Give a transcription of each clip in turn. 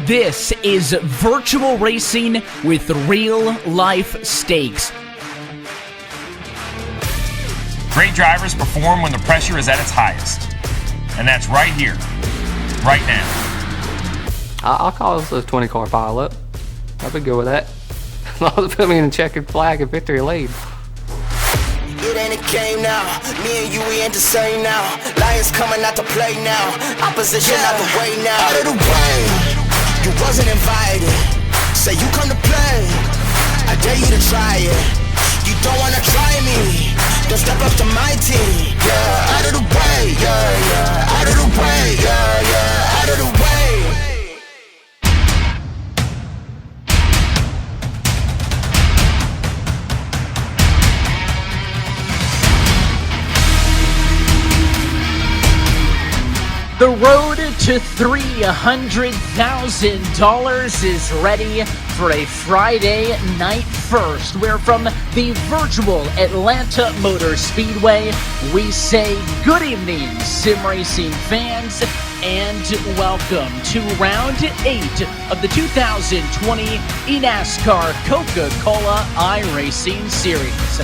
This is virtual racing with real-life stakes. Great drivers perform when the pressure is at its highest. And that's right here, right now. I'll call this a 20-car pileup. I'd be good with that. As long as it put me in a checkered flag and victory lead. It ain't a game now. Me and you, we ain't the same now. Lions coming out to play now. Opposition out the way now. Out of the way. You wasn't invited. Say you come to play. I dare you to try it. You don't wanna try me. Don't step up to my team. Yeah, out of the way. Yeah, yeah. Out of the way. Yeah, yeah. Out of the way. The road to $300,000 is ready for a Friday night first, where from the virtual Atlanta Motor Speedway, we say good evening, sim racing fans, and welcome to round 8 of the 2020 eNASCAR Coca-Cola iRacing Series.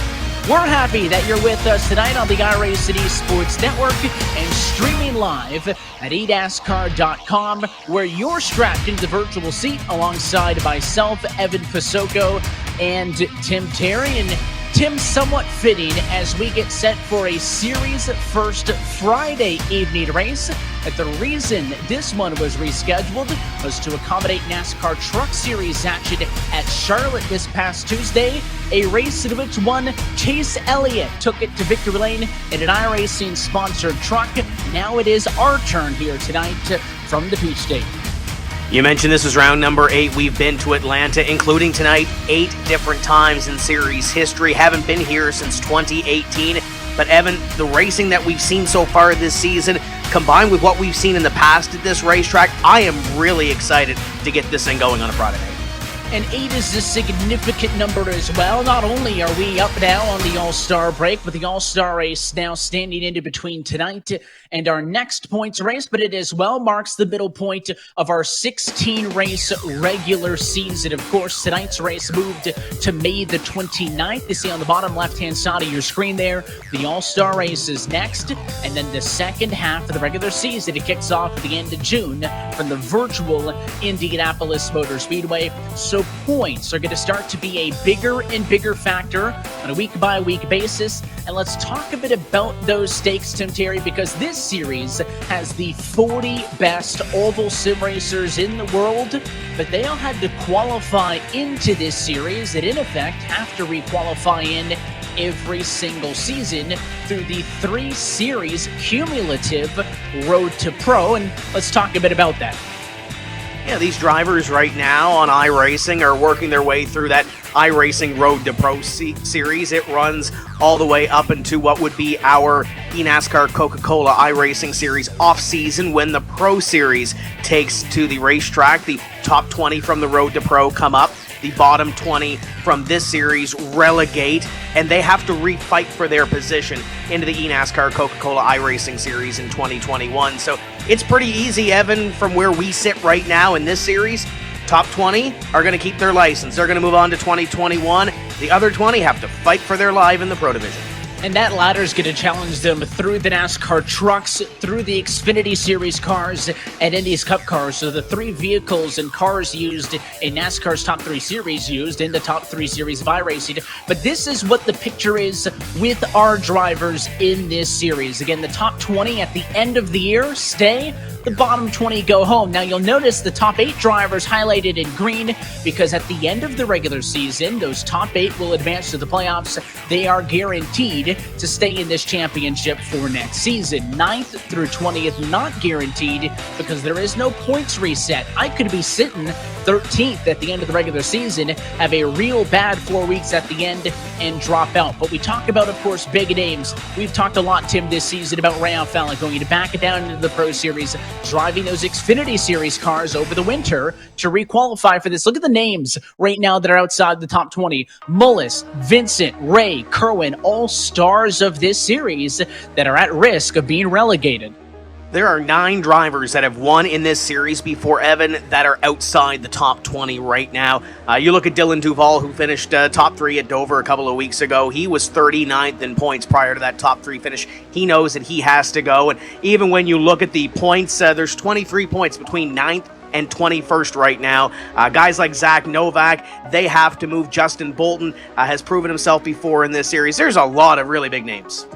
We're happy that you're with us tonight on the iRacing Sports Network and streaming live at eNASCAR.com, where you're strapped into the virtual seat alongside myself, Evan Pasoko, and Tim Terry. And Tim, somewhat fitting as we get set for a series first Friday evening race. But the reason this one was rescheduled was to accommodate NASCAR Truck Series action at Charlotte this past Tuesday, a race in which one Chase Elliott took it to victory lane in an iRacing sponsored truck. Now it is our turn here tonight from the Peach State. You mentioned this was round number 8. We've been to Atlanta, including tonight, 8 different times in series history. Haven't been here since 2018. But Evan, the racing that we've seen so far this season, combined with what we've seen in the past at this racetrack, I am really excited to get this thing going on a Friday night. And 8 is a significant number as well. Not only are we up now on the All-Star break, with the All-Star race now standing in between tonight and our next points race, but it as well marks the middle point of our 16-race regular season. Of course, tonight's race moved to May the 29th. You see on the bottom left-hand side of your screen there, the All-Star race is next, and then the second half of the regular season, it kicks off at the end of June from the virtual Indianapolis Motor Speedway. So points are going to start to be a bigger and bigger factor on a week-by-week basis. And let's talk a bit about those stakes, Tim Terry, because this series has the 40 best oval sim racers in the world, but they all had to qualify into this series that in effect have to requalify in every single season through the 3 series cumulative Road to Pro. And let's talk a bit about that. Yeah, these drivers right now on iRacing are working their way through that iRacing Road to Pro series. It runs all the way up into what would be our eNASCAR Coca-Cola iRacing series off-season, when the Pro Series takes to the racetrack. The top 20 from the Road to Pro come up. The bottom 20 from this series relegate, and they have to refight for their position into the eNASCAR Coca-Cola iRacing Series in 2021. So it's pretty easy, Evan, from where we sit right now in this series. Top 20 are going to keep their license. They're going to move on to 2021. The other 20 have to fight for their life in the Pro Division. And that ladder is going to challenge them through the NASCAR trucks, through the Xfinity Series cars, and Indy's Cup cars. So the 3 vehicles and cars used in NASCAR's top 3 series used in the top 3 series of iRacing. But this is what the picture is with our drivers in this series. Again, the top 20 at the end of the year stay. The bottom 20 go home. Now, you'll notice the top 8 drivers highlighted in green because at the end of the regular season, those top 8 will advance to the playoffs. They are guaranteed to stay in this championship for next season. 9th through 20th, not guaranteed because there is no points reset. I could be sitting 13th at the end of the regular season, have a real bad 4 weeks at the end, and drop out. But we talk about, of course, big names. We've talked a lot, Tim, this season about Ray Alfalla going to back it down into the Pro Series, driving those Xfinity Series cars over the winter to requalify for this. Look at the names right now that are outside the top 20. Mullis, Vincent, Ray, Kerwin, all stars of this series that are at risk of being relegated. There are 9 drivers that have won in this series before, Evan, that are outside the top 20 right now. You look at Dylan Duval, who finished top 3 at Dover a couple of weeks ago. He was 39th in points prior to that top 3 finish. He knows that he has to go. And even when you look at the points, there's 23 points between 9th and 21st right now. Guys like Zach Novak, they have to move. Justin Bolton has proven himself before in this series. There's a lot of really big names.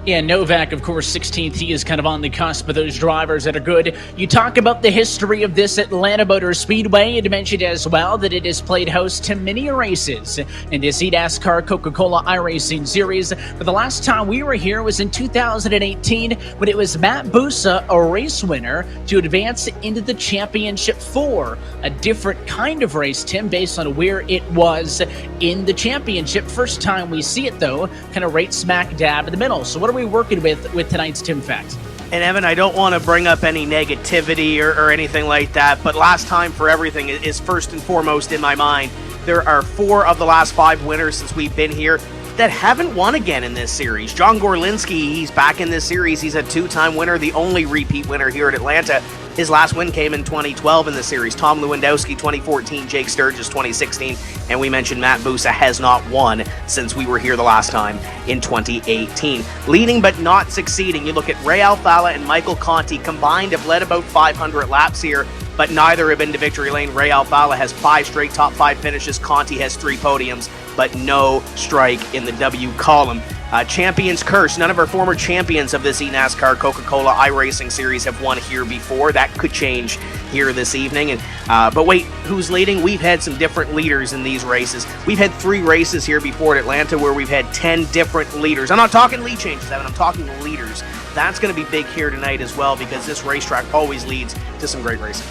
Yeah, Novak, of course, 16th. He is kind of on the cusp of those drivers that are good. You talk about the history of this Atlanta Motor Speedway. It mentioned as well that it has played host to many races in this eNASCAR Coca-Cola iRacing series. But the last time we were here was in 2018 when it was Matt Busa, a race winner, to advance into the championship 4. A different kind of race, Tim, based on where it was in the championship. First time we see it, though, kind of right smack dab in the middle. So what are we working with tonight's Tim Fact? And Evan, I don't want to bring up any negativity or anything like that, but last time for everything is first and foremost in my mind. There are 4 of the last 5 winners since we've been here that haven't won again in this series. John Gorlinski, he's back in this series. He's a 2-time winner, the only repeat winner here at Atlanta. His last win came in 2012 in the series. Tom Lewandowski, 2014, Jake Sturgis, 2016, and we mentioned Matt Busa has not won since we were here the last time in 2018. Leading but not succeeding, you look at Ray Alfala and Michael Conti combined have led about 500 laps here, but neither have been to victory lane. Ray Alfala has 5 straight top 5 finishes. Conti has 3 podiums, but no strike in the W column. Champions curse. None of our former champions of this eNASCAR Coca-Cola iRacing series have won here before. That could change here this evening. But wait, who's leading? We've had some different leaders in these races. We've had 3 races here before at Atlanta where we've had 10 different leaders. I'm not talking lead changes, Evan. I'm talking leaders. That's going to be big here tonight as well because this racetrack always leads to some great racing.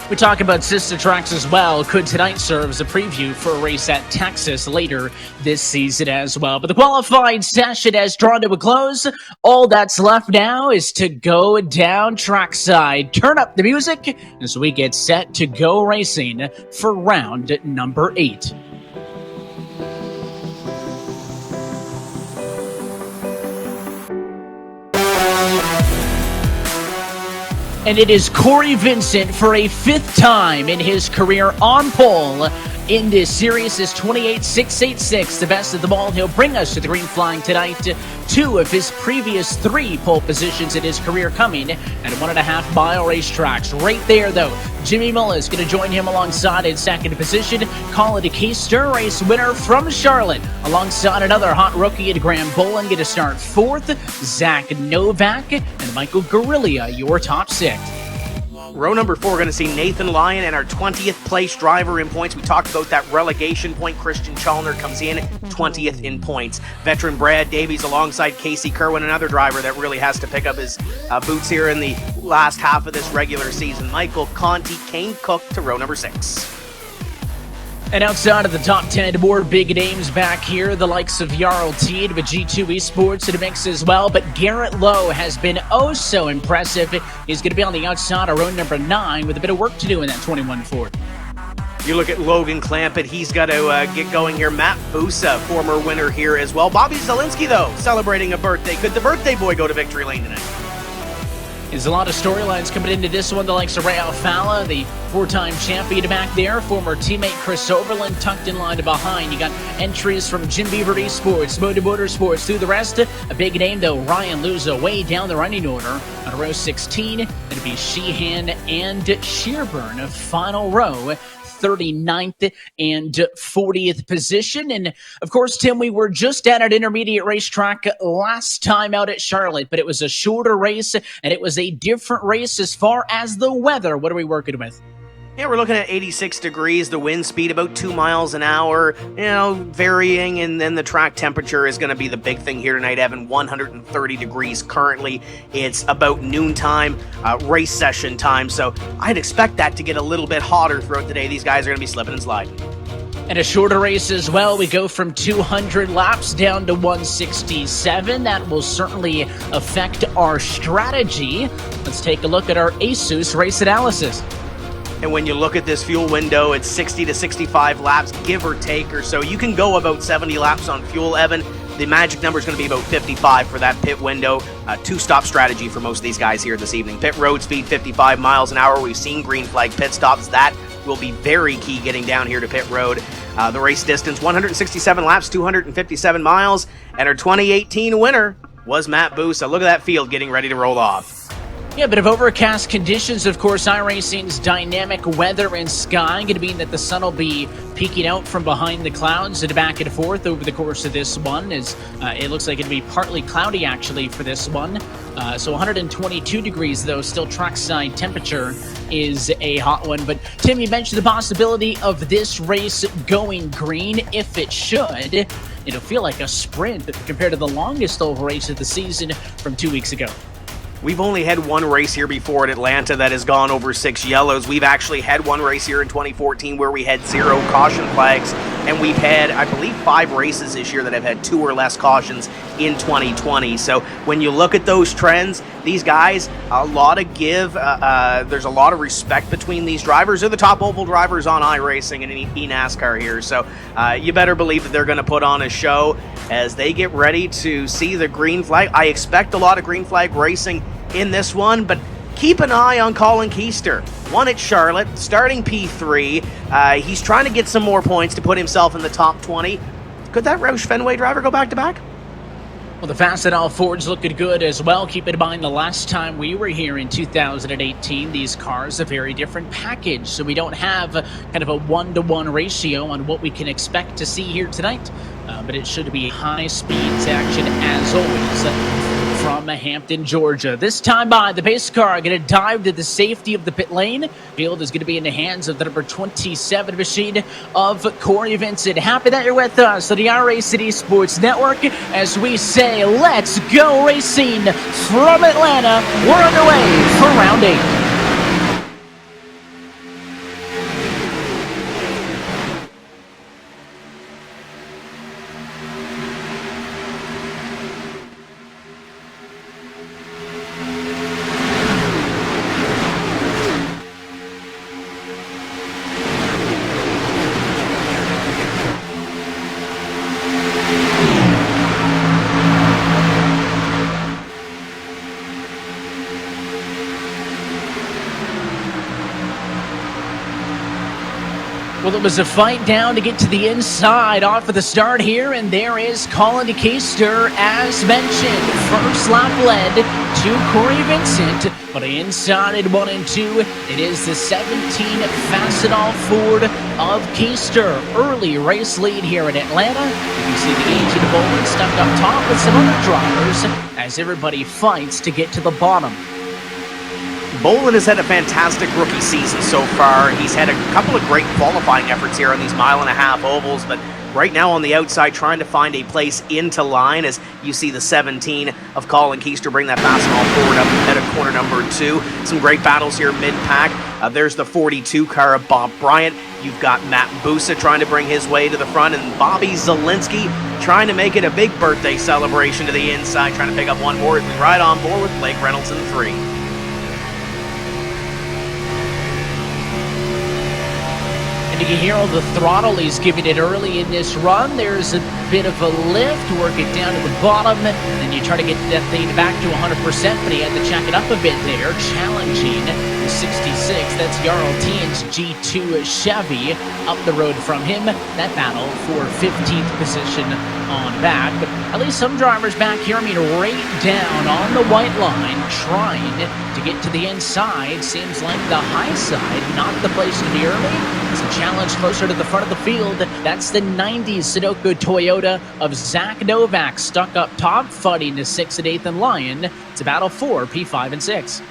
We talk about sister tracks as well. Could tonight serve as a preview for a race at Texas later this season as well. But the qualifying session has drawn to a close. All that's left now is to go down trackside. Turn up the music as we get set to go racing for round number 8. And it is Corey Vincent for a 5th time in his career on pole in this series. Is 28.686, the best of them all. He'll bring us to the green flag tonight. 2 of his previous 3 pole positions in his career coming at 1.5 mile racetracks. Right there, though, Jimmy Muller is going to join him alongside in second position. Colin DeKeister, race winner from Charlotte, alongside another hot rookie at Graham Bolin, going to start 4th. Zach Novak and Michael Guerrilla, your top 6. Row number 4, going to see Nathan Lyon and our 20th place driver in points. We talked about that relegation point. Christian Chalner comes in 20th in points. Veteran Brad Davies alongside Casey Kerwin, another driver that really has to pick up his boots here in the last half of this regular season. Michael Conti, Kane Cook to row number 6. And outside of the top 10, more big names back here, the likes of Jarl Teed with G2 Esports in the mix as well. But Garrett Lowe has been oh so impressive. He's going to be on the outside of row number 9 with a bit of work to do in that 21 Ford. You look at Logan Clampett, he's got to get going here. Matt Busa, former winner here as well. Bobby Zielinski, though, celebrating a birthday. Could the birthday boy go to victory lane tonight? There's a lot of storylines coming into this one. The likes of Ray Alfala, the 4-time champion back there. Former teammate Chris Overland tucked in line to behind. You got entries from Jim Beaver Esports, Motor Motorsports, through the rest. A big name, though, Ryan Luza, way down the running order on row 16. It'll be Sheehan and Shearburn, final row. 39th and 40th position. And of course, Tim, we were just at an intermediate racetrack last time out at Charlotte, but it was a shorter race and it was a different race as far as the weather. What are we working with? Yeah, we're looking at 86 degrees, the wind speed about 2 miles an hour, varying, and then the track temperature is going to be the big thing here tonight, Evan. 130 degrees currently. It's about noontime, race session time, so I'd expect that to get a little bit hotter throughout the day. These guys are going to be slipping and sliding. And a shorter race as well. We go from 200 laps down to 167. That will certainly affect our strategy. Let's take a look at our ASUS race analysis. And when you look at this fuel window, it's 60 to 65 laps, give or take or so. You can go about 70 laps on fuel, Evan. the magic number is going to be about 55 for that pit window. Two-stop strategy for most of these guys here this evening. Pit road speed 55 miles an hour. We've seen green flag pit stops. That will be very key getting down here to pit road. The race distance, 167 laps, 257 miles. And our 2018 winner was Matt Busa. Look at that field getting ready to roll off. Yeah, a bit of overcast conditions, of course. iRacing's dynamic weather and sky going to mean that the sun will be peeking out from behind the clouds and back and forth over the course of this one. As it looks like it'll be partly cloudy, actually, for this one. So 122 degrees, though, still trackside temperature is a hot one. But, Tim, you mentioned the possibility of this race going green. If it should, it'll feel like a sprint compared to the longest oval race of the season from 2 weeks ago. We've only had one race here before at Atlanta that has gone over 6 yellows. We've actually had one race here in 2014 where we had 0 caution flags, and we've had, I believe, 5 races this year that have had 2 or less cautions in 2020. So when you look at those trends, these guys, a lot of give. There's a lot of respect between these drivers. They're the top oval drivers on iRacing and eNASCAR here. So you better believe that they're going to put on a show as they get ready to see the green flag. I expect a lot of green flag racing in this one, but keep an eye on Colin Keister. Won at Charlotte, starting P3. He's trying to get some more points to put himself in the top 20. Could that Roush Fenway driver go back-to-back? Well, the Fastenal Ford's looking good as well. Keep in mind the last time we were here in 2018, these cars a very different package. So we don't have kind of a 1-to-1 ratio on what we can expect to see here tonight. But it should be high speeds action as always from Hampton, Georgia. This time by the pace car going to dive to the safety of the pit lane. Field is going to be in the hands of the number 27 machine of Corey Vincent. Happy that you're with us on the iRacing Esports Network as we say, let's go racing from Atlanta. We're underway for round 8. Well, it was a fight down to get to the inside off of the start here, and there is Colin Keister, as mentioned. First lap led to Corey Vincent, but inside at 1 and 2, it is the 17 Fastenal Ford of Keister. Early race lead here in Atlanta. You see the 18 Bowman stuck up top with some other drivers as everybody fights to get to the bottom. Bolin has had a fantastic rookie season so far. He's had a couple of great qualifying efforts here on these 1.5-mile ovals, but right now on the outside trying to find a place into line as you see the 17 of Colin Keister bring that Fastenal forward up ahead of corner number 2. Some great battles here mid-pack. There's the 42 car of Bob Bryant. You've got Matt Busa trying to bring his way to the front, and Bobby Zielinski trying to make it a big birthday celebration to the inside, trying to pick up one more as we ride on board with Blake Reynolds in 3. You can hear all the throttle he's giving it early in this run. There's a bit of a lift, work it down to the bottom, and then you try to get that thing back to 100%, but he had to check it up a bit there, challenging the 66. That's Jarl Tien's G2 Chevy up the road from him. That battle for 15th position on back, but at least some drivers back here, right down on the white line, trying to get to the inside. Seems like the high side, not the place to be early. It's a challenge closer to the front of the field. That's the 90s Sudoku Toyota of Zach Novak stuck up top, fighting the 6th and 8th and Lion. It's a battle for P5 and 6.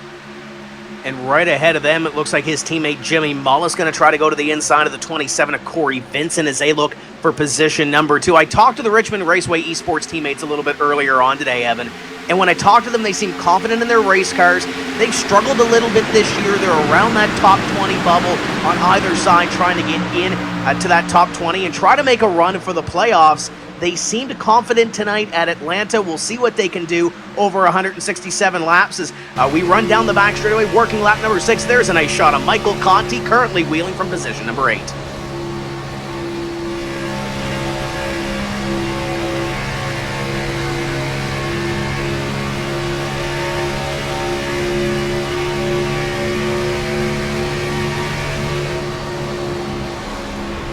And right ahead of them, it looks like his teammate Jimmy Mullis going to try to go to the inside of the 27 of Corey Vincent as they look for position number 2. I talked to the Richmond Raceway Esports teammates a little bit earlier on today, Evan. And when I talked to them, they seem confident in their race cars. They've struggled a little bit this year. They're around that top 20 bubble on either side, trying to get in to that top 20 and try to make a run for the playoffs. They seemed confident tonight at Atlanta. We'll see what they can do over 167 laps as we run down the back straightaway, working lap number 6. There's a nice shot of Michael Conti, currently wheeling from position number 8.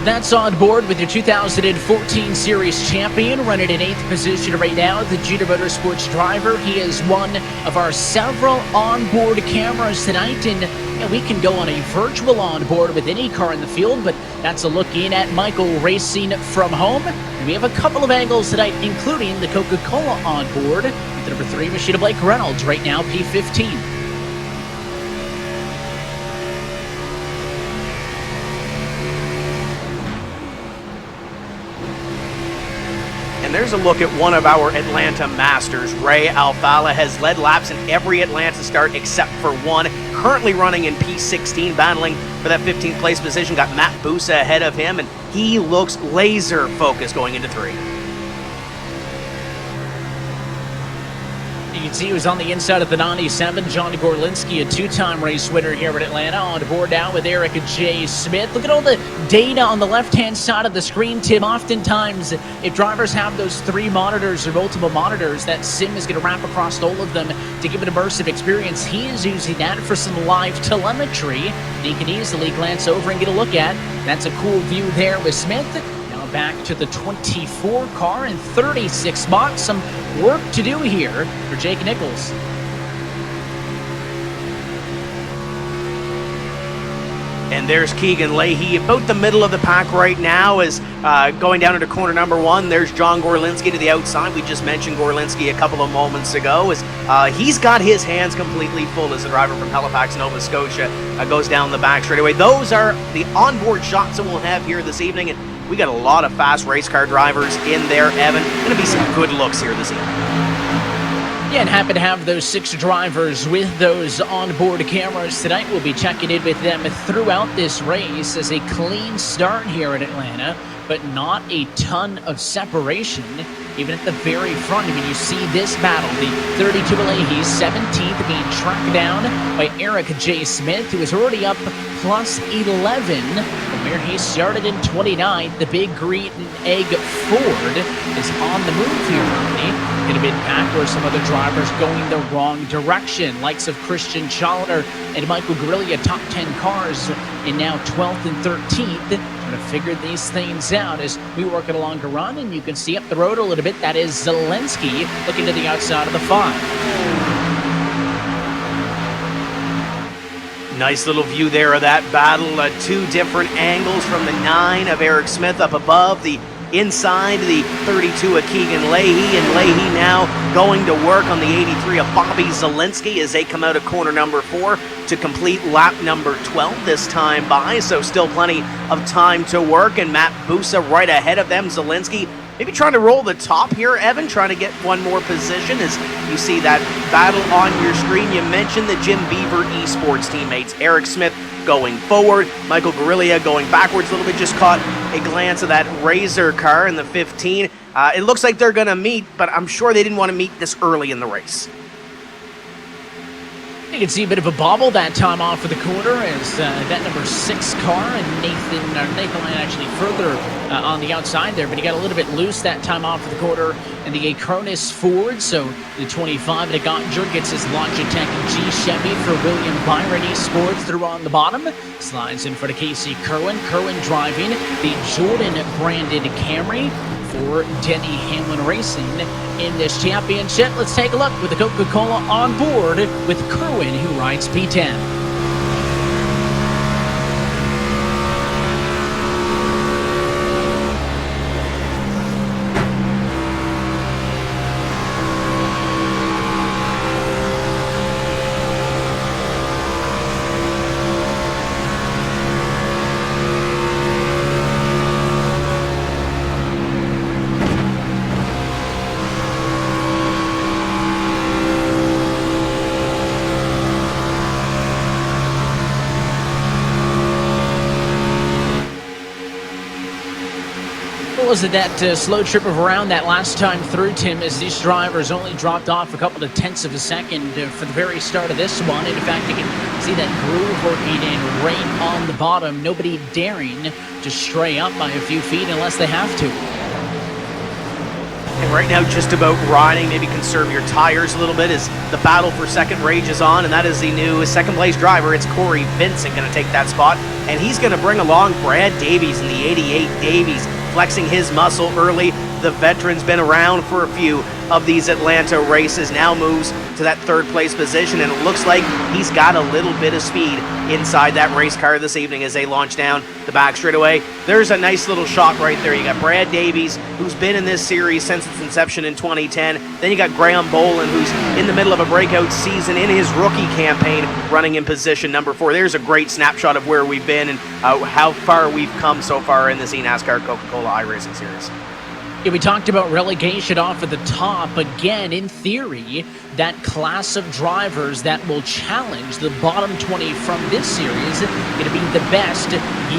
That's on board with your 2014 Series champion, running in 8th position right now, the Junior Motorsports driver. He is one of our several onboard cameras tonight, and we can go on a virtual onboard with any car in the field, but that's a look in at Michael racing from home. And we have a couple of angles tonight, including the Coca-Cola onboard with number 3 machine of Blake Reynolds right now, P15. And there's a look at one of our Atlanta Masters. Ray Alfala has led laps in every Atlanta start except for one. Currently running in P16, battling for that 15th place position. Got Matt Busa ahead of him, and he looks laser focused going into 3. You can see he was on the inside of the 97. John Gorlinski, a 2-time race winner here at Atlanta, on board now with Eric J. Smith. Look at all the data on the left-hand side of the screen, Tim. Oftentimes, if drivers have those 3 monitors or multiple monitors, that sim is going to wrap across all of them to give an immersive experience. He is using that for some live telemetry that he can easily glance over and get a look at. That's a cool view there with Smith. Back to the 24 car in 36 spots. Some work to do here for Jake Nichols. And there's Keegan Leahy about the middle of the pack right now, is going down into corner number 1. There's John Gorlinski to the outside. We just mentioned Gorlinski a couple of moments ago. As he's got his hands completely full as the driver from Halifax, Nova Scotia goes down the back straightaway. Those are the onboard shots that we'll have here this evening. And we got a lot of fast race car drivers in there, Evan. Going to be some good looks here this evening. Yeah, and happy to have those 6 drivers with those onboard cameras tonight. We'll be checking in with them throughout this race as a clean start here in Atlanta, but not a ton of separation, even at the very front. I mean, you see this battle, the 32 Leahy, 17th, being tracked down by Eric J. Smith, who is already up plus 11 from where he started in 29th. The big green egg Ford is on the move here, Rodney. In a mid-pack where some other drivers going the wrong direction, likes of Christian Challoner and Michael Grillia, top 10 cars, and now 12th and 13th. Trying to figure these things out as we work it along to run, and you can see up the road a little bit. That is Zelensky looking to the outside of the 5. Nice little view there of that battle. 2 different angles from the 9 of Eric Smith up above, the inside the 32 of Keegan Leahy, and Leahy now going to work on the 83 of Bobby Zelensky as they come out of corner number 4 to complete lap number 12 this time by, so still plenty of time to work, and Matt Busa right ahead of them. Zelensky maybe trying to roll the top here, Evan, trying to get one more position as you see that battle on your screen. You mentioned the Jim Beaver Esports teammates. Eric Smith going forward, Michael Grillia going backwards a little bit. Just caught a glance of that Razor car in the 15. It looks like they're going to meet, but I'm sure they didn't want to meet this early in the race. You can see a bit of a bobble that time off of the corner as that number 6 car, and Nathan Lyon actually further on the outside there, but he got a little bit loose that time off of the corner in the Acronis Ford. So the 25 at Gotger gets his Logitech G Chevy for William Byron Esports through on the bottom. Slides in front of Casey Kerwin. Kerwin driving the Jordan branded Camry for Denny Hamlin Racing in this championship. Let's take a look with the Coca-Cola on board with Kerwin, who rides P10. Was it that slow trip of around that last time through, Tim, as these drivers only dropped off a couple of tenths of a second for the very start of this one. And in fact, you can see that groove working in right on the bottom. Nobody daring to stray up by a few feet unless they have to. And right now, just about riding, maybe conserve your tires a little bit as the battle for second rages on, and that is the new second-place driver. It's Corey Vincent going to take that spot, and he's going to bring along Brad Davies in the 88 Davies, flexing his muscle early. The veteran's been around for a few of these Atlanta races, now moves to that third-place position, and it looks like he's got a little bit of speed inside that race car this evening as they launch down the back straightaway. There's a nice little shot right there. You got Brad Davies, who's been in this series since its inception in 2010. Then you got Graham Boland, who's in the middle of a breakout season in his rookie campaign, running in position number 4. There's a great snapshot of where we've been and how far we've come so far in this eNASCAR Coca-Cola iRacing series. Yeah, we talked about relegation off at the top. Again, in theory, that class of drivers that will challenge the bottom 20 from this series going to be the best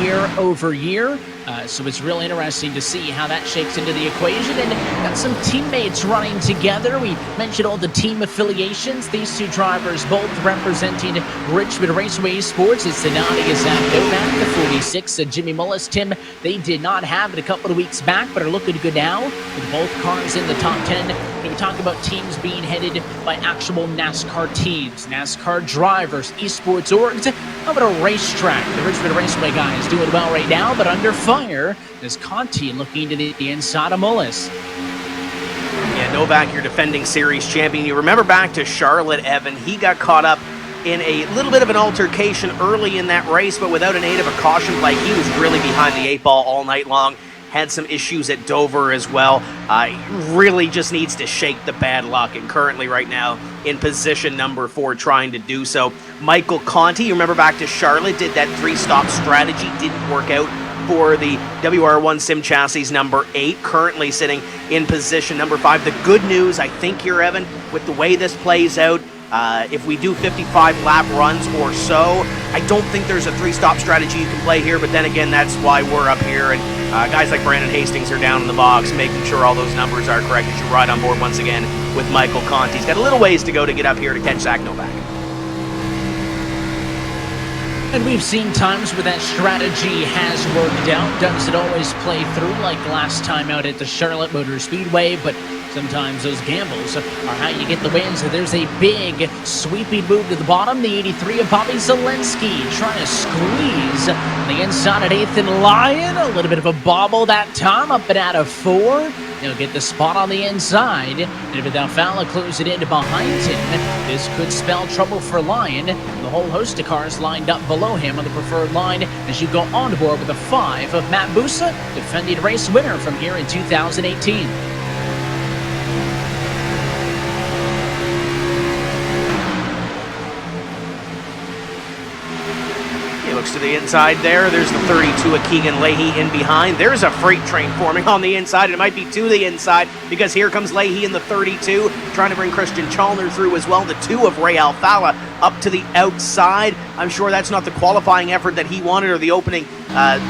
year over year. So it's real interesting to see how that shakes into the equation. And got some teammates running together. We mentioned all the team affiliations. These two drivers both representing Richmond Raceway Sports. It's Nadia Zach Novak, the 46, Jimmy Mullis. Tim, they did not have it a couple of weeks back, but are looking good now with both cars in the top 10. When we talk about teams being headed by actual NASCAR teams, NASCAR drivers, esports orgs, how about a racetrack? The Richmond Raceway guy is doing well right now, but under fire is Conti looking to the inside of Mullis. Yeah, Novak, your defending series champion. You remember back to Charlotte, Evan. He got caught up in a little bit of an altercation early in that race, but without an aid of a caution plate, he was really behind the 8 ball all night long. Had some issues at Dover as well. Really just needs to shake the bad luck, and currently right now in position number 4 trying to do so. Michael Conti, you remember back to Charlotte, did that 3-stop strategy, didn't work out for the WR1 Sim Chassis number 8, currently sitting in position number 5. The good news, I think here, Evan, with the way this plays out, if we do 55 lap runs or so, I don't think there's a 3-stop strategy you can play here, but then again, that's why we're up here, and guys like Brandon Hastings are down in the box, making sure all those numbers are correct as you ride on board once again with Michael Conti. He's got a little ways to go to get up here to catch Zach Novak. And we've seen times where that strategy has worked out. Doesn't always play through like last time out at the Charlotte Motor Speedway, but sometimes those gambles are how you get the wins. So there's a big sweeping move to the bottom. The 83 of Bobby Zelensky trying to squeeze the inside at 8th and Lyon. A little bit of a bobble that time, up and out of 4. He'll get the spot on the inside. And if Alfala closes it in behind him, this could spell trouble for Lyon. The whole host of cars lined up below him on the preferred line as you go on board with a 5 of Matt Busa, defending race winner from here in 2018. Looks to the inside there. There's the 32 of Keegan Leahy in behind. There's a freight train forming on the inside. It might be to the inside because here comes Leahy in the 32, trying to bring Christian Chalner through as well. The 2 of Ray Alfala up to the outside. I'm sure that's not the qualifying effort that he wanted or the opening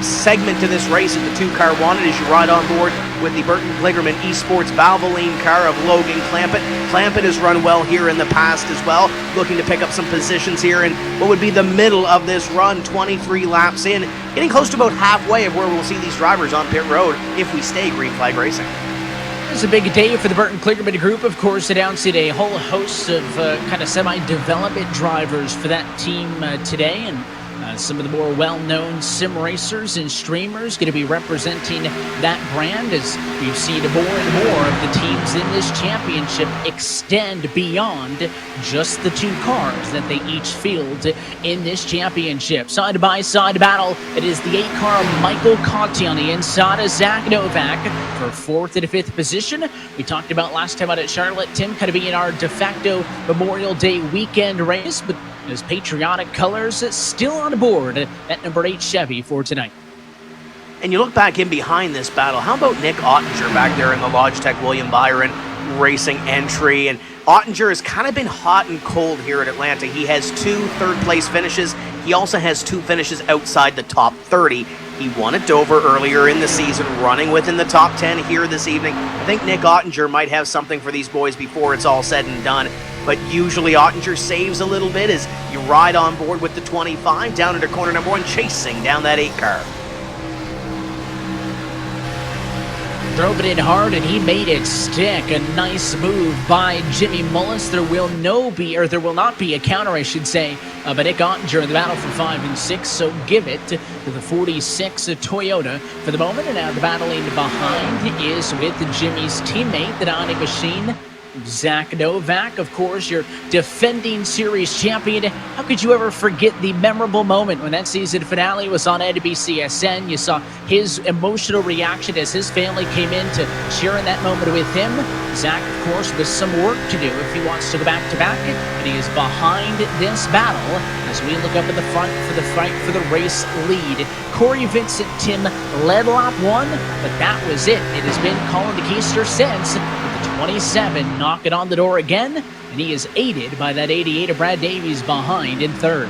segment to this race that the 2 car wanted as you ride on board with the Burton Kligerman Esports Valvoline car of Logan Clampett. Clampett has run well here in the past as well, looking to pick up some positions here in what would be the middle of this run, 23 laps in, getting close to about halfway of where we'll see these drivers on pit road if we stay green flag racing. It's a big day for the Burton Kligerman Group, of course, announcing a whole host of kind of semi-development drivers for that team today, and some of the more well-known sim racers and streamers going to be representing that brand as we've seen more and more of the teams in this championship extend beyond just the 2 cars that they each field in this championship. Side-by-side battle, it is the 8-car Michael Conti on the inside of Zach Novak for 4th and 5th position. We talked about last time out at Charlotte, Tim, kind of being our de facto Memorial Day weekend race, but his patriotic colors still on board at number 8 Chevy for tonight. And you look back in behind this battle, how about Nick Ottinger back there in the Logitech William Byron Racing entry? And Ottinger has kind of been hot and cold here at Atlanta. He has 2 third-place finishes. He also has 2 finishes outside the top 30. He won at Dover earlier in the season, running within the top 10 here this evening. I think Nick Ottinger might have something for these boys before it's all said and done. But usually Ottinger saves a little bit as you ride on board with the 25 down into corner number 1, chasing down that 8 car. Drove it in hard and he made it stick. A nice move by Jimmy Mullis. There will not be a counter, I should say, but it got during the battle for 5 and 6. So give it to the 46 Toyota for the moment. And now the battling behind is with Jimmy's teammate, the Donnie Machine, Zach Novak, of course, your defending series champion. How could you ever forget the memorable moment when that season finale was on NBCSN? You saw his emotional reaction as his family came in to share in that moment with him. Zach, of course, with some work to do if he wants to go back-to-back, and he is behind this battle as we look up at the front for the fight for the race lead. Corey Vincent, Tim, led lap 1, but that was it. It has been Colin Keister since, 27 knocking on the door again, and he is aided by that 88 of Brad Davies behind in third.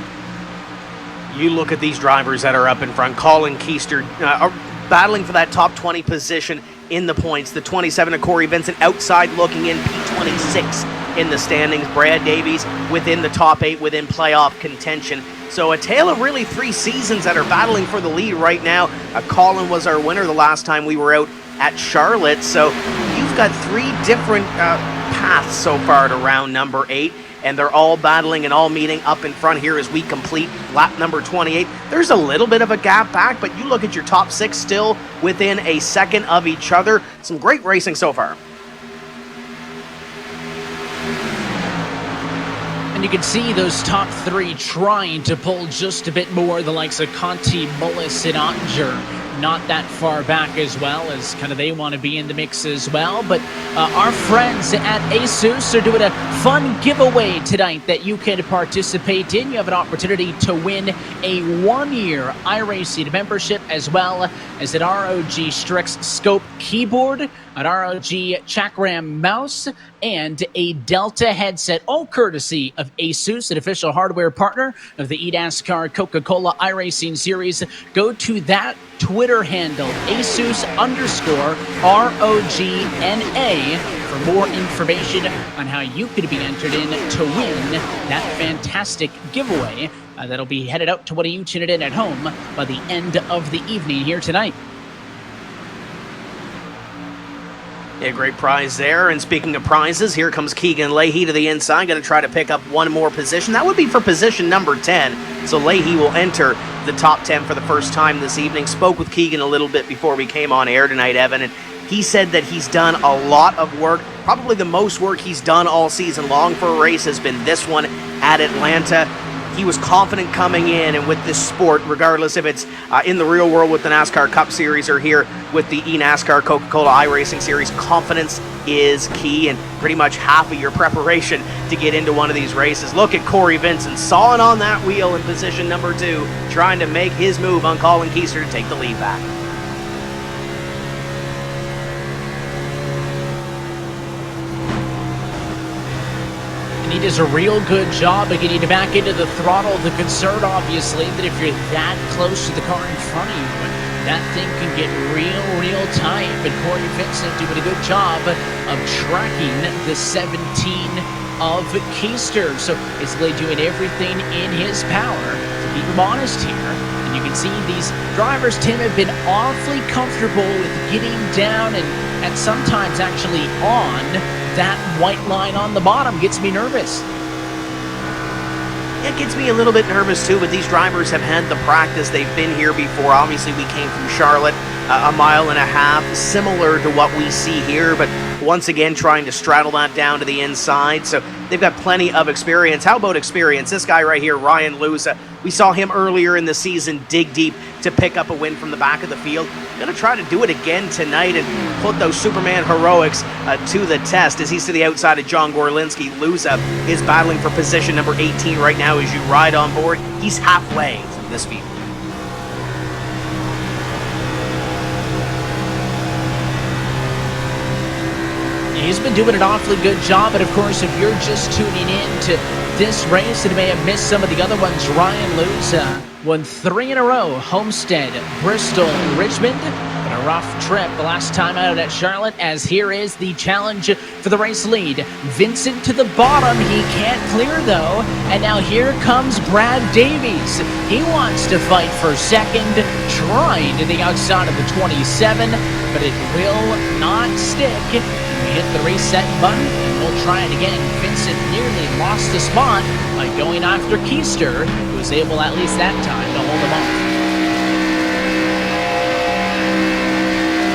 You look at these drivers that are up in front. Colin Keister are battling for that top 20 position in the points. The 27 of Corey Vincent outside looking in, P26 in the standings. Brad Davies within the top 8 within playoff contention. So a tale of really 3 seasons that are battling for the lead right now. Colin was our winner the last time we were out at Charlotte. So you've got 3 different paths so far to round number 8, and they're all battling and all meeting up in front here as we complete lap number 28. There's a little bit of a gap back, but you look at your top 6 still within a second of each other. Some great racing so far. And you can see those top 3 trying to pull just a bit more, the likes of Conti, Mullis, and Ottinger. Not that far back as well, as kind of they want to be in the mix as well. But our friends at ASUS are doing a fun giveaway tonight that you can participate in. You have an opportunity to win a 1-year iRacing membership, as well as an ROG Strix Scope keyboard, an ROG Chakram mouse, and a Delta headset, all courtesy of ASUS, an official hardware partner of the eNASCAR Coca-Cola iRacing series. Go to that Twitter handle, ASUS_ROGNA, for more information on how you could be entered in to win that fantastic giveaway that'll be headed out to one of you tuning in at home by the end of the evening here tonight. Yeah, great prize there. And speaking of prizes, here comes Keegan Leahy to the inside. Going to try to pick up one more position. That would be for position number 10. So Leahy will enter the top 10 for the first time this evening. Spoke with Keegan a little bit before we came on air tonight, Evan, and he said that he's done a lot of work. Probably the most work he's done all season long for a race has been this one at Atlanta. He was confident coming in, and with this sport, regardless if it's in the real world with the NASCAR Cup Series or here with the eNASCAR Coca-Cola iRacing Series, confidence is key and pretty much half of your preparation to get into one of these races. Look at Corey Vincent sawing on that wheel in position number 2, trying to make his move on Colin Keister to take the lead back. And he does a real good job of getting back into the throttle. The concern, obviously, that if you're that close to the car in front of you, that thing can get real tight. But Corey Vincent doing a good job of tracking the 17 of Keister. So basically doing everything in his power to keep him honest here. And you can see these drivers, Tim, have been awfully comfortable with getting down and sometimes actually on that white line on the bottom. Gets me nervous. It gets me a little bit nervous too, but these drivers have had the practice. They've been here before. Obviously, we came from Charlotte, a mile and a half, similar to what we see here, but once again trying to straddle that down to the inside. So they've got plenty of experience. How about experience? This guy right here, Ryan Lusa, we saw him earlier in the season dig deep to pick up a win from the back of the field. Going to try to do it again tonight and put those Superman heroics to the test as he's to the outside of John Gorlinski. Lusa is battling for position number 18 right now as you ride on board. He's halfway through this field. He's been doing an awfully good job, and of course, if you're just tuning in to this race and may have missed some of the other ones, Ryan Lusa won 3 in a row: Homestead, Bristol, Richmond. But a rough trip the last time out at Charlotte, as here is the challenge for the race lead. Vincent to the bottom. He can't clear, though. And now here comes Brad Davies. He wants to fight for second, trying to the outside of the 27, but it will not stick. We hit the reset button, and we'll try it again. Vincent nearly lost the spot by going after Keister, who was able, at least that time, to hold him off.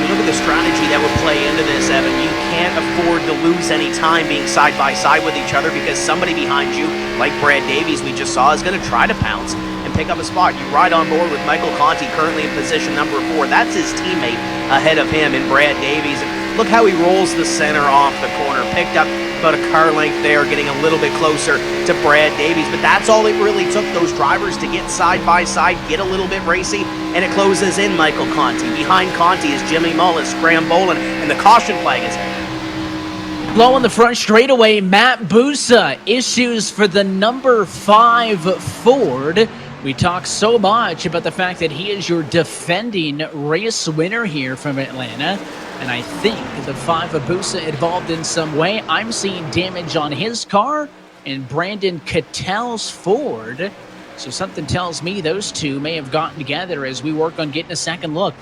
Look at the strategy that would play into this, Evan. You can't afford to lose any time being side by side with each other, because somebody behind you, like Brad Davies we just saw, is going to try to pounce and pick up a spot. You ride on board with Michael Conti, currently in position number 4. That's his teammate ahead of him in Brad Davies. And look how he rolls the center off the corner. Picked up about a car length there, getting a little bit closer to Brad Davies. But that's all it really took, those drivers to get side by side, get a little bit racy, and it closes in Michael Conti. Behind Conti is Jimmy Mullis, Graham Boland, and the caution flag is in. Low on the front straightaway, Matt Busa issues for the number 5 Ford. We talk so much about the fact that he is your defending race winner here from Atlanta, and I think the 5 Busa involved in some way. I'm seeing damage on his car and Brandon Cattell's Ford, so something tells me those two may have gotten together as we work on getting a second look.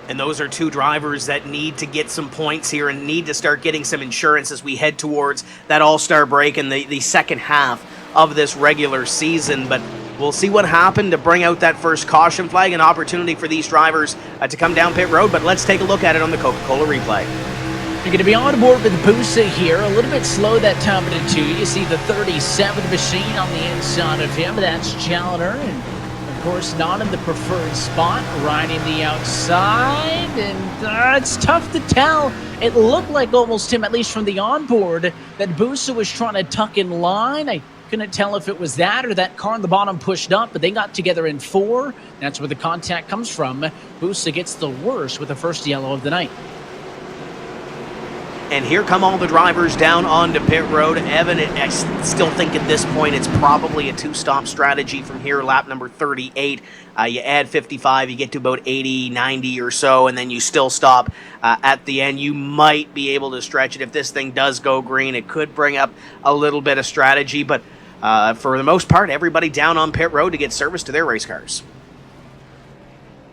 And those are two drivers that need to get some points here and need to start getting some insurance as we head towards that all-star break in the second half of this regular season. But we'll see what happened to bring out that first caution flag, an opportunity for these drivers to come down pit road. But let's take a look at it on the Coca-Cola replay. You're going to be on board with Busa here. A little bit slow that time of the 2. You see the 37 machine on the inside of him. That's Challenger, and of course not in the preferred spot, riding the outside, and it's tough to tell. It looked like almost him, at least from the onboard, that Busa was trying to tuck in line. I couldn't tell if it was that or that car on the bottom pushed up, but they got together in 4. That's where the contact comes from. Busa gets the worst with the first yellow of the night. And here come all the drivers down onto pit road. Evan, I still think at this point it's probably a 2-stop strategy from here, lap number 38. You add 55, you get to about 80, 90 or so, and then you still stop at the end. You might be able to stretch it if this thing does go green. It could bring up a little bit of strategy, but for the most part, everybody down on pit road to get service to their race cars.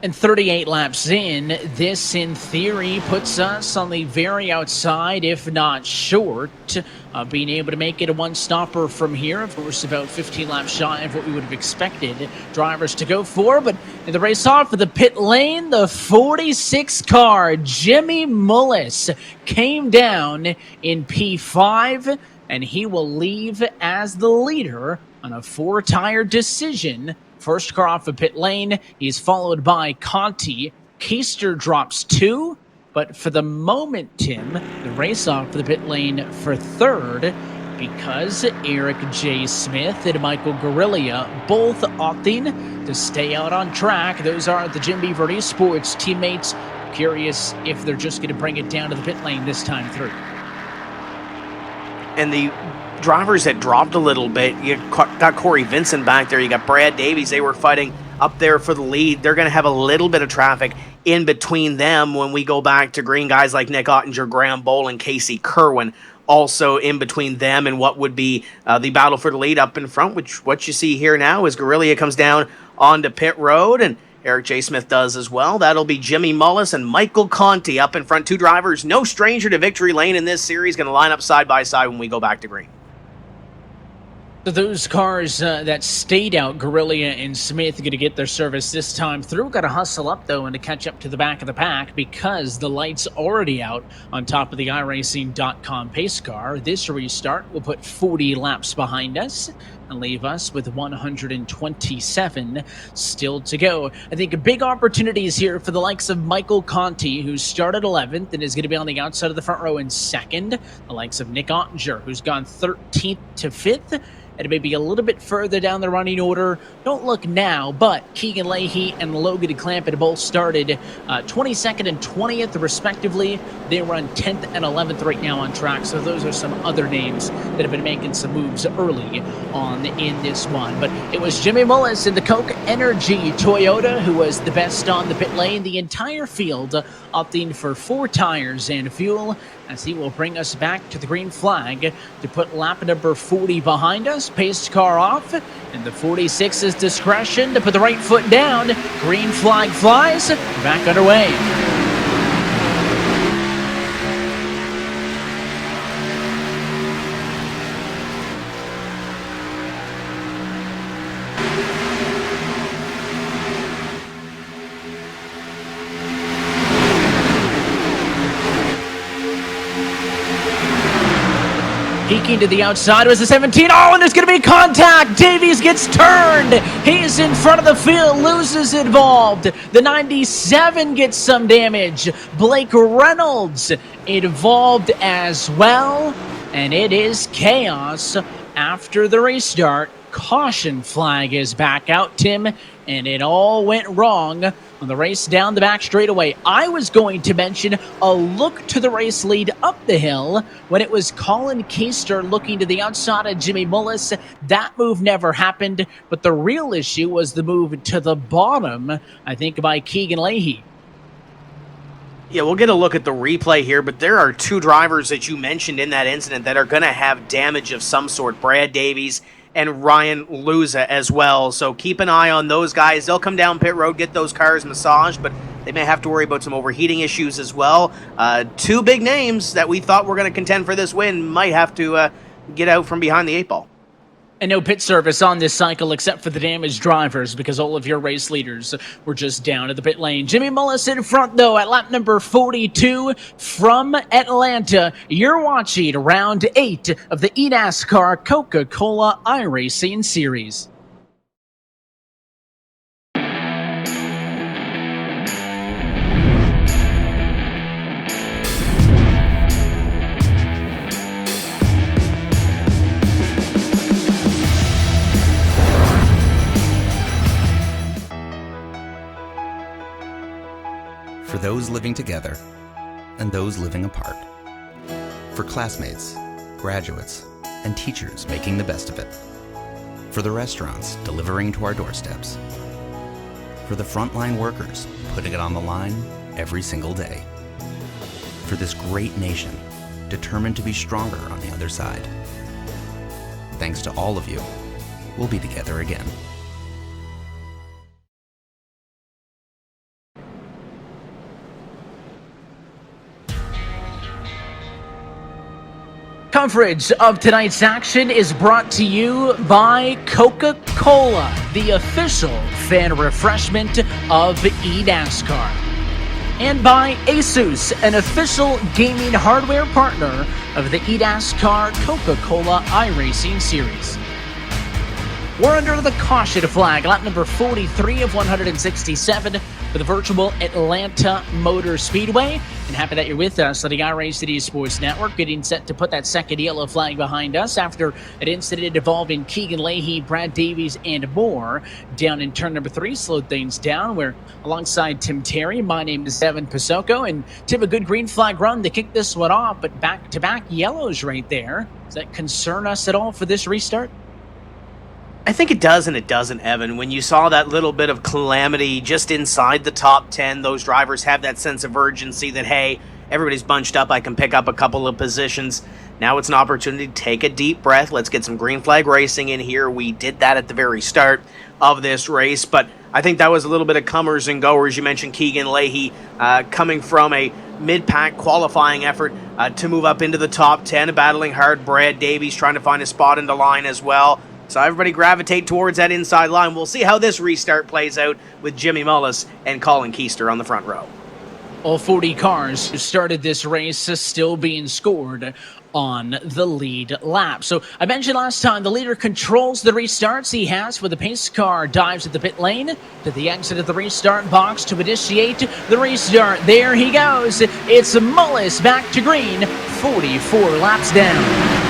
And 38 laps in, this in theory puts us on the very outside, if not short, of being able to make it a one-stopper from here. Of course, about 15 laps shy of what we would have expected drivers to go for. But in the race off for the pit lane, the 46 car, Jimmy Mullis, came down in P5, and he will leave as the leader on a 4-tire decision. First car off the pit lane, he's followed by Conti. Keister drops 2, but for the moment, Tim, the race off for the pit lane for 3rd, because Eric J. Smith and Michael Guerrilla both opting to stay out on track. Those are the Jim Beaver Esports teammates. Curious if they're just going to bring it down to the pit lane this time through. And the drivers that dropped a little bit, you got Corey Vincent back there, you got Brad Davies, they were fighting up there for the lead. They're going to have a little bit of traffic in between them when we go back to green. Guys like Nick Ottinger, Graham Boland, Casey Kerwin also in between them and what would be the battle for the lead up in front, which what you see here now is Guerrilla comes down onto pit road, and Eric J. Smith does as well. That'll be Jimmy Mullis and Michael Conti up in front. 2 drivers, no stranger to victory lane in this series, going to line up side by side when we go back to green. So those cars that stayed out, Guerrilla and Smith, going to get their service this time through. Got to hustle up, though, and to catch up to the back of the pack because the light's already out on top of the iRacing.com pace car. This restart will put 40 laps behind us and leave us with 127 still to go. I think big opportunities here for the likes of Michael Conti, who started 11th and is going to be on the outside of the front row in 2nd. The likes of Nick Ottinger, who's gone 13th to 5th. and maybe a little bit further down the running order. Don't look now, but Keegan Leahy and Logan Clampett both started 22nd and 20th, respectively. They run 10th and 11th right now on track, so those are some other names that have been making some moves early on in this one. But it was Jimmy Mullis in the Coke Energy Toyota who was the best on the pit lane. The entire field opting for 4 tires and fuel, as he will bring us back to the green flag to put lap number 40 behind us. Pace car off, and the 46's discretion to put the right foot down. Green flag flies, back underway. Peeking to the outside was the 17. Oh, and there's going to be contact. Davies gets turned. He's in front of the field, loses involved. The 97 gets some damage. Blake Reynolds involved as well. And it is chaos after the restart. Caution flag is back out, Tim, and it all went wrong on the race down the back straightaway. I was going to mention a look to the race lead up the hill when it was Colin Keister looking to the outside of Jimmy Mullis. That move never happened, but the real issue was the move to the bottom, I think, by Keegan Leahy. Yeah, we'll get a look at the replay here, but there are 2 drivers that you mentioned in that incident that are going to have damage of some sort. Brad Davies and Ryan Luza as well. So keep an eye on those guys. They'll come down pit road, get those cars massaged, but they may have to worry about some overheating issues as well. 2 big names that we thought were going to contend for this win might have to get out from behind the 8 ball. And no pit service on this cycle except for the damaged drivers because all of your race leaders were just down at the pit lane. Jimmy Mullis in front, though, at lap number 42 from Atlanta. You're watching round 8 of the eNASCAR Coca-Cola iRacing Series. For those living together and those living apart. For classmates, graduates, and teachers making the best of it. For the restaurants delivering to our doorsteps. For the frontline workers putting it on the line every single day. For this great nation determined to be stronger on the other side. Thanks to all of you, we'll be together again. Coverage of tonight's action is brought to you by Coca-Cola, the official fan refreshment of eNASCAR. And by Asus, an official gaming hardware partner of the eNASCAR Coca-Cola iRacing Series. We're under the caution flag, lap number 43 of 167 for the virtual Atlanta Motor Speedway. And happy that you're with us on the iRacing Sports Network, getting set to put that second yellow flag behind us after an incident involving Keegan Leahy, Brad Davies, and more. Down in turn number 3, slowed things down. We're alongside Tim Terry. My name is Evan Pasoko, and Tim, a good green flag run to kick this one off, but back-to-back yellows right there. Does that concern us at all for this restart? I think it does and it doesn't, Evan. When you saw that little bit of calamity just inside the top 10, those drivers have that sense of urgency that, hey, everybody's bunched up, I can pick up a couple of positions. Now it's an opportunity to take a deep breath. Let's get some green flag racing in here. We did that at the very start of this race, but I think that was a little bit of comers and goers. You mentioned Keegan Leahy coming from a mid-pack qualifying effort to move up into the top 10, battling hard. Brad Davies trying to find a spot in the line as well. So everybody gravitate towards that inside line. We'll see how this restart plays out with Jimmy Mullis and Colin Keister on the front row. All 40 cars who started this race still being scored on the lead lap. So I mentioned last time, the leader controls the restarts. He has, for the pace car, dives at the pit lane to the exit of the restart box to initiate the restart. There he goes. It's Mullis back to green, 44 laps down.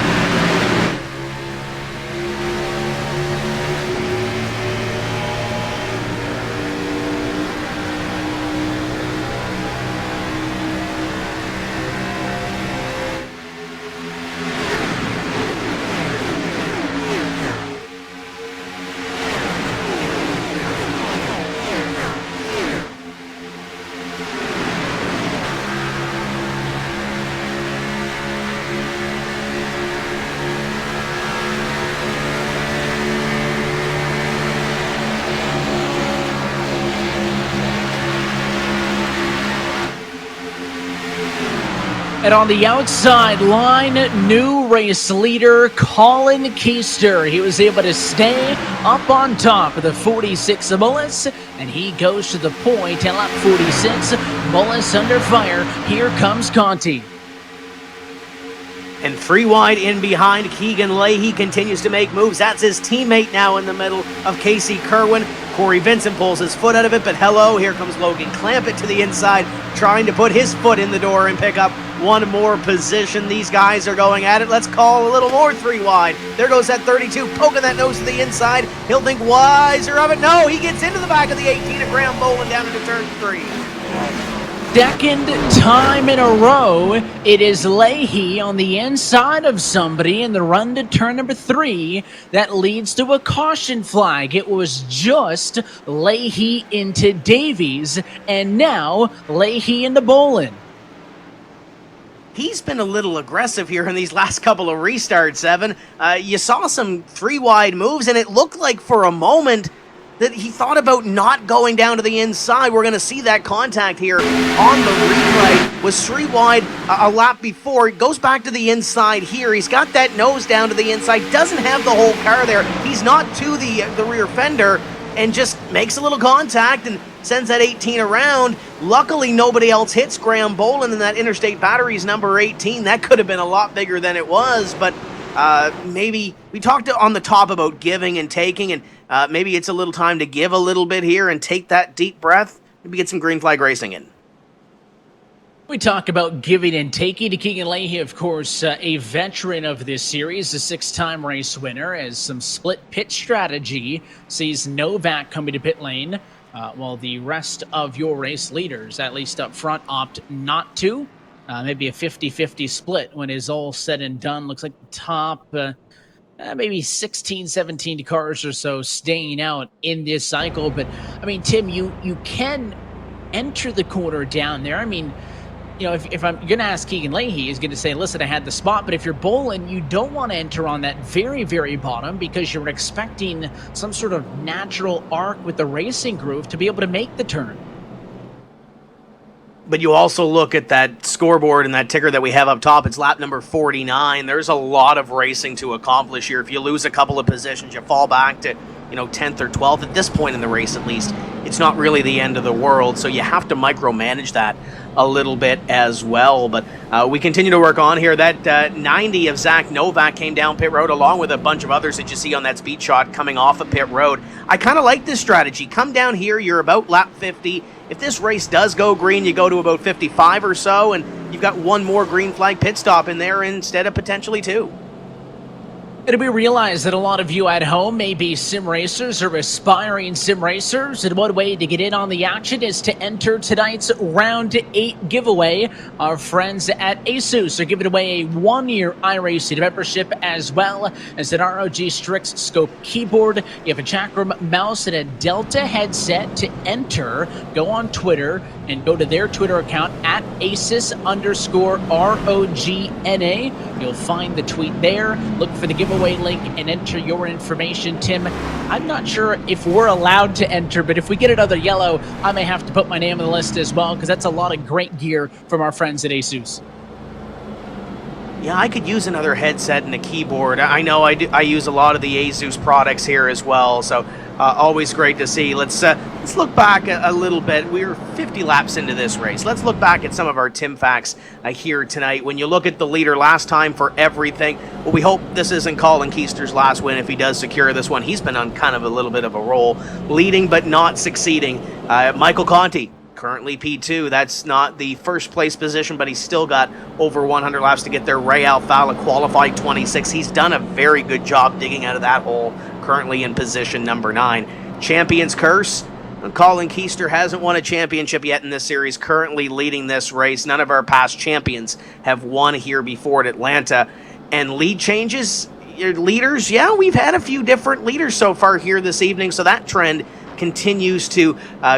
And on the outside line, new race leader Colin Keister. He was able to stay up on top of the 46 of Mullis, and he goes to the point at lap 46. Mullis under fire. Here comes Conti. And 3 wide in behind, Keegan Leahy continues to make moves. That's his teammate now in the middle of Casey Kerwin. Corey Vincent pulls his foot out of it, but hello, here comes Logan Clampett to the inside, trying to put his foot in the door and pick up one more position. These guys are going at it. Let's call a little more 3 wide. There goes that 32, poking that nose to the inside. He'll think wiser of it. No, he gets into the back of the 18 of Graham Boland down into turn 3. Second time in a row, it is Leahy on the inside of somebody in the run to turn number 3 that leads to a caution flag. It was just Leahy into Davies, and now Leahy into Boland. He's been a little aggressive here in these last couple of restarts, Evan. You saw some 3 wide moves, and it looked like for a moment that he thought about not going down to the inside. We're going to see that contact here on the replay. Was 3 wide a lap before. It goes back to the inside here. He's got that nose down to the inside. Doesn't have the whole car there. He's not to the rear fender and just makes a little contact and sends that 18 around. Luckily, nobody else hits Graham Boland, and that Interstate Batteries number 18. That could have been a lot bigger than it was, but maybe we talked on the top about giving and taking, and maybe it's a little time to give a little bit here and take that deep breath. Maybe get some green flag racing in. We talk about giving and taking. To Keegan Leahy, of course, a veteran of this series, a 6-time race winner, as some split pit strategy sees Novak coming to pit lane, while the rest of your race leaders, at least up front, opt not to. Maybe a 50-50 split when it's all said and done. Looks like the top maybe 16, 17 cars or so staying out in this cycle. But, I mean, Tim, you can enter the corner down there. I mean, you know, if I'm going to ask Keegan Leahy, he's going to say, listen, I had the spot. But if you're Boland, you don't want to enter on that very, very bottom because you're expecting some sort of natural arc with the racing groove to be able to make the turn. But you also look at that scoreboard and that ticker that we have up top. It's lap number 49. There's a lot of racing to accomplish here. If you lose a couple of positions, you fall back to, 10th or 12th. At this point in the race, at least, it's not really the end of the world. So you have to micromanage that a little bit as well. But we continue to work on here. That 90 of Zach Novak came down pit road along with a bunch of others that you see on that speed shot coming off of pit road. I kind of like this strategy. Come down here. You're about lap 50. If this race does go green, you go to about 55 or so, and you've got one more green flag pit stop in there instead of potentially 2. And we realize that a lot of you at home may be sim racers or aspiring sim racers, and one way to get in on the action is to enter tonight's Round 8 giveaway. Our friends at Asus are giving away a 1-year iRacing membership as well as an ROG Strix Scope keyboard. You have a Chakram mouse and a Delta headset to enter. Go on Twitter and go to their Twitter account at Asus_ROGNA. You'll find the tweet there. Look for the giveaway link and enter your information. Tim, I'm not sure if we're allowed to enter, but if we get another yellow, I may have to put my name on the list as well, because that's a lot of great gear from our friends at Asus. Yeah, I could use another headset and a keyboard. I know I use a lot of the Asus products here as well, so always great to see. Let's look back a little bit. We're 50 laps into this race. Let's look back at some of our Tim facts here tonight. When you look at the leader last time for everything, well, we hope this isn't Colin Keister's last win if he does secure this one. He's been on kind of a little bit of a roll, leading but not succeeding. Michael Conti, currently P2. That's not the first place position, but he's still got over 100 laps to get there. Ray Alfala qualified 26. He's done a very good job digging out of that hole, currently in position number 9. Champion's Curse. Colin Keister hasn't won a championship yet in this series, currently leading this race. None of our past champions have won here before at Atlanta. And lead changes, leaders, yeah, we've had a few different leaders so far here this evening, so that trend continues to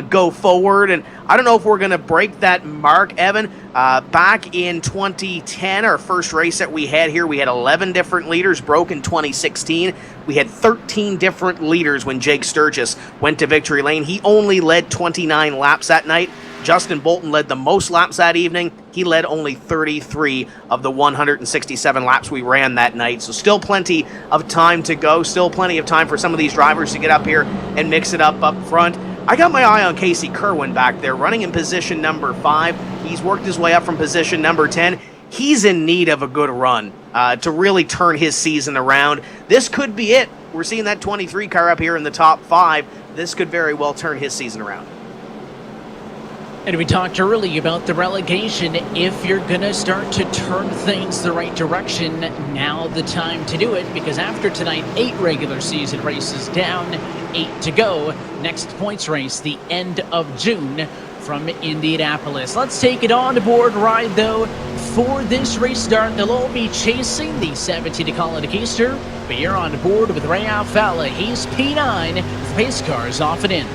go forward. And I don't know if we're going to break that mark, Evan. Back in 2010, our first race that we had here, we had 11 different leaders. Broke in 2016. We had 13 different leaders when Jake Sturgis went to victory lane. He only led 29 laps that night. Justin Bolton led the most laps that evening. He led only 33 of the 167 laps we ran that night. So still plenty of time to go. Still plenty of time for some of these drivers to get up here and mix it up front. I got my eye on Casey Kerwin back there, running in position number 5. He's worked his way up from position number 10. He's in need of a good run to really turn his season around. This could be it. We're seeing that 23 car up here in the top 5. This could very well turn his season around. And we talked earlier about the relegation. If you're going to start to turn things the right direction, now the time to do it, because after tonight, 8 regular season races down, 8 to go. Next points race, the end of June from Indianapolis. Let's take it on board ride, though. For this race start, they'll all be chasing the 17 to Colin Keister, but you're on board with Ray Alfalla. He's P9 with pace cars off and in.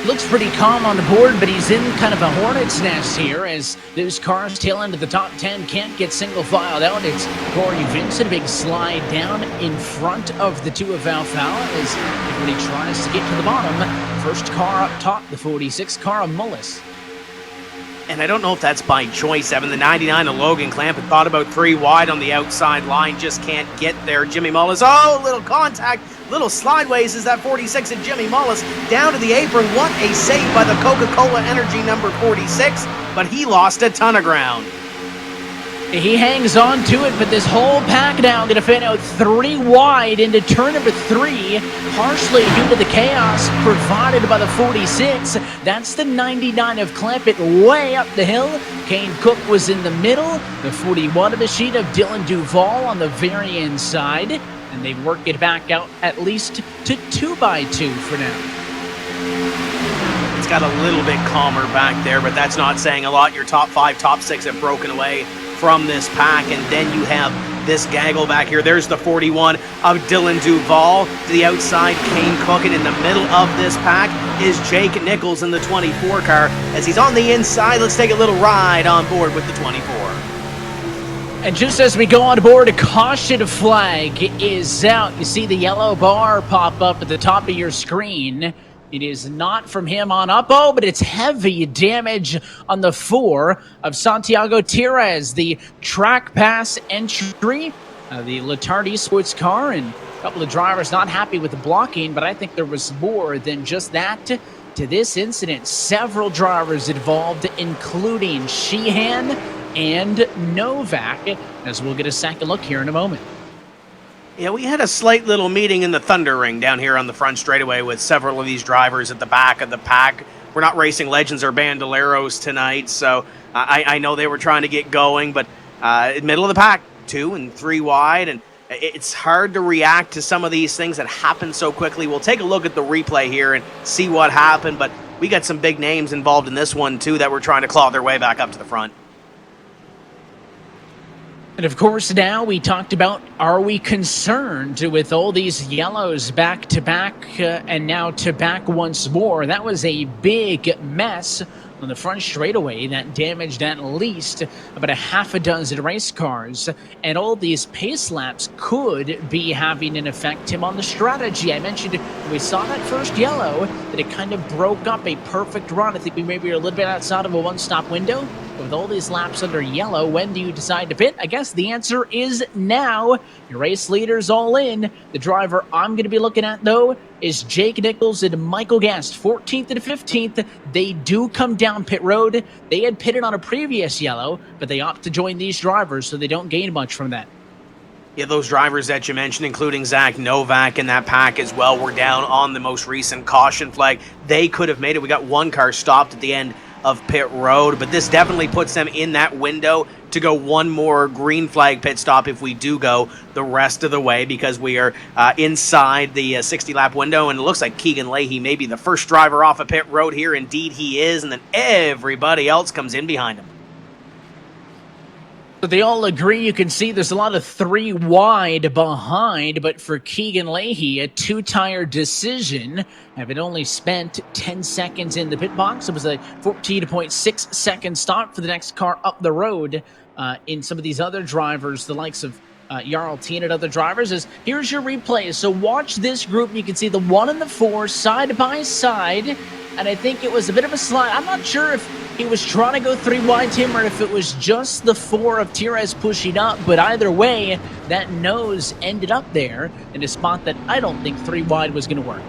Looks pretty calm on the board, but he's in kind of a hornet's nest here as those cars tail end of the top 10 can't get single filed out. It's Corey Vincent, a big slide down in front of the 2 of Alfalla as everybody tries to get to the bottom. First car up top, the 46 car of Mullis. And I don't know if that's by choice, Evan. The 99 of Logan Clamp had thought about 3 wide on the outside line, just can't get there. Jimmy Mullis, oh, little contact, little slideways is that 46 of Jimmy Mullis down to the apron. What a save by the Coca-Cola Energy number 46, but he lost a ton of ground. He hangs on to it, but this whole pack now going to fit out 3 wide into turn number 3, partially due to the chaos provided by the 46. That's the 99 of Clampett way up the hill. Kane Cook was in the middle. The 41 of the sheet of Dylan Duvall on the very inside. And they work it back out at least to 2x2 for now. It's got a little bit calmer back there, but that's not saying a lot. Your top 5, top 6 have broken away from this pack, and then you have this gaggle back here. There's the 41 of Dylan Duvall to the outside, Kane Cook, and in the middle of this pack is Jake Nichols in the 24 car. As he's on the inside, let's take a little ride on board with the 24. And just as we go on board, a caution flag is out. You see the yellow bar pop up at the top of your screen. It is not from him on up. Oh, but it's heavy damage on the 4 of Santiago Tires, the track pass entry, the Letardi sports car, and a couple of drivers not happy with the blocking, but I think there was more than just that to this incident. Several drivers involved, including Sheehan and Novak, as we'll get a second look here in a moment. Yeah, we had a slight little meeting in the Thunder Ring down here on the front straightaway with several of these drivers at the back of the pack. We're not racing legends or bandoleros tonight, so I know they were trying to get going, but middle of the pack, 2 and 3 wide, and it's hard to react to some of these things that happen so quickly. We'll take a look at the replay here and see what happened, but we got some big names involved in this one, too, that were trying to claw their way back up to the front. And of course, now we talked about, are we concerned with all these yellows back to back and now to back once more? That was a big mess on the front straightaway that damaged at least about a half a dozen race cars. And all these pace laps could be having an effect, Tim, on the strategy. I mentioned when we saw that first yellow that it kind of broke up a perfect run. I think we maybe were a little bit outside of a one-stop window. With all these laps under yellow, when do you decide to pit? I guess the answer is now. Your race leaders all in. The driver I'm going to be looking at, though, is Jake Nichols and Michael Guest, 14th and 15th. They do come down pit road. They had pitted on a previous yellow, but they opt to join these drivers, so they don't gain much from that. Yeah, those drivers that you mentioned, including Zach Novak in that pack as well, were down on the most recent caution flag. They could have made it. We got one car stopped at the end of pit road, but this definitely puts them in that window to go one more green flag pit stop if we do go the rest of the way, because we are inside the 60-lap window, and it looks like Keegan Leahy may be the first driver off of pit road here. Indeed he is, and then everybody else comes in behind him. So they all agree. You can see there's a lot of 3 wide behind, but for Keegan Leahy, a 2-tire decision, having only spent 10 seconds in the pit box. It was a 14.6 second stop for the next car up the road. In some of these other drivers, the likes of Jarl Teen and other drivers, here's your replay. So watch this group. You can see the 1 and the 4 side by side, and I think it was a bit of a slide. I'm not sure if he was trying to go 3 wide, Tim, or if it was just the 4 of Tires pushing up, but either way, that nose ended up there in a spot that I don't think 3 wide was going to work.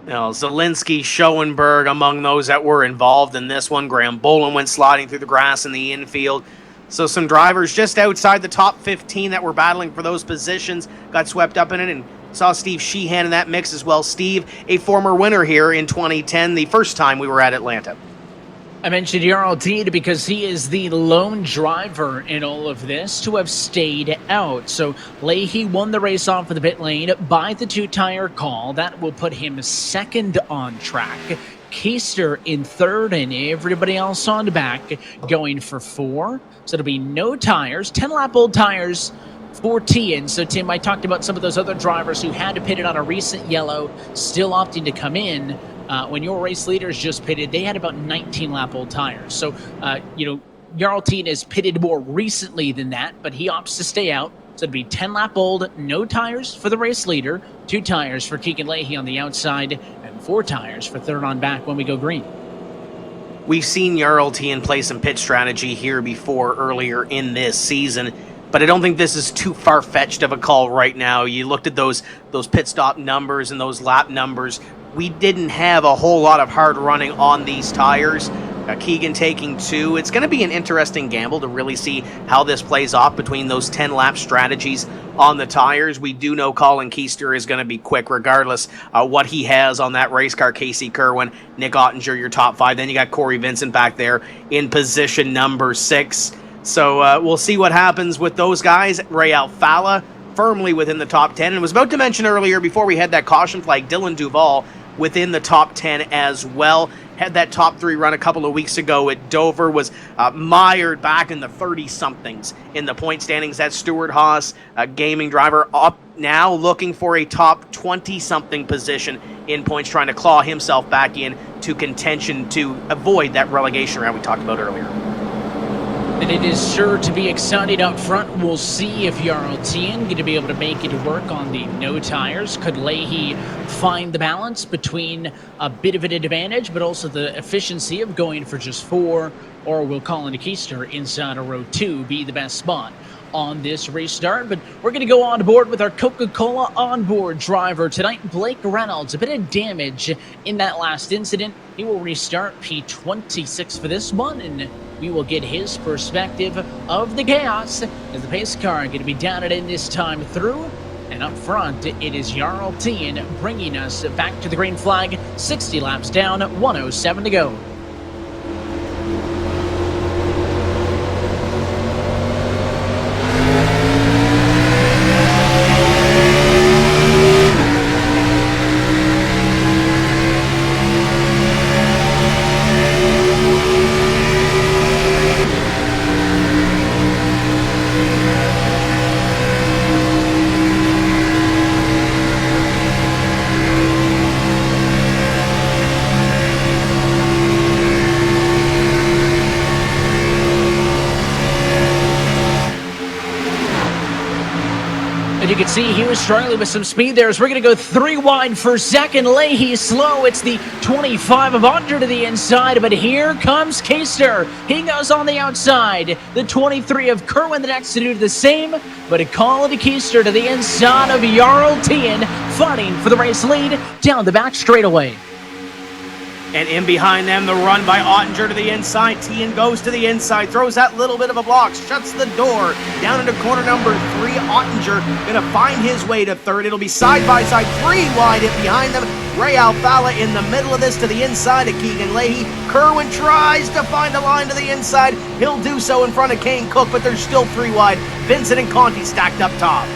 Now, Zielinski, Schoenberg among those that were involved in this one. Graham Boland went sliding through the grass in the infield. So some drivers just outside the top 15 that were battling for those positions got swept up in it, and saw Steve Sheehan in that mix as well. Steve, a former winner here in 2010, the first time we were at Atlanta. I mentioned Jarl Teen because he is the lone driver in all of this to have stayed out. So Leahy won the race off of the pit lane by the 2-tire call. That will put him second on track. Keister in third, and everybody else on the back going for 4. So it'll be no tires, 10-lap-old tires for Tien. So, Tim, I talked about some of those other drivers who had to pit it on a recent yellow, still opting to come in. When your race leaders just pitted, they had about 19-lap-old tires. So, Jarl Teen is pitted more recently than that, but he opts to stay out. So it'd be 10-lap-old, no tires for the race leader, 2 tires for Keegan Leahy on the outside, and 4 tires for third on back when we go green. We've seen Jarl Teen play some pit strategy here before earlier in this season, but I don't think this is too far-fetched of a call right now. You looked at those pit stop numbers and those lap numbers. We didn't have a whole lot of hard running on these tires. Keegan taking 2. It's going to be an interesting gamble to really see how this plays off between those 10-lap strategies on the tires. We do know Colin Keister is going to be quick regardless what he has on that race car. Casey Kerwin, Nick Ottinger, your top 5. Then you got Corey Vincent back there in position number 6. So we'll see what happens with those guys. Ray Alfala firmly within the top 10. And I was about to mention earlier before we had that caution flag, Dylan Duval within the top 10 as well. Had that top 3 run a couple of weeks ago at Dover, was mired back in the 30-somethings in the point standings. That Stuart Haas, a gaming driver, up now looking for a top 20-something position in points, trying to claw himself back in to contention to avoid that relegation round we talked about earlier. And it is sure to be exciting up front. We'll see if Jarl Teen going to be able to make it work on the no tires. Could Leahy find the balance between a bit of an advantage, but also the efficiency of going for just 4, or will Colin Keister inside of row 2 be the best spot on this restart? But we're going to go on board with our Coca-Cola onboard driver tonight, Blake Reynolds. A bit of damage in that last incident. He will restart P26 for this one, and we will get his perspective of the chaos as the pace car going to be down it in this time through. And up front, it is Jarl Teen bringing us back to the green flag. 60 laps down, 107 to go. You can see he was struggling with some speed there as we're going to go 3 wide for second. Leahy slow. It's the 25 of Under to the inside, but here comes Keister. He goes on the outside. The 23 of Kerwin the next to do the same, but a call to Keister to the inside of Jarl Teen, fighting for the race lead down the back straightaway. And in behind them, the run by Ottinger to the inside. Tien goes to the inside, throws that little bit of a block, shuts the door. Down into corner number 3, Ottinger going to find his way to third. It'll be side by side, 3 wide in behind them. Ray Alfalla in the middle of this to the inside of Keegan Leahy. Kerwin tries to find a line to the inside. He'll do so in front of Kane Cook, but there's still 3 wide. Vincent and Conti stacked up top.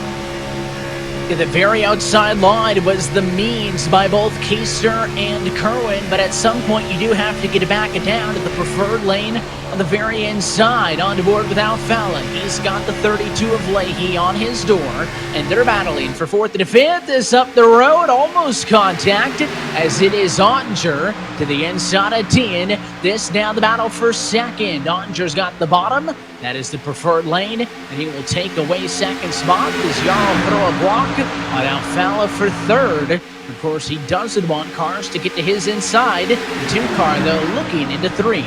The very outside line was the means by both Keister and Kerwin, but at some point you do have to get back down to the preferred lane on the very inside. On board with Alfalla. He's got the 32 of Leahy on his door, and they're battling for 4th and 5th. Is up the road, almost contact, as it is Ottinger to the inside of Tien. This now the battle for 2nd. Ottinger's got the bottom. That is the preferred lane, and he will take away 2nd spot as Jarl throw a block on Alfalla for 3rd. Of course, he doesn't want cars to get to his inside. The 2 car, though, looking into 3.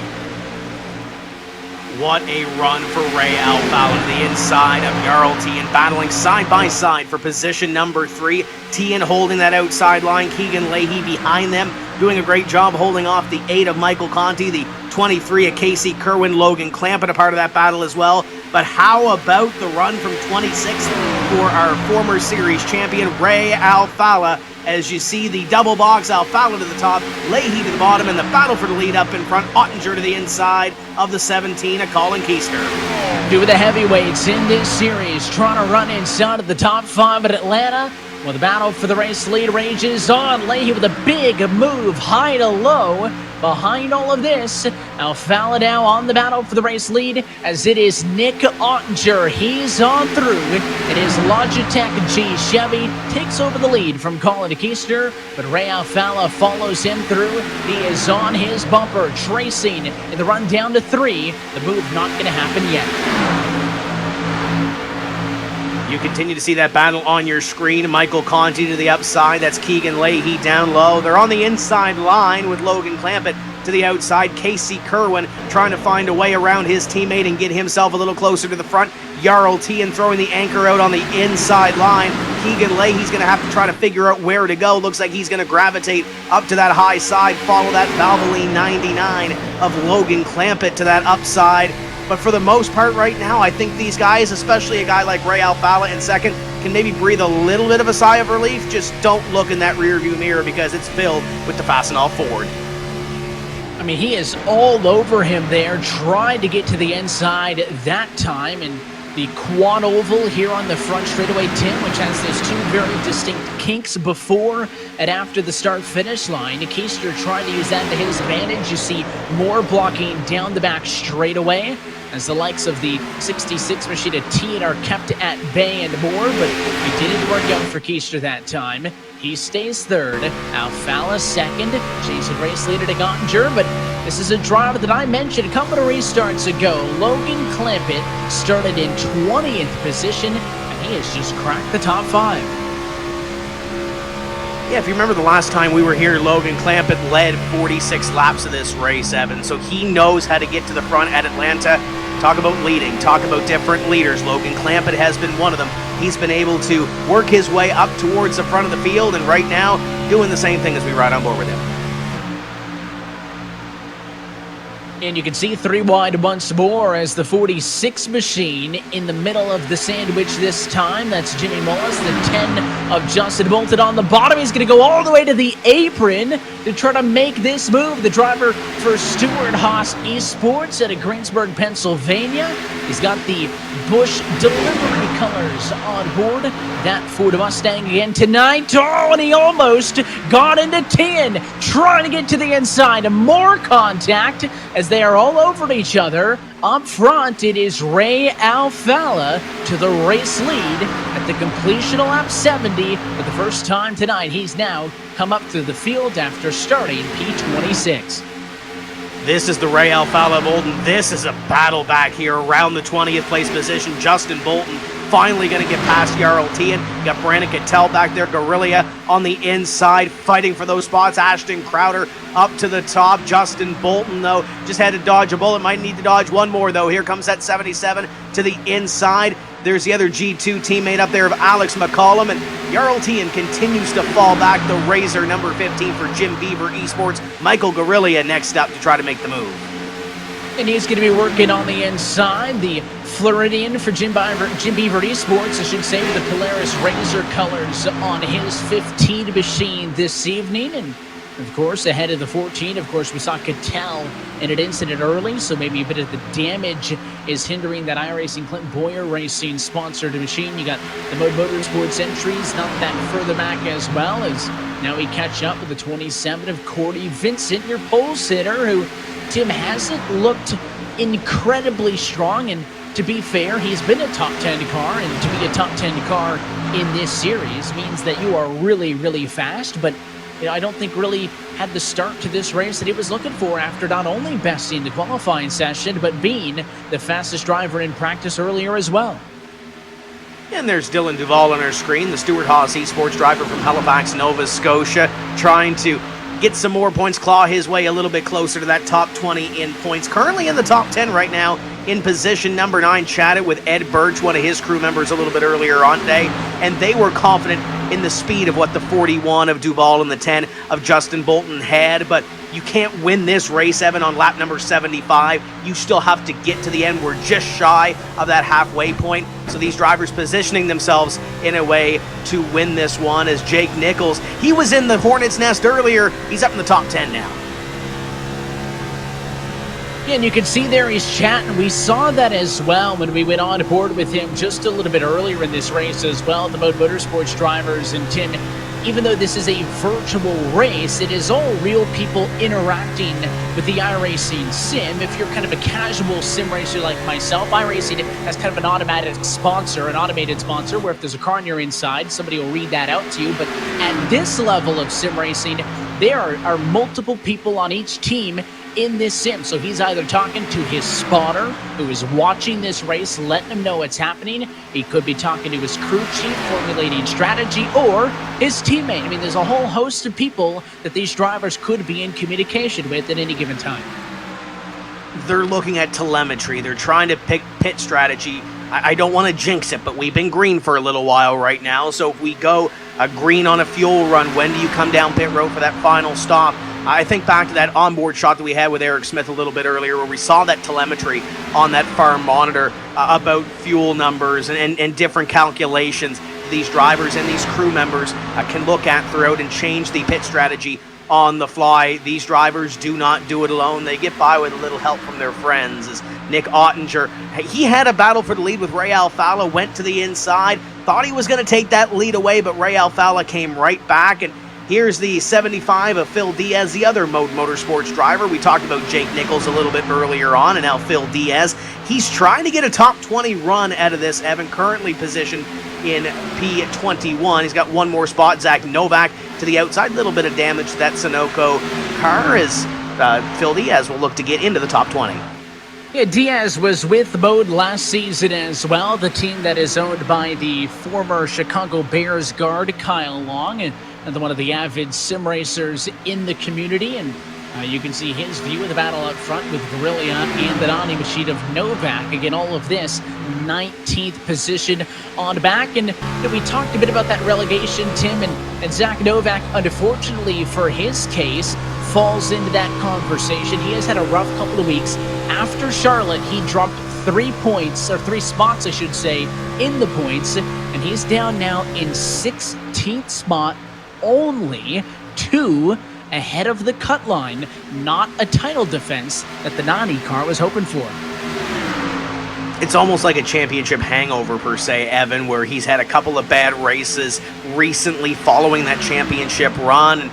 What a run for Ray Alfalla to the inside of Jarl Tien, battling side by side for position number 3. Tien holding that outside line. Keegan Leahy behind them, doing a great job holding off the 8 of Michael Conti, the 23 of Casey Kerwin. Logan Clampett a part of that battle as well. But how about the run from 26th for our former series champion, Ray Alfalla? As you see the double box, Alfalla to the top, Leahy to the bottom, and the battle for the lead up in front. Ottinger to the inside of the 17 of Colin Keister. 2 of the heavyweights in this series trying to run inside of the top 5 at Atlanta. Well, the battle for the race lead rages on. Leahy with a big move, high to low. Behind all of this, Alfalla now on the battle for the race lead, as it is Nick Ottinger. He's on through. It is Logitech G Chevy takes over the lead from Colin Keister, but Ray Alfalla follows him through. He is on his bumper, tracing in the run down to 3. The move not going to happen yet. You continue to see that battle on your screen. Michael Conti to the upside. That's Keegan Leahy down low. They're on the inside line with Logan Clampett to the outside. Casey Kerwin trying to find a way around his teammate and get himself a little closer to the front. Jarl Tien throwing the anchor out on the inside line. Keegan Leahy's going to have to try to figure out where to go. Looks like he's going to gravitate up to that high side, follow that Valvoline 99 of Logan Clampett to that upside. But for the most part right now, I think these guys, especially a guy like Ray Alfalla in 2nd, can maybe breathe a little bit of a sigh of relief. Just don't look in that rearview mirror because it's filled with the Fastenal Ford. I mean, he is all over him there, tried to get to the inside that time, and the quad oval here on the front straightaway, Tim, which has those 2 very distinct kinks before and after the start-finish line. Keister tried to use that to his advantage. You see more blocking down the back straightaway as the likes of the 66 machine of Tien are kept at bay and more, but it didn't work out for Keister that time. He stays 3rd, Alfalla 2nd, chasing race leader to Ottinger, but this is a driver that I mentioned a couple of restarts ago. Logan Clampett started in 20th position, and he has just cracked the top 5. Yeah, if you remember the last time we were here, Logan Clampett led 46 laps of this race, Evan. So he knows how to get to the front at Atlanta. Talk about leading, talk about different leaders. Logan Clampett has been one of them. He's been able to work his way up towards the front of the field, and right now doing the same thing as we ride on board with him. And you can see 3 wide once more as the 46 machine in the middle of the sandwich this time. That's Jimmy Mullis, the 10 of Justin Bolton on the bottom. He's going to go all the way to the apron to try to make this move. The driver for Stewart Haas Esports out of Greensburg, Pennsylvania. He's got the Busch delivery colors on board. That Ford Mustang again tonight. Oh, and he almost got into 10. Trying to get to the inside. More contact as they are all over each other. Up front, it is Ray Alfalla to the race lead at the completion of lap 70 for the first time tonight. He's now come up through the field after starting P26. This is the Ray Alfalla of Bolton. This is a battle back here around the 20th place position. Justin Bolton finally going to get past Jarl Tien. You got Brandon Cattell back there. Guerrilla on the inside fighting for those spots. Ashton Crowder up to the top. Justin Bolton, though, just had to dodge a bullet. Might need to dodge one more, though. Here comes that 77 to the inside. There's the other G2 teammate up there of Alex McCollum, and Jarl Tien continues to fall back. The Razor, number 15 for Jim Beaver Esports. Michael Guerrilla next up to try to make the move. And he's going to be working on the inside. The Floridian for Jim Beaver Esports, I should say, with the Polaris Razor colors on his 15 machine this evening. And of course, ahead of the 14, of course, we saw Cattell in an incident early, so maybe a bit of the damage is hindering that iRacing Clint Boyer Racing sponsored machine. You got the Mode Motorsports entries not that further back as well, as now we catch up with the 27 of Cordy Vincent, your pole sitter, who, Tim, hasn't looked incredibly strong. And to be fair, he's been a top 10 car, and to be a top 10 car in this series means that you are really, really fast, but I don't think really had the start to this race that he was looking for after not only besting the qualifying session, but being the fastest driver in practice earlier as well. And there's Dylan Duval on our screen, the Stuart Haas Esports driver from Halifax, Nova Scotia, trying to get some more points, claw his way a little bit closer to that top 20 in points. Currently in the top 10 right now, in position number 9. Chatted with Ed Birch, one of his crew members, a little bit earlier on today, and they were confident in the speed of what the 41 of Duval and the 10 of Justin Bolton had. But you can't win this race, Evan, on lap number 75. You still have to get to the end. We're just shy of that halfway point. So these drivers positioning themselves in a way to win this one, as Jake Nichols, he was in the Hornet's Nest earlier. He's up in the top 10 now. And you can see there he's chatting. We saw that as well when we went on board with him just a little bit earlier in this race as well, the Mode Motorsports drivers. And Tim, even though this is a virtual race, it is all real people interacting with the iRacing sim. If you're kind of a casual sim racer like myself, iRacing has kind of an automated sponsor, an automated sponsor, where if there's a car on your inside, somebody will read that out to you. But at this level of sim racing, there are multiple people on each team in this sim. So he's either talking to his spotter, who is watching this race, letting him know what's happening. He could be talking to his crew chief, formulating strategy, or his teammate. I mean, there's a whole host of people that these drivers could be in communication with at any given time. They're looking at telemetry. They're trying to pick pit strategy. I don't want to jinx it, but we've been green for a little while right now. So if we go green on a fuel run, when do you come down pit road for that final stop? I think back to that onboard shot that we had with Eric Smith a little bit earlier, where we saw that telemetry on that farm monitor about fuel numbers and different calculations these drivers and these crew members can look at throughout and change the pit strategy on the fly. These drivers do not do it alone. They get by with a little help from their friends. As Nick Ottinger, he had a battle for the lead with Ray Alfala, went to the inside, thought he was going to take that lead away, but Ray Alfala came right back. And here's the 75 of Phil Diaz, the other Mode Motorsports driver. We talked about Jake Nichols a little bit earlier on, and now Phil Diaz. He's trying to get a top 20 run out of this, Evan, currently positioned in P21. He's got one more spot. Zach Novak to the outside. A little bit of damage to that Sunoco car as Phil Diaz will look to get into the top 20. Yeah, Diaz was with Mode last season as well, the team that is owned by the former Chicago Bears guard Kyle Long, and one of the avid sim racers in the community. And you can see his view of the battle up front with Guerrilla and the Donnie machine of Novak. Again, all of this 19th position on back. And we talked a bit about that relegation, Tim, and Zach Novak, unfortunately for his case, falls into that conversation. He has had a rough couple of weeks. After Charlotte, he dropped 3 points, or 3 spots, I should say, in the points, and he's down now in 16th spot, only 2 ahead of the cut line. Not a title defense that the Nani car was hoping for. It's almost like a championship hangover per se, Evan, where he's had a couple of bad races recently following that championship run.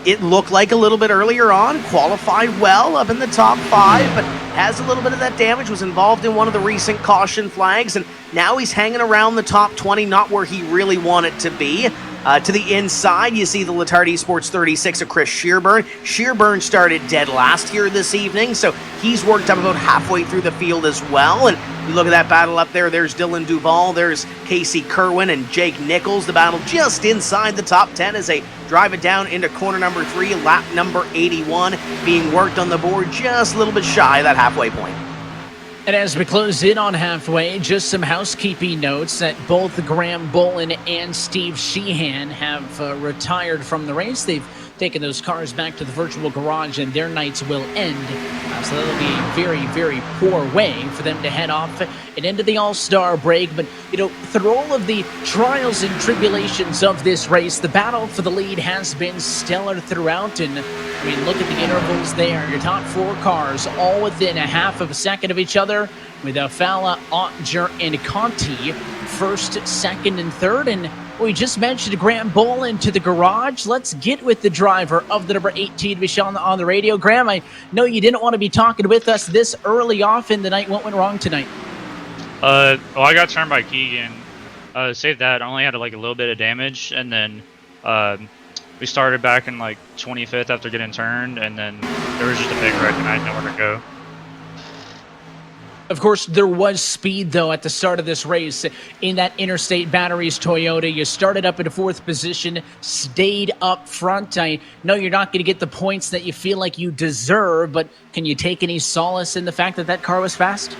It looked like a little bit earlier on, qualified well up in the top 5, but has a little bit of that damage, was involved in one of the recent caution flags, and now he's hanging around the top 20, not where he really wanted to be. To the inside, you see the Letard Esports 36 of Chris Shearburn. Shearburn started dead last here this evening, so he's worked up about halfway through the field as well. And you look at that battle up there, there's Dylan Duval, there's Casey Kerwin and Jake Nichols. The battle just inside the top 10 as they drive it down into corner number 3, lap number 81, being worked on the board just a little bit shy of that halfway point. And as we close in on halfway, just some housekeeping notes that both Graham Bolin and Steve Sheehan have retired from the race. They've taken those cars back to the virtual garage, and their nights will end. So that'll be a very, very poor way for them to head off and into the All-Star break. But, you know, through all of the trials and tribulations of this race, the battle for the lead has been stellar throughout. And, I mean, look at the intervals there. Your top 4 cars all within a half of a second of each other, with Falla, Ottinger, and Conti first, second, and third. And we just mentioned Graham Bolin to the garage. Let's get with the driver of the number 18 Michelle on the radio. Graham, I know you didn't want to be talking with us this early off in the night. What went wrong tonight? Well, I got turned by Keegan. Saved that. I only had like a little bit of damage, and then we started back in like 25th after getting turned, and then there was just a big wreck, and I had nowhere to go. Of course, there was speed, though, at the start of this race in that Interstate Batteries Toyota. You started up in 4th position, stayed up front. I know you're not going to get the points that you feel like you deserve, but can you take any solace in the fact that that car was fast?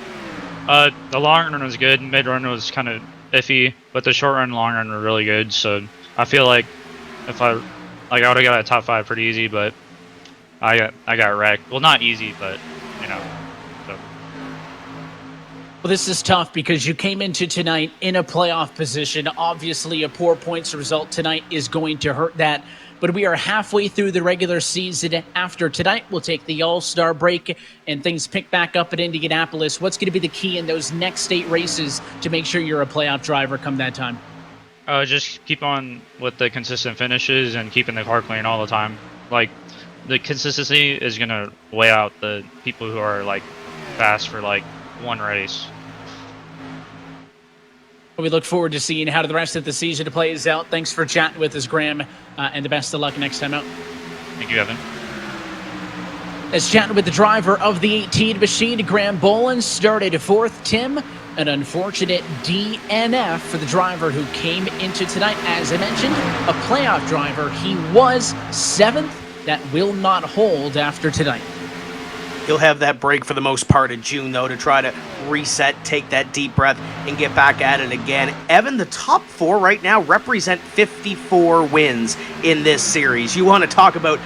The long run was good. Mid run was kind of iffy, but the short run and long run were really good. So I feel like if I would have got a top 5 pretty easy, but I got wrecked. Well, not easy, but you know. So. Well, this is tough because you came into tonight in a playoff position. Obviously, a poor points result tonight is going to hurt that. But we are halfway through the regular season. After tonight, we'll take the All-Star break and things pick back up at Indianapolis. What's going to be the key in those next 8 races to make sure you're a playoff driver come that time? Just keep on with the consistent finishes and keeping the car clean all the time. Like, the consistency is going to weigh out the people who are, like, fast for, like, one race. We look forward to seeing how the rest of the season plays out. Thanks for chatting with us, Graham, and the best of luck next time out. Thank you, Evan. As chatting with the driver of the 18 machine, Graham Bolin started 4th. Tim, an unfortunate DNF for the driver who came into tonight. As I mentioned, a playoff driver. He was 7th. That will not hold after tonight. He'll have that break for the most part of June, though, to try to reset, take that deep breath, and get back at it again. Evan, the top 4 right now represent 54 wins in this series. You want to talk about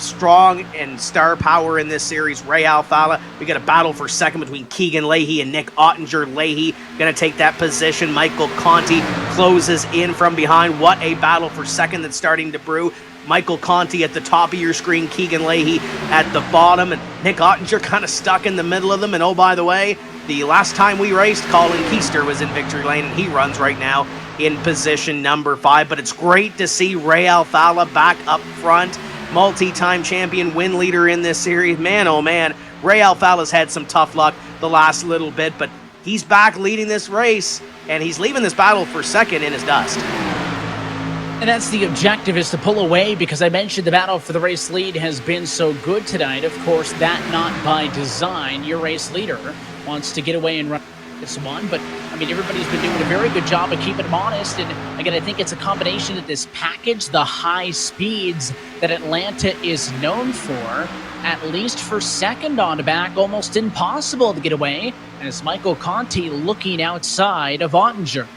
strong and star power in this series. Ray Alfalla, we got a battle for second between Keegan Leahy and Nick Ottinger. Leahy going to take that position. Michael Conti closes in from behind. What a battle for second that's starting to brew. Michael Conti at the top of your screen, Keegan Leahy at the bottom, and Nick Ottinger kind of stuck in the middle of them. And oh, by the way, the last time we raced, Colin Keister was in victory lane, and he runs right now in position number 5. But it's great to see Ray Alfalla back up front, multi-time champion, win leader in this series. Man, oh man, Ray Alfalla's had some tough luck the last little bit, but he's back leading this race, and he's leaving this battle for second in his dust. And that's the objective, is to pull away, because I mentioned the battle for the race lead has been so good tonight. Of course, that not by design. Your race leader wants to get away and run this one, but I mean, everybody's been doing a very good job of keeping him honest. And again, I think it's a combination of this package, the high speeds that Atlanta is known for, at least for second on the back, almost impossible to get away. And it's Michael Conti looking outside of Ottinger.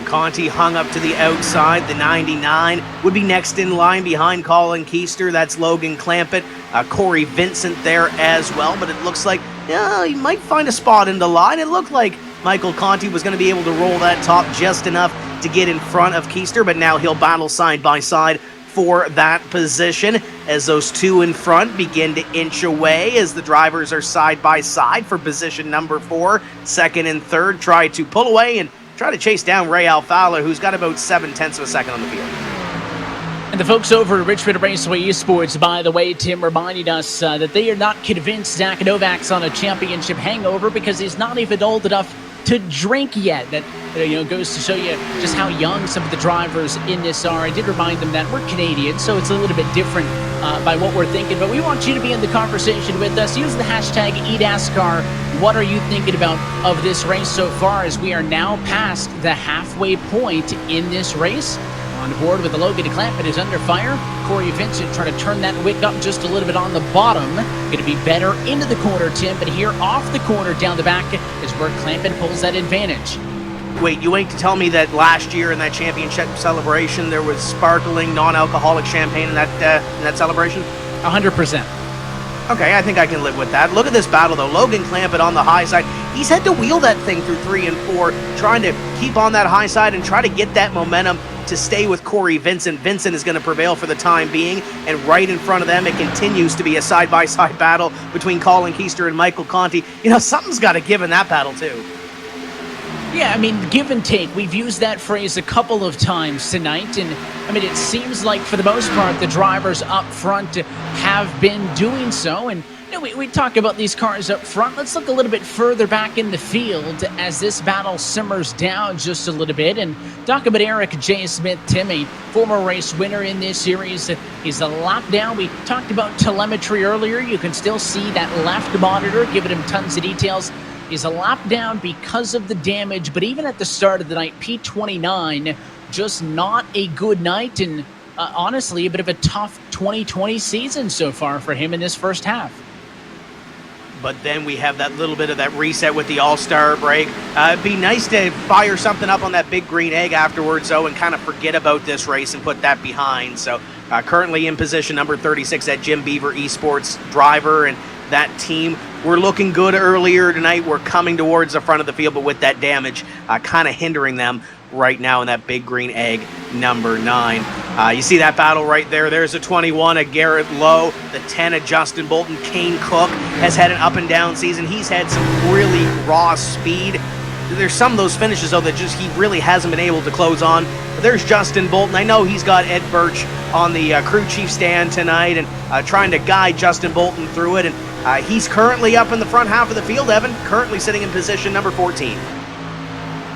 Conti hung up to the outside. The 99 would be next in line behind Colin Keister. That's Logan Clampett. Corey Vincent there as well. But it looks like he might find a spot in the line. It looked like Michael Conti was going to be able to roll that top just enough to get in front of Keister. But now he'll battle side by side for that position as those 2 in front begin to inch away as the drivers are side by side for position number 4. Second and third try to pull away and try to chase down Ray Alfalla, who's got about 0.7 of a second on the field. And the folks over at Richmond Raceway Esports, by the way, Tim, reminding us that they are not convinced Zach Novak's on a championship hangover because he's not even old enough to drink yet. That goes to show you just how young some of the drivers in this are. I did remind them that we're Canadian, so it's a little bit different by what we're thinking. But we want you to be in the conversation with us. Use the hashtag eNASCAR. What are you thinking about of this race so far, as we are now past the halfway point in this race? On board with the Logan Clampett is under fire. Corey Vincent trying to turn that wick up just a little bit on the bottom. Going to be better into the corner, Tim, but here off the corner down the back is where Clampett pulls that advantage. Wait, you ain't to tell me that last year in that championship celebration there was sparkling non-alcoholic champagne in that celebration? 100%. Okay, I think I can live with that. Look at this battle, though. Logan Clampett on the high side. He's had to wheel that thing through 3 and 4, trying to keep on that high side and try to get that momentum to stay with Corey Vincent. Vincent is going to prevail for the time being, and right in front of them, it continues to be a side-by-side battle between Colin Keister and Michael Conti. You know, something's got to give in that battle, too. Yeah, I mean, give and take. We've used that phrase a couple of times tonight, and I mean, it seems like for the most part, the drivers up front have been doing so. And you know, we talk about these cars up front. Let's look a little bit further back in the field as this battle simmers down just a little bit and talk about Eric J. Smith, Tim, a former race winner in this series. He's a lap down. We talked about telemetry earlier. You can still see that left monitor giving him tons of details. He's a lap down because of the damage, but even at the start of the night, P29, just not a good night, and honestly, a bit of a tough 2020 season so far for him in this first half. But then we have that little bit of that reset with the All-Star break. It'd be nice to fire something up on that big green egg afterwards, though, and kind of forget about this race and put that behind. So currently in position number 36, that Jim Beaver Esports driver, and that team were looking good earlier tonight. We're coming towards the front of the field, but with that damage kind of hindering them right now in that big green egg number 9. You see that battle right there. There's a 21 of Garrett Lowe, the 10 of Justin Bolton. Kane Cook has had an up and down season. He's had some really raw speed. There's some of those finishes, though, that just he really hasn't been able to close on. But there's Justin Bolton. I know he's got Ed Birch on the crew chief stand tonight and trying to guide Justin Bolton through it. And he's currently up in the front half of the field, Evan, currently sitting in position number 14.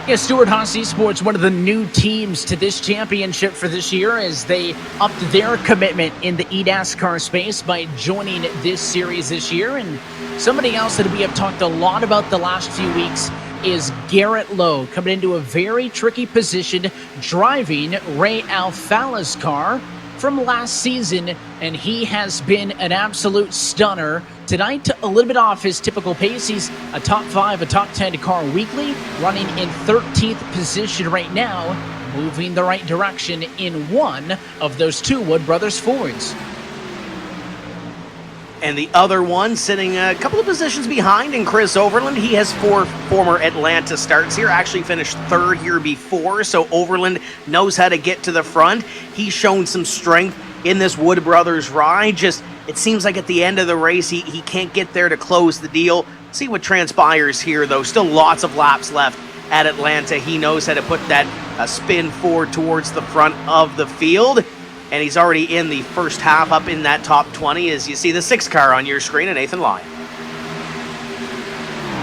Yeah, Stewart Haas Esports, one of the new teams to this championship for this year, as they upped their commitment in the eNASCAR space by joining this series this year. And somebody else that we have talked a lot about the last few weeks is Garrett Lowe, coming into a very tricky position, driving Ray Alfala's car from last season, and he has been an absolute stunner. Tonight, a little bit off his typical pace. He's a top 5, a top 10 car weekly, running in 13th position right now, moving the right direction in one of those 2 Wood Brothers Fords. And the other one sitting a couple of positions behind in Chris Overland. He has 4 former Atlanta starts here, actually finished 3rd here before, so Overland knows how to get to the front. He's shown some strength in this Wood Brothers ride. Just, it seems like at the end of the race, he can't get there to close the deal. See what transpires here, though. Still lots of laps left at Atlanta. He knows how to put that spin forward towards the front of the field. And he's already in the first half, up in that top 20, as you see the 6th car on your screen, and Nathan Lyon.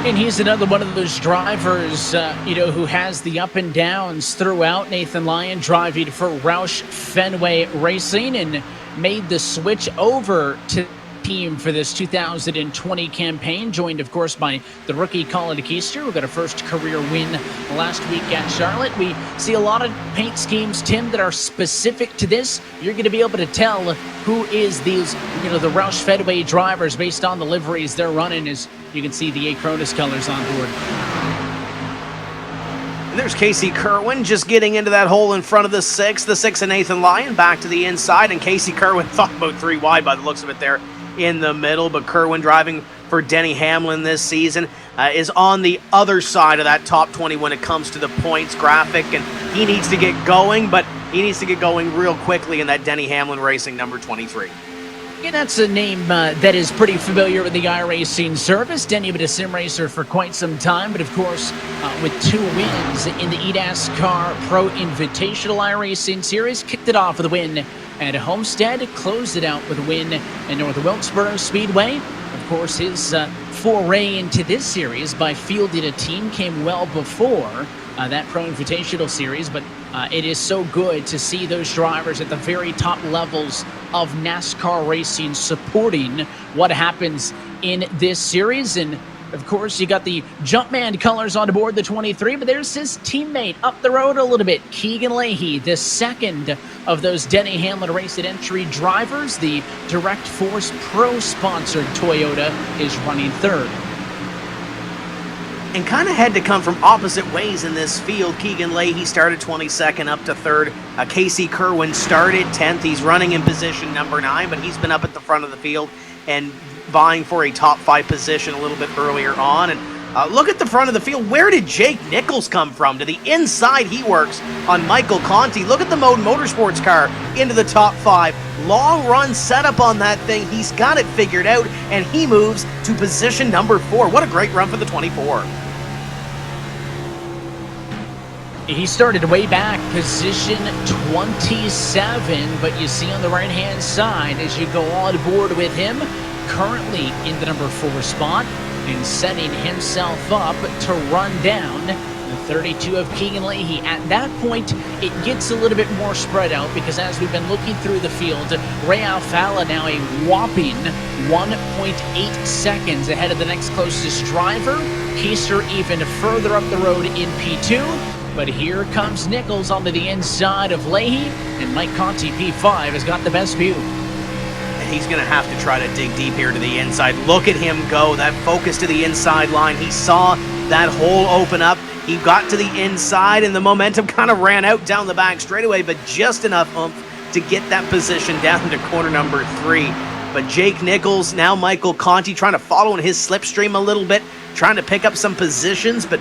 And he's another one of those drivers, who has the up and downs throughout. Nathan Lyon driving for Roush Fenway Racing and made the switch over to team for this 2020 campaign, joined of course by the rookie Colin Keister, who got a first career win last week at Charlotte. We see a lot of paint schemes, Tim, that are specific to this. You're going to be able to tell who is these, the Roush Fenway drivers based on the liveries they're running, as you can see the Acronis colors on board. And there's Casey Kerwin just getting into that hole in front of the 6. The 6 of Nathan Lyon back to the inside, and Casey Kerwin thought about 3 wide by the looks of it there in the middle, but Kerwin, driving for Denny Hamlin this season, is on the other side of that top 20 when it comes to the points graphic, and he needs to get going, but he needs to get going real quickly in that Denny Hamlin Racing number 23. Yeah, that's a name that is pretty familiar with the iRacing service. Denny been a sim racer for quite some time, but of course, with 2 wins in the eNASCAR Pro Invitational iRacing Series, kicked it off with a win at Homestead, closed it out with a win at North Wilkesboro Speedway. Of course, his foray into this series by fielding a team came well before that Pro Invitational Series, but it is so good to see those drivers at the very top levels of NASCAR racing supporting what happens in this series. And Of course, you got the Jumpman colors on board the 23, but there's his teammate up the road a little bit, Keegan Leahy, the second of those Denny Hamlin Race at Entry drivers. The Direct Force Pro-sponsored Toyota is running third. And kind of had to come from opposite ways in this field. Keegan Leahy started 22nd up to third. Casey Kerwin started 10th. He's running in position number 9, but he's been up at the front of the field and vying for a top 5 position a little bit earlier on. And look at the front of the field. Where did Jake Nichols come from? To the inside he works on Michael Conti. Look at the Mode Motorsports car into the top 5. Long run setup on that thing. He's got it figured out, and he moves to position number 4. What a great run for the 24. He started way back, position 27, but you see on the right-hand side as you go on board with him, currently in the number 4 spot and setting himself up to run down the 32 of Keegan Leahy. At that point, it gets a little bit more spread out because as we've been looking through the field, Ray Alfala now a whopping 1.8 seconds ahead of the next closest driver. Keister even further up the road in P2. But here comes Nichols onto the inside of Leahy, and Mike Conti, P5, has got the best view. And he's going to have to try to dig deep here to the inside. Look at him go, that focus to the inside line. He saw that hole open up. He got to the inside, and the momentum kind of ran out down the back straightaway, but just enough oomph to get that position down to corner number 3. But Jake Nichols, now Michael Conti, trying to follow in his slipstream a little bit, trying to pick up some positions, but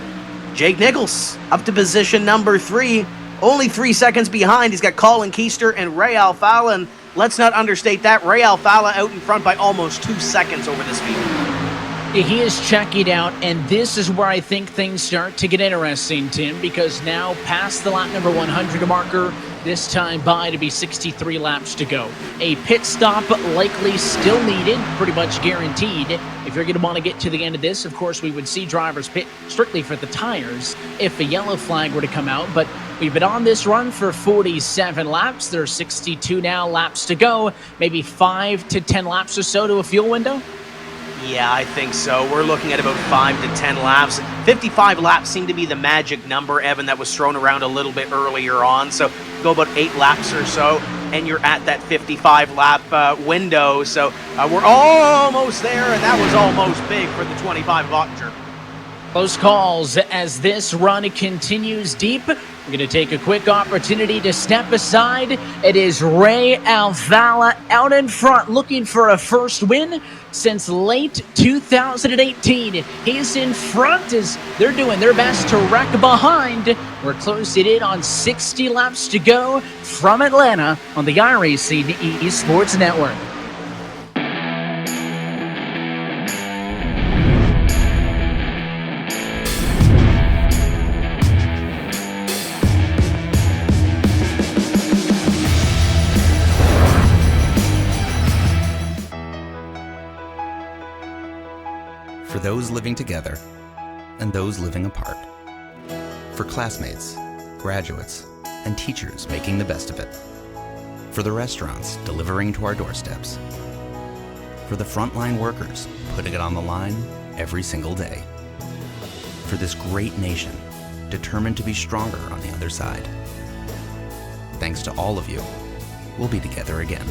Jake Nichols up to position number 3, only 3 seconds behind. He's got Colin Keister and Ray Alfala, and let's not understate that. Ray Alfala out in front by almost 2 seconds over this field. He is checking out, and this is where I think things start to get interesting, Tim, because now past the lap number 100 marker, this time by to be 63 laps to go. A pit stop likely still needed, pretty much guaranteed. If you're going to want to get to the end of this, of course, we would see drivers pit strictly for the tires if a yellow flag were to come out. But we've been on this run for 47 laps. There's 62 now laps to go, maybe 5 to 10 laps or so to a fuel window. Yeah, I think so. We're looking at about 5 to 10 laps. 55 laps seemed to be the magic number, Evan, that was thrown around a little bit earlier on. So go about 8 laps or so, and you're at that 55-lap window. So we're almost there, and that was almost big for the 25 Voyager. Close calls as this run continues deep. We're going to take a quick opportunity to step aside. It is Ray Alfala out in front looking for a first win since late 2018. He's in front as they're doing their best to wreck behind. We're closing in on 60 laps to go from Atlanta on the iRacing eSports Network. For those living together and those living apart. For classmates, graduates, and teachers making the best of it. For the restaurants delivering to our doorsteps. For the frontline workers putting it on the line every single day. For this great nation determined to be stronger on the other side. Thanks to all of you, we'll be together again.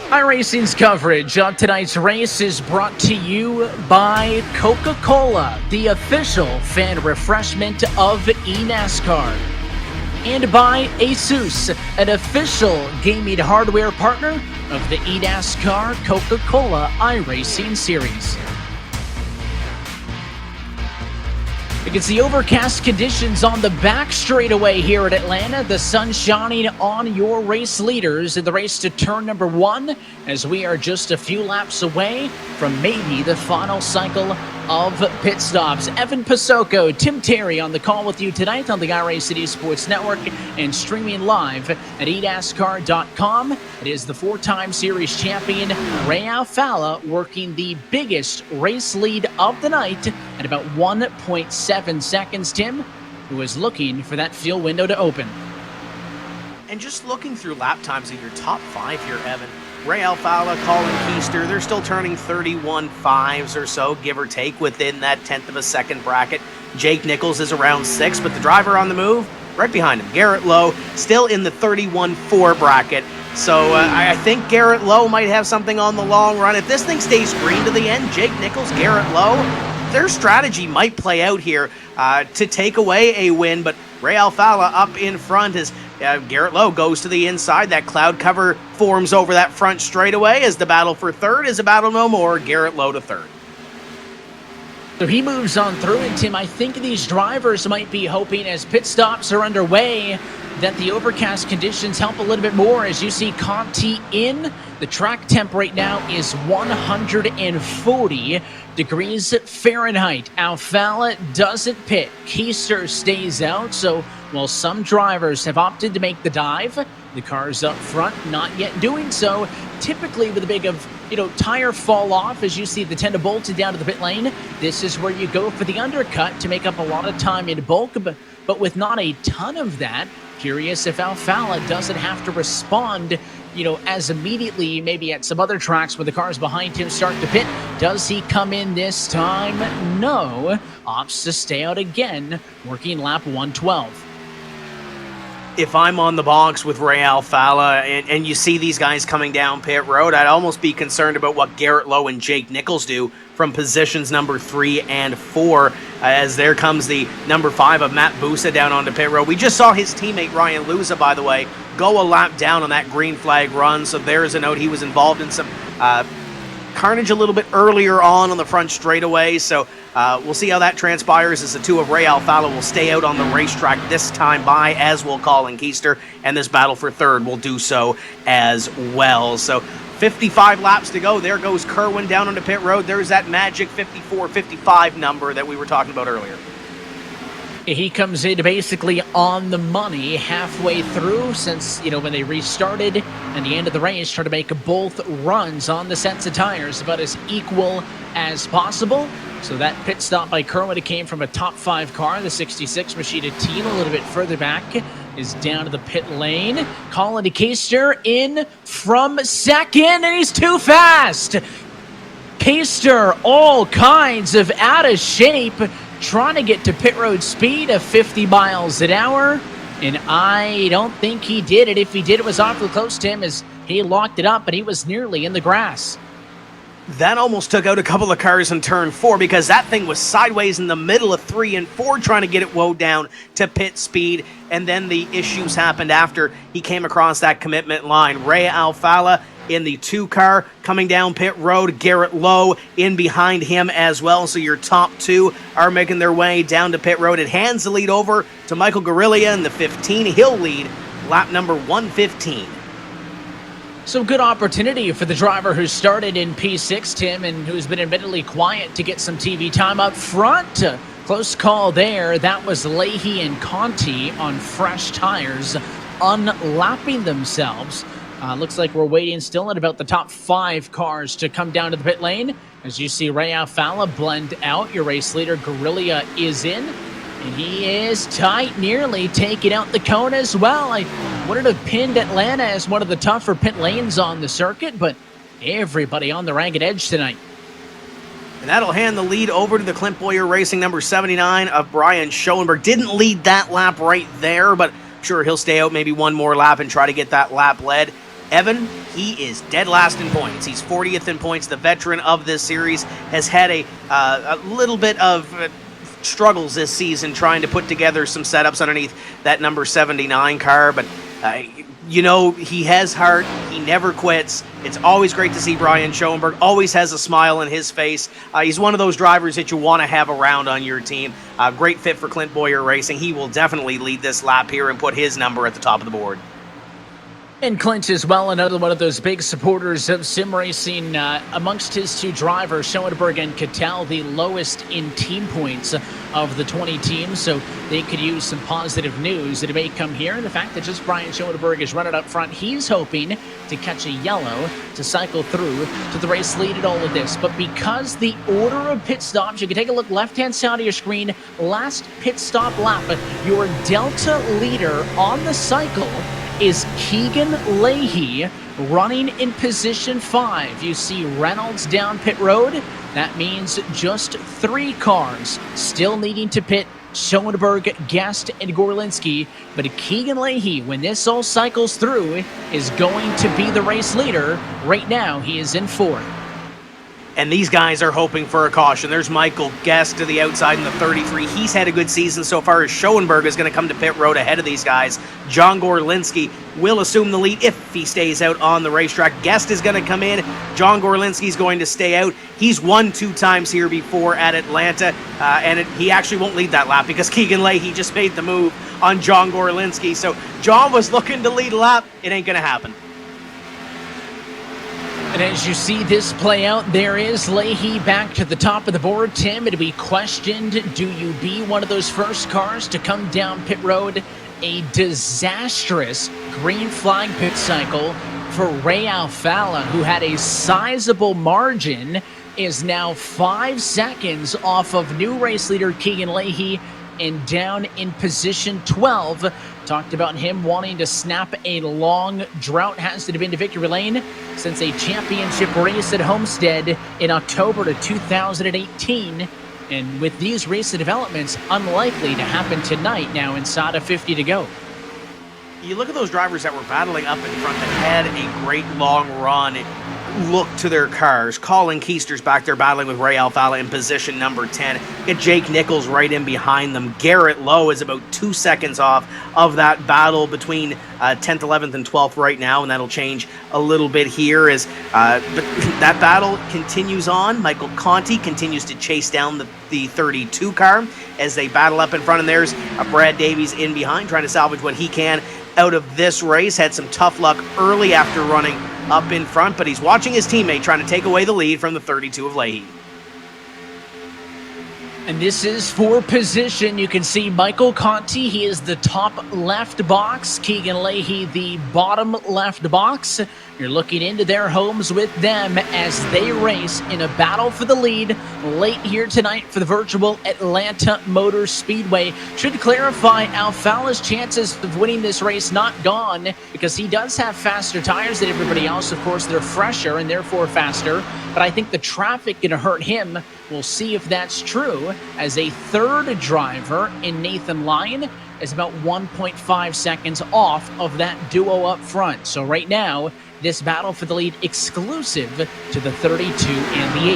iRacing's coverage of tonight's race is brought to you by Coca-Cola, the official fan refreshment of eNASCAR, and by Asus, an official gaming hardware partner of the eNASCAR Coca-Cola iRacing series. You can see overcast conditions on the back straightaway here at Atlanta. The sun shining on your race leaders in the race to turn number 1 as we are just a few laps away from maybe the final cycle of pit stops. Evan Pasoko, Tim Terry on the call with you tonight on the iRacing Esports Network and streaming live at eNASCAR.com. It is the 4-time series champion Ray Alfala working the biggest race lead of the night at about 1.7 seconds. Tim, who is looking for that fuel window to open. And just looking through lap times of your top 5 here, Evan, Ray Alfala, Colin Keister, they're still turning 31.5s or so, give or take, within that 10th of a second bracket. Jake Nichols is around 6, but the driver on the move, right behind him, Garrett Lowe, still in the 31.4 bracket. So I think Garrett Lowe might have something on the long run. If this thing stays green to the end, Jake Nichols, Garrett Lowe, their strategy might play out here to take away a win, but Ray Alfala up in front as Garrett Lowe goes to the inside. That cloud cover forms over that front straightaway as the battle for third is a battle no more. Garrett Lowe to third. So he moves on through, and Tim, I think these drivers might be hoping as pit stops are underway that the overcast conditions help a little bit more. As you see Conti in, the track temp right now is 140 degrees Fahrenheit. Alfala doesn't pit. Keister stays out. So while some drivers have opted to make the dive, the cars up front not yet doing so. Typically with a big tire fall off, as you see the tender bolted down to the pit lane, this is where you go for the undercut to make up a lot of time in bulk, but with not a ton of that. Curious if Alfala doesn't have to respond, as immediately maybe at some other tracks where the cars behind him start to pit. Does he come in this time? No. Opts to stay out again, working lap 112. If I'm on the box with Ray Alfala and you see these guys coming down pit road, I'd almost be concerned about what Garrett Lowe and Jake Nichols do from positions number 3 and 4, as there comes the number 5 of Matt Busa down onto pit road. We just saw his teammate Ryan Luza, by the way, go a lap down on that green flag run, so there's a note. He was involved in some carnage a little bit earlier on the front straightaway, so we'll see how that transpires as the two of Ray Alfala will stay out on the racetrack this time by, as will Colin Keister, and this battle for third will do so as well. So 55 laps to go. There goes Kerwin down onto pit road. There's that magic 54-55 number that we were talking about earlier. He comes in basically on the money halfway through, since, when they restarted and the end of the race, trying to make both runs on the sets of tires about as equal as possible. So that pit stop by Kerwin, it came from a top 5 car, the 66 Machida team, a little bit further back, is down to the pit lane. Colin Keister in from second, and he's too fast. Keister all kinds of out of shape, trying to get to pit road speed of 50 miles an hour, and I don't think he did it. If he did, it was awfully close to him as he locked it up, but he was nearly in the grass. That almost took out a couple of cars in turn 4 because that thing was sideways in the middle of 3 and 4 trying to get it wound down to pit speed, and then the issues happened after he came across that commitment line. Ray Alfala in the 2 car coming down pit road, Garrett Lowe in behind him as well. So your top 2 are making their way down to pit road. It hands the lead over to Michael Guerrilla in the 15. He'll lead lap number 115. So good opportunity for the driver who started in P6, Tim, and who's been admittedly quiet to get some TV time up front. Close call there. That was Leahy and Conti on fresh tires, unlapping themselves. Looks like we're waiting still at about the top 5 cars to come down to the pit lane. As you see Ray Alfala blend out, your race leader Guerrilla is in, and he is tight, nearly taking out the cone as well. I would have pinned Atlanta as one of the tougher pit lanes on the circuit, but everybody on the ragged edge tonight. And that'll hand the lead over to the Clint Boyer Racing number 79 of Brian Schoenberg. Didn't lead that lap right there, but I'm sure he'll stay out maybe one more lap and try to get that lap led. Evan, he is dead last in points. He's 40th in points. The veteran of this series has had a little bit of struggles this season trying to put together some setups underneath that number 79 car, but he has heart. He never quits. It's always great to see Brian Schoenberg. Always has a smile on his face. He's one of those drivers that you want to have around on your team. Great fit for Clint Boyer Racing. He will definitely lead this lap here and put his number at the top of the board. And Clint as well, another one of those big supporters of sim racing. Amongst his 2 drivers, Schoenberg and Cattell, the lowest in team points of the 20 teams, so they could use some positive news that may come here. And the fact that just Brian Schoenberg is running up front, he's hoping to catch a yellow to cycle through to the race lead at all of this. But because the order of pit stops, you can take a look left-hand side of your screen, last pit stop lap, your Delta leader on the cycle is Keegan Leahy running in position 5. You see Reynolds down pit road. That means just 3 cars still needing to pit: Schoenberg, Guest, and Gorlinski. But Keegan Leahy, when this all cycles through, is going to be the race leader. Right now, he is in 4th. And these guys are hoping for a caution. There's Michael Guest to the outside in the 33. He's had a good season so far, as Schoenberg is going to come to pit road ahead of these guys. John Gorlinski will assume the lead if he stays out on the racetrack. Guest is going to come in. John Gorlinski's going to stay out. He's won 2 times here before at Atlanta, he actually won't lead that lap because Keegan Leahy just made the move on John Gorlinski. So John was looking to lead a lap. It ain't going to happen. And as you see this play out, there is Leahy back to the top of the board. Tim, it'll be questioned, do you be one of those first cars to come down pit road? A disastrous green flag pit cycle for Ray Alfala, who had a sizable margin, is now 5 seconds off of new race leader Keegan Leahy and down in position 12. Talked about him wanting to snap a long drought. Has it been to victory lane since a championship race at Homestead in October of 2018. And with these recent developments, unlikely to happen tonight now inside of 50 to go. You look at those drivers that were battling up in front that had a great long run. Look to their cars. Colin Keister's back there battling with Ray Alfala in position number 10. Get Jake Nichols right in behind them. Garrett Lowe is about 2 seconds off of that battle between 10th, 11th, and 12th right now, and that'll change a little bit here as but that battle continues on. Michael Conti continues to chase down the 32 car as they battle up in front, and there's Brad Davies in behind trying to salvage what he can out of this race. Had some tough luck early after running up in front, but he's watching his teammate trying to take away the lead from the 32 of Leahy. And this is for position. You can see Michael Conti, he is the top left box. Keegan Leahy, the bottom left box. You're looking into their homes with them as they race in a battle for the lead late here tonight for the virtual Atlanta Motor Speedway. Should clarify, Alfala's chances of winning this race not gone because he does have faster tires than everybody else. Of course, they're fresher and therefore faster, but I think the traffic going to hurt him. We'll see if that's true, as a third driver in Nathan Lyon is about 1.5 seconds off of that duo up front. So right now, this battle for the lead exclusive to the 32 and the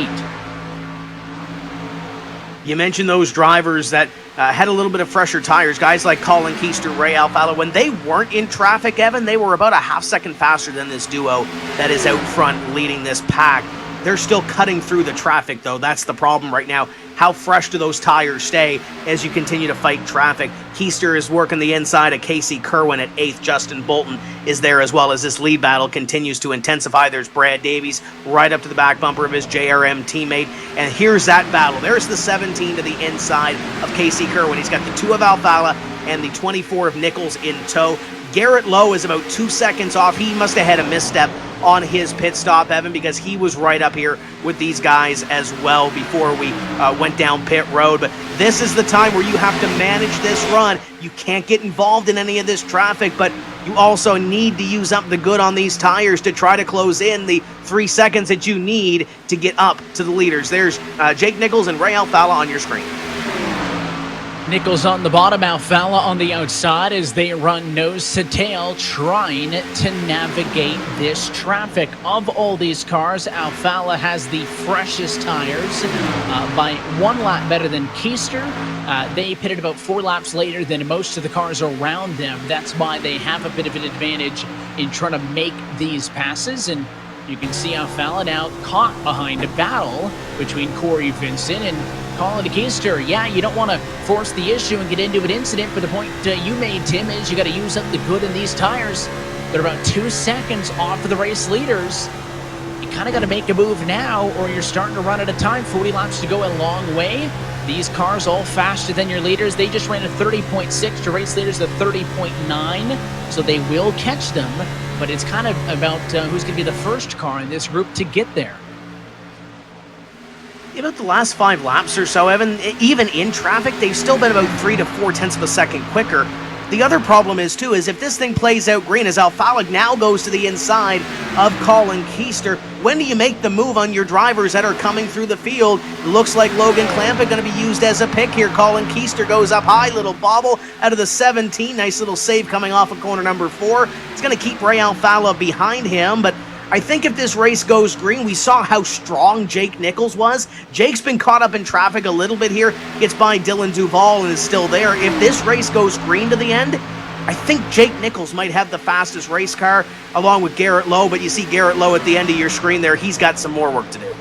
8. You mentioned those drivers that had a little bit of fresher tires, guys like Colin Keister, Ray Alfala. When they weren't in traffic, Evan, they were about a half second faster than this duo that is out front leading this pack. They're still cutting through the traffic, though. That's the problem right now. How fresh do those tires stay as you continue to fight traffic? Keister is working the inside of Casey Kerwin at 8th. Justin Bolton is there as well as this lead battle continues to intensify. There's Brad Davies right up to the back bumper of his JRM teammate. And here's that battle. There's the 17 to the inside of Casey Kerwin. He's got the 2 of Alfala and the 24 of Nichols in tow. Garrett Lowe is about 2 seconds off. He must have had a misstep on his pit stop, Evan, because he was right up here with these guys as well before we went down pit road. But this is the time where you have to manage this run. You can't get involved in any of this traffic, but you also need to use up the good on these tires to try to close in the 3 seconds that you need to get up to the leaders. There's Jake Nichols and Ray Alfala on your screen. Nichols on the bottom, Alfala on the outside as they run nose to tail, trying to navigate this traffic. Of all these cars, Alfala has the freshest tires by 1 lap better than Keister. They pitted about 4 laps later than most of the cars around them. That's why they have a bit of an advantage in trying to make these passes. And you can see Alfala now caught behind a battle between Corey Vincent and Colin Keister. Yeah, you don't want to force the issue and get into an incident, but the point you made, Tim, is you got to use up the good in these tires. They're about 2 seconds off of the race leaders. You kind of got to make a move now, or you're starting to run out of time. 40 laps to go, a long way. These cars all faster than your leaders. They just ran a 30.6 to race leaders at 30.9, so they will catch them. But it's kind of about who's going to be the first car in this group to get there. About the last 5 laps or so, Evan, even in traffic, they've still been about 3 to 4 tenths of a second quicker the other problem is, too, is if this thing plays out green, as Alfala now goes to the inside of Colin Keister, when do you make the move on your drivers that are coming through the field? It looks like Logan Clampitt going to be used as a pick here. Colin Keister goes up high, little bobble out of the 17. Nice little save coming off of corner number 4. It's going to keep Ray Alfala behind him, but I think if this race goes green, we saw how strong Jake Nichols was. Jake's been caught up in traffic a little bit here, gets by Dylan Duval and is still there. If this race goes green to the end, I think Jake Nichols might have the fastest race car along with Garrett Lowe, but you see Garrett Lowe at the end of your screen there. He's got some more work to do.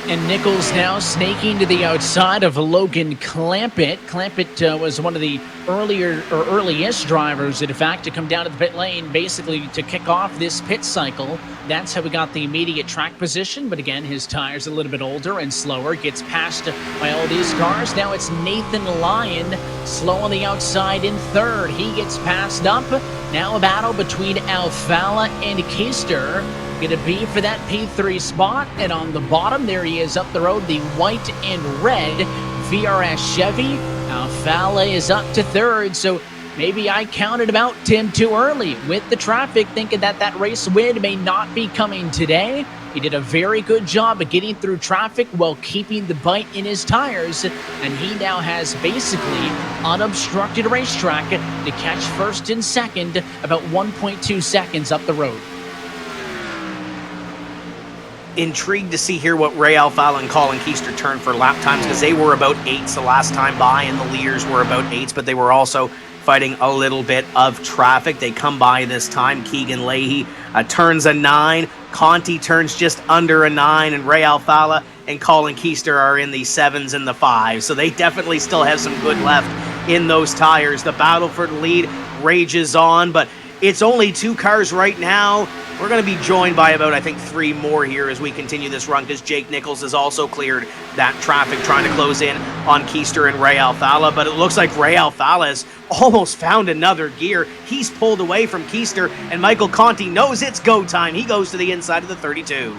And Nichols now snaking to the outside of Logan Clampitt. Clampitt was one of the earliest drivers, in fact, to come down to the pit lane, basically to kick off this pit cycle. That's how we got the immediate track position. But again, his tire's a little bit older and slower. Gets passed by all these cars. Now it's Nathan Lyon, slow on the outside in third. He gets passed up. Now a battle between Alfala and Keister. Going to be for that P3 spot, and on the bottom there he is up the road, the white and red VRS Chevy. Alfala is up to third, so maybe I counted him out, Tim, too early with the traffic, thinking that that race win may not be coming today. He did a very good job of getting through traffic while keeping the bite in his tires, and he now has basically unobstructed racetrack to catch first and second about 1.2 seconds up the road. Intrigued to see here what Ray Alfala and Colin Keister turned for lap times, because they were about 8s the last time by, and the leaders were about 8s, but they were also fighting a little bit of traffic. They come by this time. Keegan Leahy turns a 9. Conti turns just under a 9, and Ray Alfala and Colin Keister are in the 7s and the 5s, so they definitely still have some good left in those tires. The battle for the lead rages on, but it's only 2 cars right now. We're going to be joined by about, I think, 3 more here as we continue this run, because Jake Nichols has also cleared that traffic trying to close in on Keister and Ray Alfala, but it looks like Ray Alfala has almost found another gear. He's pulled away from Keister, and Michael Conti knows it's go time. He goes to the inside of the 32.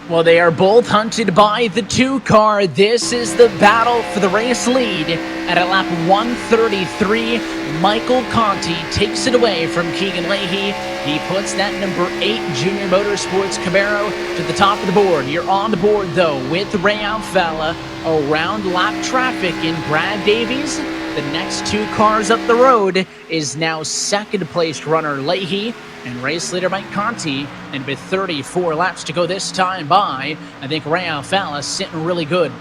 Well, they are both hunted by the 2 car. This is the battle for the race lead. At a lap 133, Michael Conti takes it away from Keegan Leahy. He puts that number 8 Junior Motorsports Camaro to the top of the board. You're on the board, though, with Ray Alfala around lap traffic in Brad Davies. The next 2 cars up the road is now second-placed runner Leahy and race leader Mike Conti. And with 34 laps to go this time by, I think Ray Alfala sitting really good.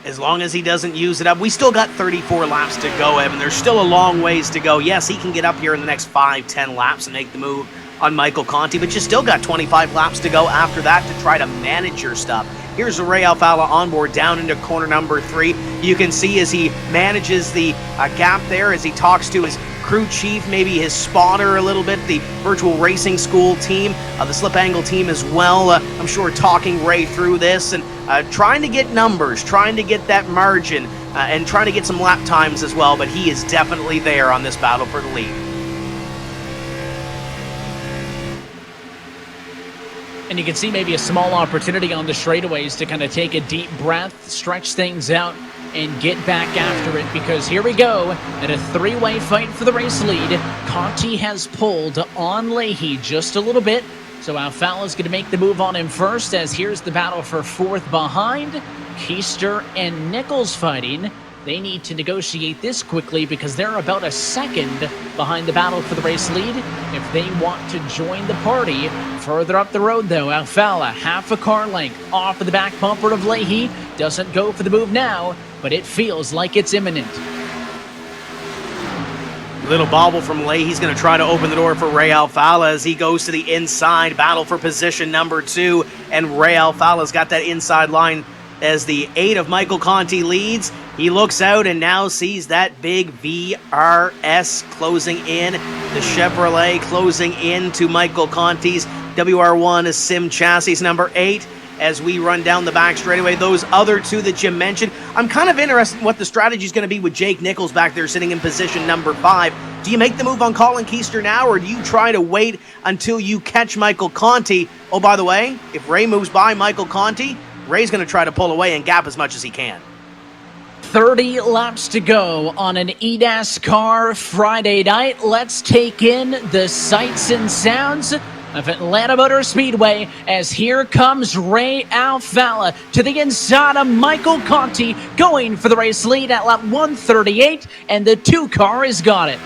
As long as he doesn't use it up, we still got 34 laps to go, Evan. There's still a long ways to go. Yes, he can get up here in the next 5-10 laps and make the move on Michael Conti, but you still got 25 laps to go after that to try to manage your stuff. Here's Ray Alfala on board down into corner number 3. You can see as he manages the gap there, as he talks to his crew chief, maybe his spotter a little bit, the virtual racing school team, the slip angle team as well. I'm sure talking Ray through this and trying to get numbers, trying to get that margin, and trying to get some lap times as well, but he is definitely there on this battle for the lead. And you can see maybe a small opportunity on the straightaways to kind of take a deep breath, stretch things out, and get back after it, because here we go at a 3-way fight for the race lead. Conti has pulled on Leahy just a little bit, so Alfala's going to make the move on him first, as here's the battle for 4th behind. Keister and Nichols fighting. They need to negotiate this quickly because they're about a second behind the battle for the race lead if they want to join the party. Further up the road, though, Alfala, half a car length off of the back bumper of Leahy. Doesn't go for the move now, but it feels like it's imminent. Little bobble from Leahy. He's going to try to open the door for Ray Alfala as he goes to the inside. Battle for position number 2, and Ray Alfala's got that inside line as the 8 of Michael Conti leads. He looks out and now sees that big VRS closing in. The Chevrolet closing in to Michael Conti's WR1 Sim chassis number 8. As we run down the back straightaway, those other 2 that Jim mentioned, I'm kind of interested in what the strategy is going to be with Jake Nichols back there sitting in position number 5. Do you make the move on Colin Keister now, or do you try to wait until you catch Michael Conti? Oh, by the way, if Ray moves by Michael Conti, Ray's going to try to pull away and gap as much as he can. 30 laps to go on an eNASCAR Friday night. Let's take in the sights and sounds of Atlanta Motor Speedway as here comes Ray Alfalla to the inside of Michael Conti, going for the race lead at lap 138, and the 2 car has got it.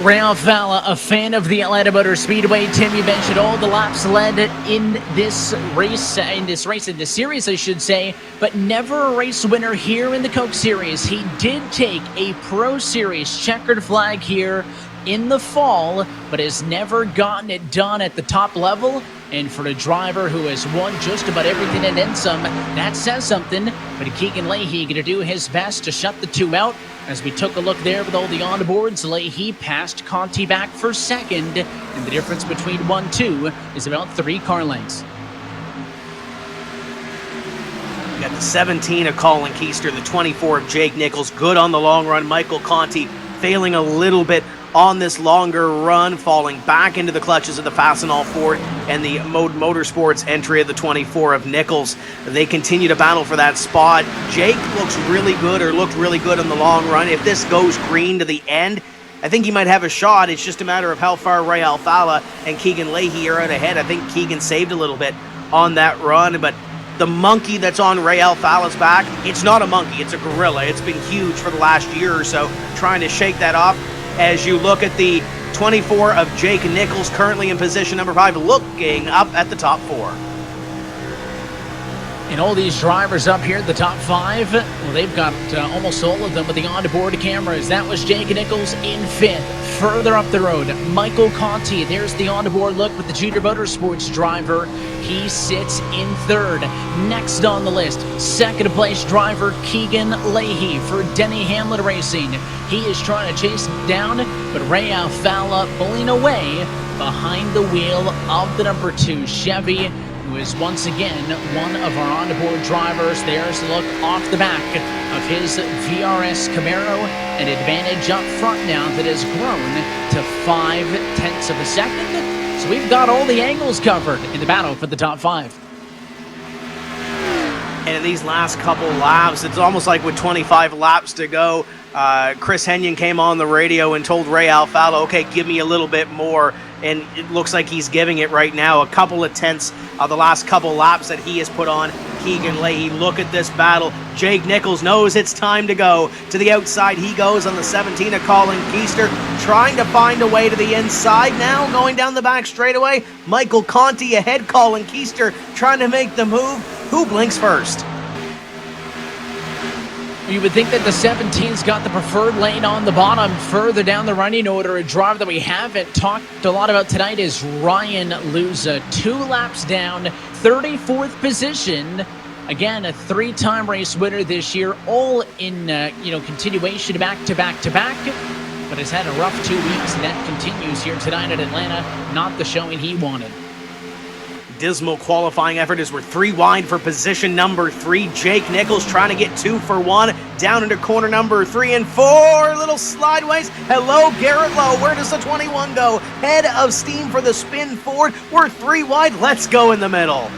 Ray Alfalla, a fan of the Atlanta Motor Speedway. Tim, you mentioned all the laps led in this series, I should say, but never a race winner here in the Coke Series. He did take a Pro Series checkered flag here in the fall, but has never gotten it done at the top level. And for a driver who has won just about everything and then some, that says something. But Keegan Leahy going to do his best to shut the 2 out. As we took a look there with all the onboards, Leahy passed Conti back for second, and the difference between 1-2 is about 3 car lengths. We got the 17 of Colin Keister, the 24 of Jake Nichols. Good on the long run. Michael Conti failing a little bit on this longer run, falling back into the clutches of the Fastenal Ford and the Mode Motorsports entry of the 24 of Nichols. They continue to battle for that spot. Jake looks really good, or looked really good on the long run. If this goes green to the end, I think he might have a shot. It's just a matter of how far Ray Alfalla and Keegan Leahy are out ahead. I think Keegan saved a little bit on that run, but the monkey that's on Ray Alfalla's back, it's not a monkey, it's a gorilla. It's been huge for the last year or so, trying to shake that off. As you look at the 24 of Jake Nichols, currently in position number 5, looking up at the top 4. And all these drivers up here at the top 5, well, they've got almost all of them with the onboard cameras. That was Jake Nichols in 5th. Further up the road, Michael Conti. There's the onboard look with the Junior Motorsports driver. He sits in 3rd. Next on the list, 2nd place driver Keegan Leahy for Denny Hamlin Racing. He is trying to chase him down, but Ray Alfalla pulling away behind the wheel of the number 2 Chevy, who is once again one of our onboard drivers. There's a look off the back of his VRS Camaro, an advantage up front now that has grown to 0.5 of a second. So we've got all the angles covered in the battle for the top 5. And in these last couple laps, it's almost like with 25 laps to go, Chris Henyon came on the radio and told Ray Alfalla, okay, give me a little bit more. And it looks like he's giving it right now. A couple of tenths of the last couple laps that he has put on Keegan Leahy. Look at this battle. Jake Nichols knows it's time to go. To the outside he goes on the 17 of Colin Keister, trying to find a way to the inside now, going down the back straightaway. Michael Conti ahead, Colin Keister trying to make the move. Who blinks first? You would think that the 17's got the preferred lane on the bottom. Further down the running order, a driver that we haven't talked a lot about tonight is Ryan Luza. 2 laps down, 34th position. Again, a 3-time race winner this year, all in continuation back to back to back. But has had a rough 2 weeks, and that continues here tonight at Atlanta. Not the showing he wanted. Dismal qualifying effort as we're 3 wide for position number 3. Jake Nichols trying to get 2 for 1. Down into corner number 3 and 4. Little slideways. Hello, Garrett Lowe. Where does the 21 go? Head of steam for the spin forward. We're 3 wide. Let's go in the middle.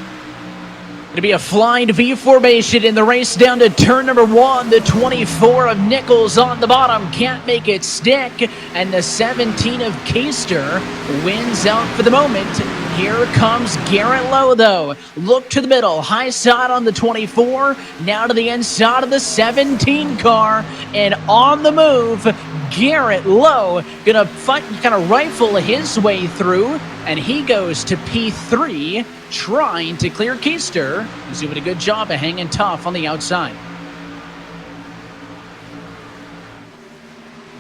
It'll be a flying V formation in the race down to turn number 1. The 24 of Nichols on the bottom can't make it stick, and the 17 of Keister wins out for the moment. Here comes Garrett Lowe, though. Look to the middle, high side on the 24, now to the inside of the 17 car, and on the move, Garrett Lowe gonna kind of rifle his way through, and he goes to P3, trying to clear Keister, who's doing a good job of hanging tough on the outside.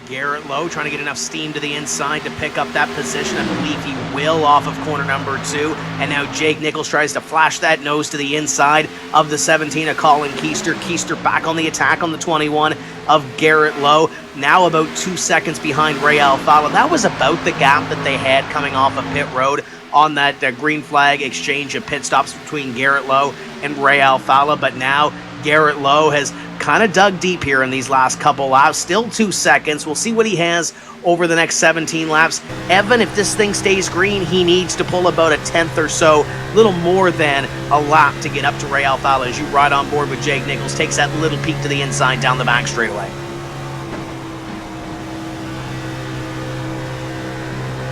Garrett Lowe trying to get enough steam to the inside to pick up that position. I believe he will off of corner number 2. And now Jake Nichols tries to flash that nose to the inside of the 17 of Colin Keister. Keister back on the attack on the 21 of Garrett Lowe. Now about 2 seconds behind Ray Alfala. That was about the gap that they had coming off of pit road on that green flag exchange of pit stops between Garrett Lowe and Ray Alfala. But now Garrett Lowe has kind of dug deep here in these last couple laps. Still 2 seconds. We'll see what he has over the next 17 laps. Evan, if this thing stays green, he needs to pull about a 10th or so, little more than a lap to get up to Ray Alfala as you ride on board with Jake Nichols. Takes that little peek to the inside down the back straightaway.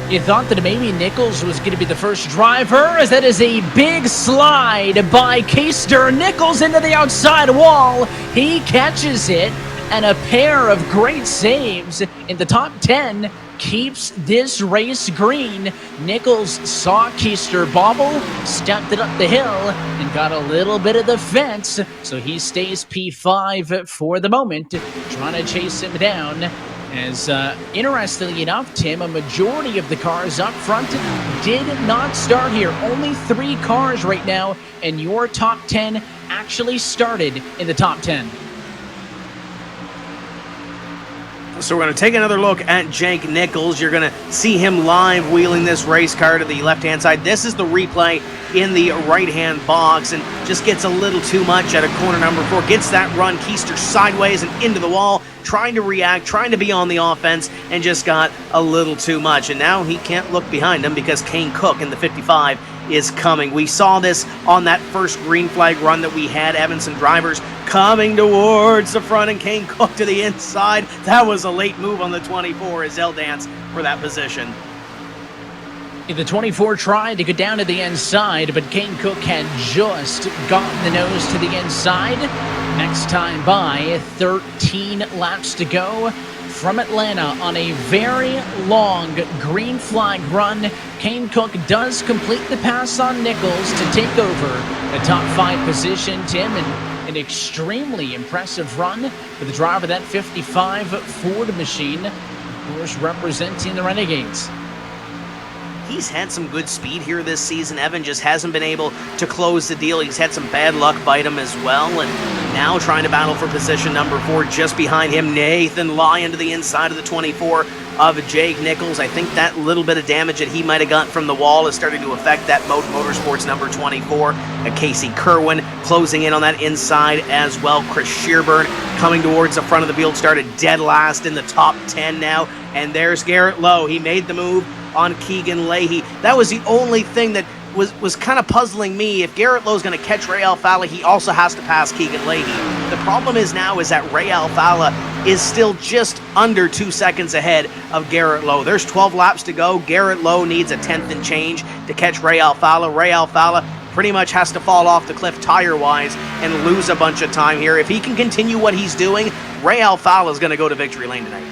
You thought that maybe Nichols was going to be the first driver, as that is a big slide by Keister. Nichols into the outside wall. He catches it, and a pair of great saves in the top 10 keeps this race green. Nichols saw Keister bobble, stepped it up the hill, and got a little bit of the fence, so he stays P5 for the moment, trying to chase him down. As, interestingly enough, Tim, a majority of the cars up front did not start here. Only 3 cars right now, and your top 10 actually started in the top 10. So we're going to take another look at Jake Nichols. You're going to see him live wheeling this race car to the left-hand side. This is the replay in the right-hand box, and just gets a little too much at a corner number 4. Gets that run, Keister sideways and into the wall, trying to react, trying to be on the offense, and just got a little too much. And now he can't look behind him because Kane Cook in the 55 is coming. We saw this on that first green flag run that we had. Evanson drivers coming towards the front, and Kane Cook to the inside. That was a late move on the 24 as they'll dance for that position. The 24 tried to get down to the inside, but Kane Cook had just gotten the nose to the inside. Next time by, 13 laps to go from Atlanta on a very long green flag run. Kane Cook does complete the pass on Nichols to take over the top 5 position, Tim, and an extremely impressive run for the driver of that 55 Ford machine, of course, representing the Renegades. He's had some good speed here this season. Evan just hasn't been able to close the deal. He's had some bad luck bite him as well, and now trying to battle for position number 4. Just behind him, Nathan Lyon to the inside of the 24 of Jake Nichols. I think that little bit of damage that he might have gotten from the wall is starting to affect that Motorsports number 24. Casey Kerwin closing in on that inside as well. Chris Shearburn coming towards the front of the field, started dead last in the top 10 now. And there's Garrett Lowe. He made the move on Keegan Leahy. That was the only thing that was kind of puzzling me. If Garrett Lowe's going to catch Ray Alfala, he also has to pass Keegan Leahy. The problem is now is that Ray Alfala is still just under 2 seconds ahead of Garrett Lowe. There's 12 laps to go. Garrett Lowe needs a 10th and change to catch Ray Alfala. Ray Alfala pretty much has to fall off the cliff tire-wise and lose a bunch of time here. If he can continue what he's doing, Ray Alfala is going to go to victory lane tonight.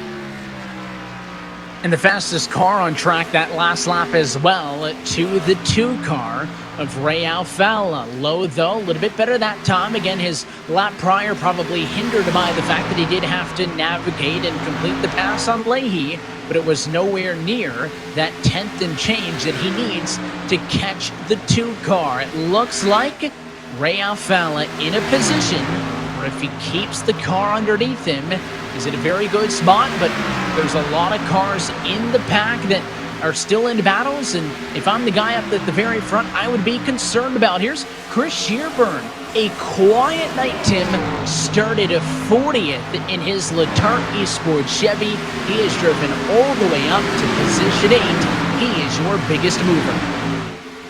And the fastest car on track that last lap as well, to the 2 car of Ray Alfalla. Low, though, a little bit better that time. Again, his lap prior probably hindered by the fact that he did have to navigate and complete the pass on Leahy, but it was nowhere near that 10th and change that he needs to catch the 2 car. It looks like Ray Alfalla in a position where if he keeps the car underneath him, he's in a very good spot, but there's a lot of cars in the pack that are still in battles, and if I'm the guy up at the very front, I would be concerned about. Here's Chris Shearburn. A quiet night, Tim. Started a 40th in his Letarte Esports Chevy. He is driven all the way up to position 8. He is your biggest mover.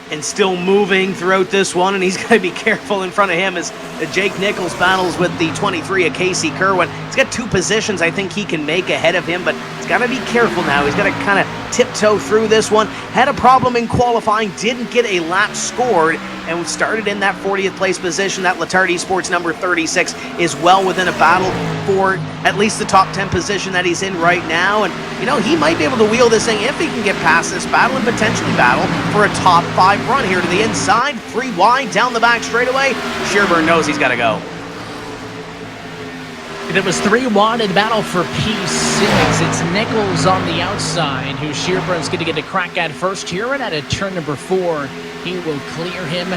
And still moving throughout this one, and he's got to be careful in front of him as Jake Nichols battles with the 23 of Casey Kerwin. He's got 2 positions I think he can make ahead of him, but he's got to be careful now. He's got to kind of tiptoe through this one. Had a problem in qualifying, didn't get a lap scored, and started in that 40th place position. That Letarte Esports number 36 is well within a battle for at least the top 10 position that he's in right now. And, you know, he might be able to wheel this thing if he can get past this battle and potentially battle for a top 5 run here to the inside. 3 wide down the back straightaway. Shearburn knows he's got to go. It was 3 wide in the battle for P6. It's Nichols on the outside, who Shearburn's going to get a crack at first here, and at a turn number 4, he will clear him.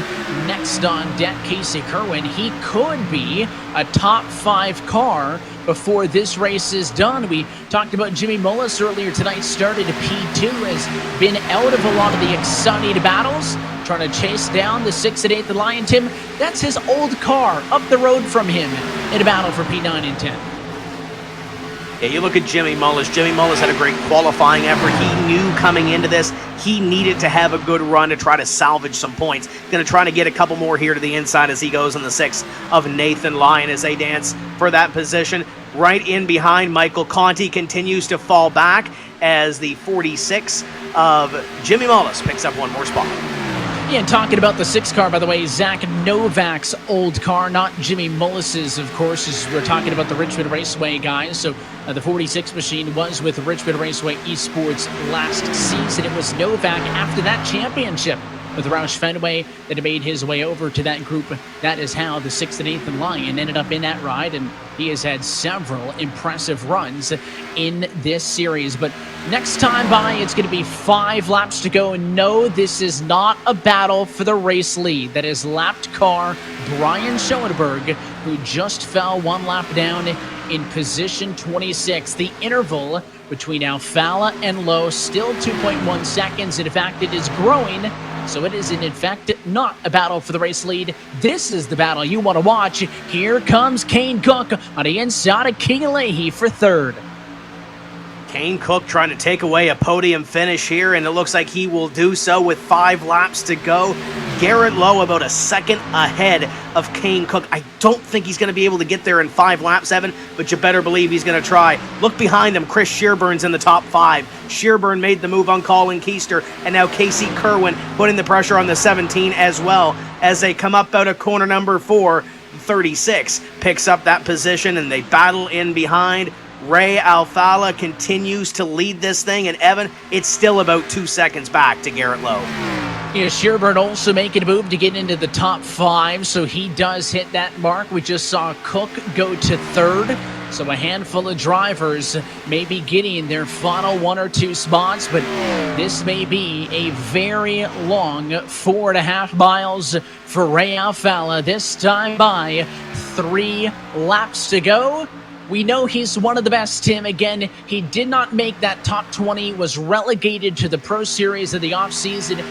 Next on deck, Casey Kerwin. He could be a top 5 car before this race is done. We talked about Jimmy Mullis earlier tonight, started a P2, has been out of a lot of the exciting battles, trying to chase down the 6th and 8th Lion. Tim, that's his old car up the road from him in a battle for P9 and 10. Yeah, you look at Jimmy Mullis. Jimmy Mullis had a great qualifying effort. He knew coming into this he needed to have a good run to try to salvage some points. Going to try to get a couple more here to the inside as he goes on the 6th of Nathan Lyon as they dance for that position. Right in behind, Michael Conti continues to fall back as the 46 of Jimmy Mullis picks up one more spot. Yeah, and talking about the 6 car, by the way, Zach Novak's old car, not Jimmy Mullis's, of course, as we're talking about the Richmond Raceway guys. So the 46 machine was with Richmond Raceway Esports last season. It was Novak after that championship with Roush Fenway that made his way over to that group. That is how the 6th and 8th Lion ended up in that ride, and he has had several impressive runs in this series. But next time by, it's going to be 5 laps to go. And no, this is not a battle for the race lead. That is lapped car Brian Schoenberg, who just fell 1 lap down in position 26. The interval between Alfalla and Lowe still 2.1 seconds. In fact, it is growing. So it is, in fact, not a battle for the race lead. This is the battle you want to watch. Here comes Kane Cook on the inside of King Leahy for 3rd. Kane Cook trying to take away a podium finish here, and it looks like he will do so with 5 laps to go. Garrett Lowe about a second ahead of Kane Cook. I don't think he's going to be able to get there in 5 laps, Evan, but you better believe he's going to try. Look behind him, Chris Shearburn's in the top 5. Shearburn made the move on Colin Keister, and now Casey Kerwin putting the pressure on the 17 as well as they come up out of corner number 4. 36 picks up that position, and they battle in behind. Ray Alfalla continues to lead this thing, and Evan, it's still about 2 seconds back to Garrett Lowe. Yeah, Shearburn also making a move to get into the top 5, so he does hit that mark. We just saw Cook go to 3rd, so a handful of drivers may be getting their final 1 or 2 spots, but this may be a very long 4.5 miles for Ray Alfalla. This time by 3 laps to go. We know he's one of the best, Tim. Again, he did not make that top 20, was relegated to the Pro Series of the offseason,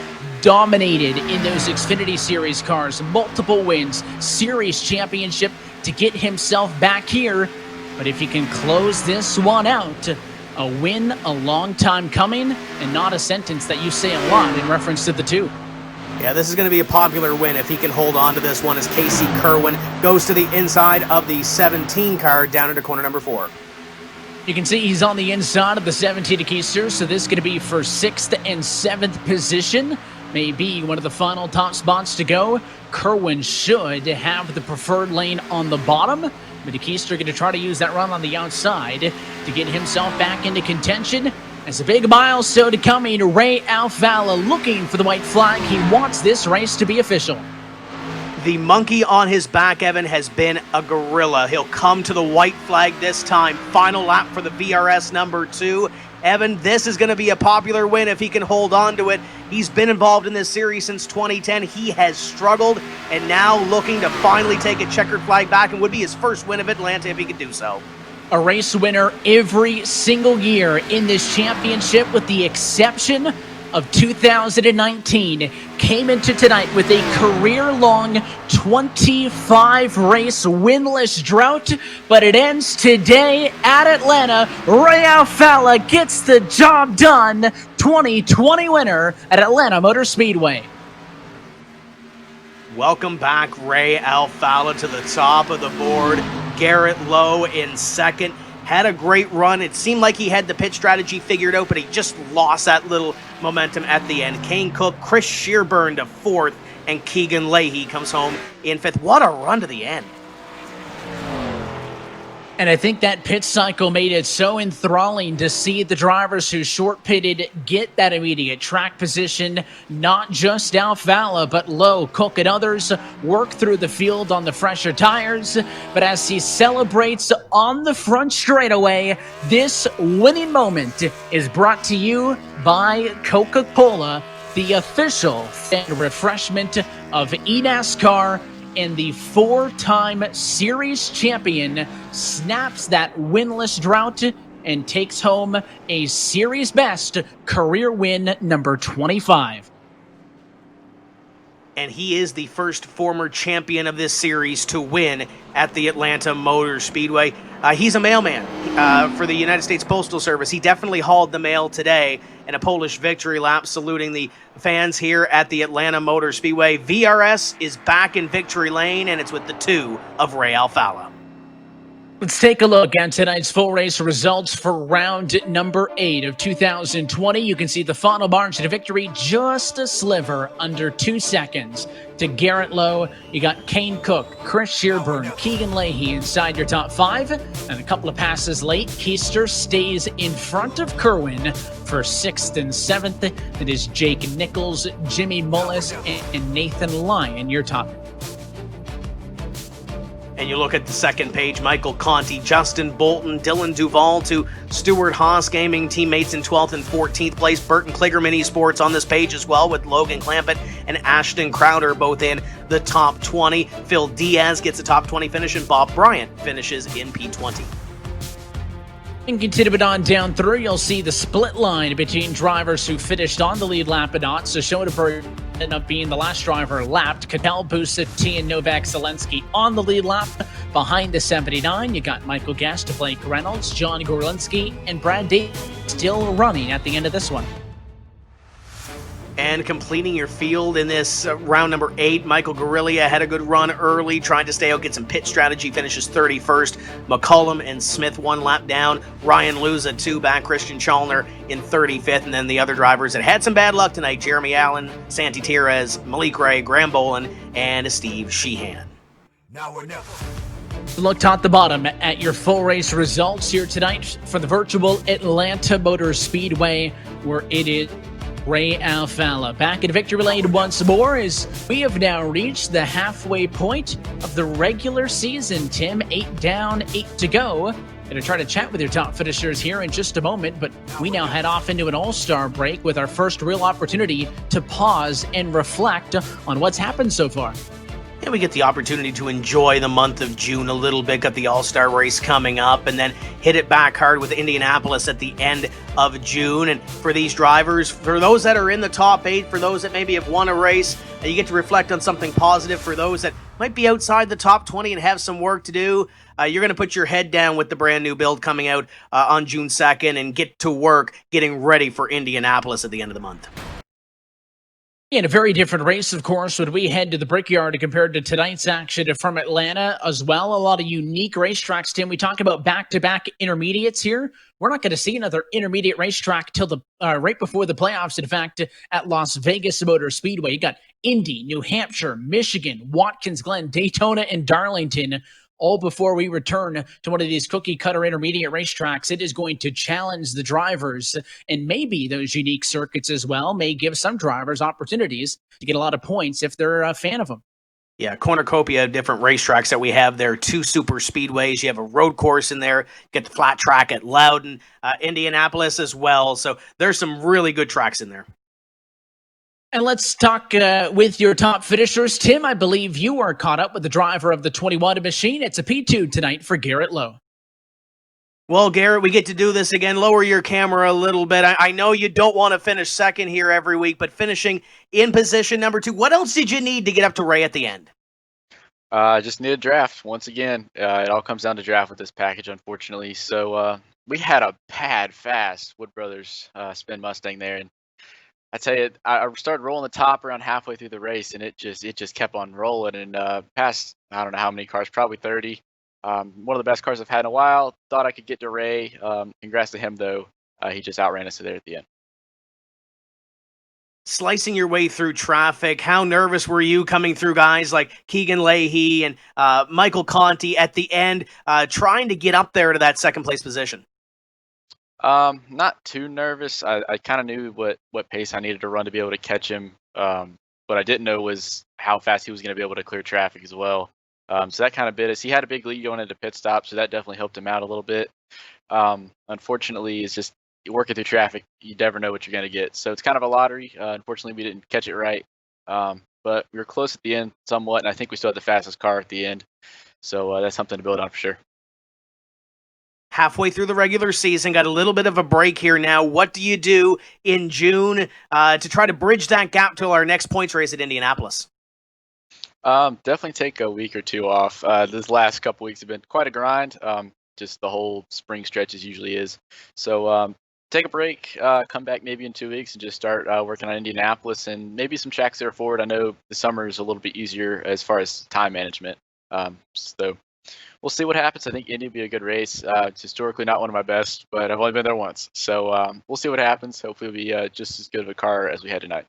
dominated in those Xfinity Series cars, multiple wins, series championship to get himself back here. But if he can close this one out, a win a long time coming, and not a sentence that you say a lot in reference to the 2. Yeah, this is going to be a popular win if he can hold on to this one as Casey Kerwin goes to the inside of the 17 car down into corner number 4. You can see he's on the inside of the 17 to Keister, so this is going to be for 6th and 7th position. Maybe one of the final top spots to go. Kerwin should have the preferred lane on the bottom, but Keister going to try to use that run on the outside to get himself back into contention. As a big milestone coming, Ray Alfalla looking for the white flag. He wants this race to be official. The monkey on his back, Evan, has been a gorilla. He'll come to the white flag this time. Final lap for the VRS number 2. Evan, this is going to be a popular win if he can hold on to it. He's been involved in this series since 2010. He has struggled and now looking to finally take a checkered flag back, and would be his first win of Atlanta if he could do so. A race winner every single year in this championship, with the exception of 2019, came into tonight with a career-long 25-race winless drought, but it ends today at Atlanta. Ray Alfalla gets the job done, 2020 winner at Atlanta Motor Speedway. Welcome back, Ray Alfalla, to the top of the board. Garrett Lowe in second. Had a great run. It seemed like he had the pit strategy figured out, but he just lost that little momentum at the end. Kane Cook, Chris Shearburn to fourth, and Keegan Leahy comes home in fifth. What a run to the end. And I think that pit cycle made it so enthralling to see the drivers who short pitted get that immediate track position. Not just Alfalla, but Lowe, Cook, and others work through the field on the fresher tires. But as he celebrates on the front straightaway, this winning moment is brought to you by Coca-Cola, the official refreshment of eNASCAR. And the 4-time series champion snaps that winless drought and takes home a series best career win number 25. And he is the first former champion of this series to win at the Atlanta Motor Speedway. He's a mailman for the United States Postal Service. He definitely hauled the mail today in a Polish victory lap, saluting the fans here at the Atlanta Motor Speedway. VRS is back in victory lane, and it's with the 2 of Ray Alfalla. Let's take a look at tonight's full race results for round number 8 of 2020. You can see the final margin to victory just a sliver under 2 seconds. To Garrett Lowe, you got Kane Cook, Chris Shearburn, Keegan Leahy inside your top 5. And a couple of passes late, Keister stays in front of Kerwin for 6th and 7th. It is Jake Nichols, Jimmy Mullis, and Nathan Lyon, your top. And you look at the second page, Michael Conti, Justin Bolton, Dylan Duvall to Stuart Haas Gaming teammates in 12th and 14th place. Burton Kligerman Esports on this page as well, with Logan Clampett and Ashton Crowder both in the top 20. Phil Diaz gets a top 20 finish, and Bob Bryant finishes in P20. And continuing on down through, you'll see the split line between drivers who finished on the lead lap and not. So Schoenberg ended up being the last driver lapped. Cattell, Busatti, and Novak Zelensky on the lead lap. Behind the 79, you got Michael Guest, Blake Reynolds, John Gorlinski, and Brad Davis still running at the end of this one. And completing your field in this round number 8, Michael Guerrilla had a good run early, trying to stay out, get some pit strategy, finishes 31st. McCullum and Smith 1 lap down. Ryan Luza 2 back. Christian Chalner in 35th. And then the other drivers that had some bad luck tonight, Jeremy Allen, Santi Tierrez, Malik Ray, Graham Bolin, and Steve Sheehan. Now or never. Look top to bottom at your full race results here tonight for the virtual Atlanta Motor Speedway, where it is Ray Alfalla back in victory lane once more, as we have now reached the halfway point of the regular season. Tim, 8 down, 8 to go. Going to try to chat with your top finishers here in just a moment, but we now head off into an all-star break with our first real opportunity to pause and reflect on what's happened so far. And we get the opportunity to enjoy the month of June a little bit. Got the All-Star race coming up, and then hit it back hard with Indianapolis at the end of June. And for these drivers, for those that are in the top 8, for those that maybe have won a race, you get to reflect on something positive. For those that might be outside the top 20 and have some work to do, you're going to put your head down with the brand new build coming out on June 2nd and get to work getting ready for Indianapolis at the end of the month. In a very different race, of course, when we head to the Brickyard compared to tonight's action from Atlanta as well. A lot of unique racetracks, Tim. We talk about back-to-back intermediates here. We're not going to see another intermediate racetrack till the right before the playoffs, in fact, at Las Vegas Motor Speedway. You got Indy, New Hampshire, Michigan, Watkins Glen, Daytona, and Darlington all before we return to one of these cookie cutter intermediate racetracks. It is going to challenge the drivers, and maybe those unique circuits as well may give some drivers opportunities to get a lot of points if they're a fan of them. Yeah, cornucopia of different racetracks that we have there. 2 super speedways. You have a road course in there. Get the flat track at Loudon, Indianapolis as well. So there's some really good tracks in there. And let's talk with your top finishers. Tim, I believe you are caught up with the driver of the 21 machine. It's a P2 tonight for Garrett Lowe. Well, Garrett, we get to do this again. Lower your camera a little bit. I know you don't want to finish second here every week, but finishing in position number 2, what else did you need to get up to Ray at the end? Just need a draft once again. It all comes down to draft with this package, unfortunately. So we had a fast Wood Brothers spin Mustang there, and I tell you, I started rolling the top around halfway through the race, and it just kept on rolling. And past, I don't know how many cars, probably 30. One of the best cars I've had in a while. Thought I could get to Ray. Congrats to him, though. He just outran us there at the end. Slicing your way through traffic, how nervous were you coming through guys like Keegan Leahy and Michael Conti at the end, trying to get up there to that second place position? Not too nervous. I kind of knew what pace I needed to run to be able to catch him. What I didn't know was how fast he was going to be able to clear traffic as well. So that kind of bit us. He had a big lead going into pit stop, so that definitely helped him out a little bit. Unfortunately, it's just working through traffic. You never know what you're going to get. So it's kind of a lottery. Unfortunately, we didn't catch it right. But we were close at the end somewhat, and I think we still had the fastest car at the end. So that's something to build on for sure. Halfway through the regular season, got a little bit of a break here now. What do you do in June to try to bridge that gap till our next points race at Indianapolis? Definitely take a week or two off. This last couple weeks have been quite a grind. Just the whole spring stretch usually is. So take a break, come back maybe in 2 weeks and just start working on Indianapolis and maybe some tracks there forward. I know the summer is a little bit easier as far as time management. So we'll see what happens. I think Indy will be a good race. It's historically not one of my best, but I've only been there once. So we'll see what happens. Hopefully it'll be just as good of a car as we had tonight.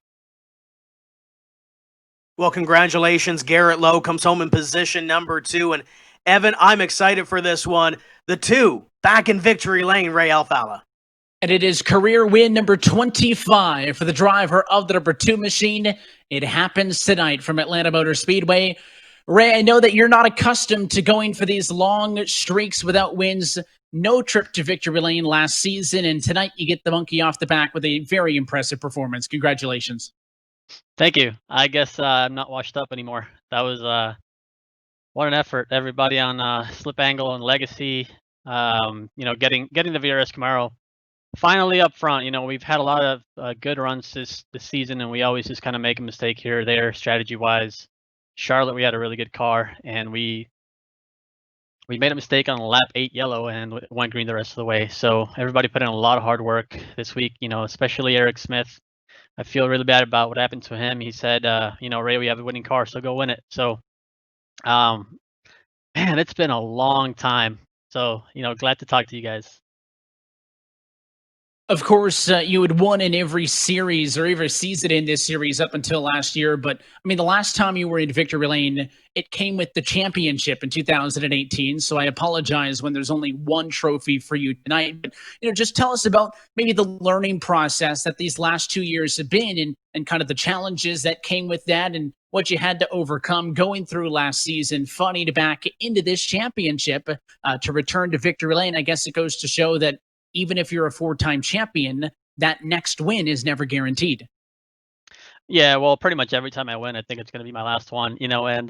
Well, congratulations. Garrett Lowe comes home in position number 2. And Evan, I'm excited for this one. The 2 back in victory lane, Ray Alfalla. And it is career win number 25 for the driver of the number 2 machine. It happens tonight from Atlanta Motor Speedway. Ray, I know that you're not accustomed to going for these long streaks without wins. No trip to victory lane last season, and tonight you get the monkey off the back with a very impressive performance. Congratulations. Thank you. I guess I'm not washed up anymore. That was what an effort. Everybody on Slip Angle and Legacy, getting the VRS Camaro finally up front. We've had a lot of good runs this season, and we always just kind of make a mistake here or there strategy-wise. Charlotte, we had a really good car, and we made a mistake on lap 8 yellow and went green the rest of the way. So everybody put in a lot of hard work this week, especially Eric Smith. I feel really bad about what happened to him. He said, Ray, we have a winning car, so go win it. So, man, it's been a long time. So, glad to talk to you guys. Of course, you had won in every series or every season in this series up until last year. But, the last time you were in victory lane, it came with the championship in 2018. So I apologize when there's only one trophy for you tonight. But, just tell us about maybe the learning process that these last 2 years have been and kind of the challenges that came with that and what you had to overcome going through last season, funny to back into this championship to return to victory lane. I guess it goes to show that even if you're a 4-time champion, that next win is never guaranteed. Yeah, well, pretty much every time I win, I think it's going to be my last one, and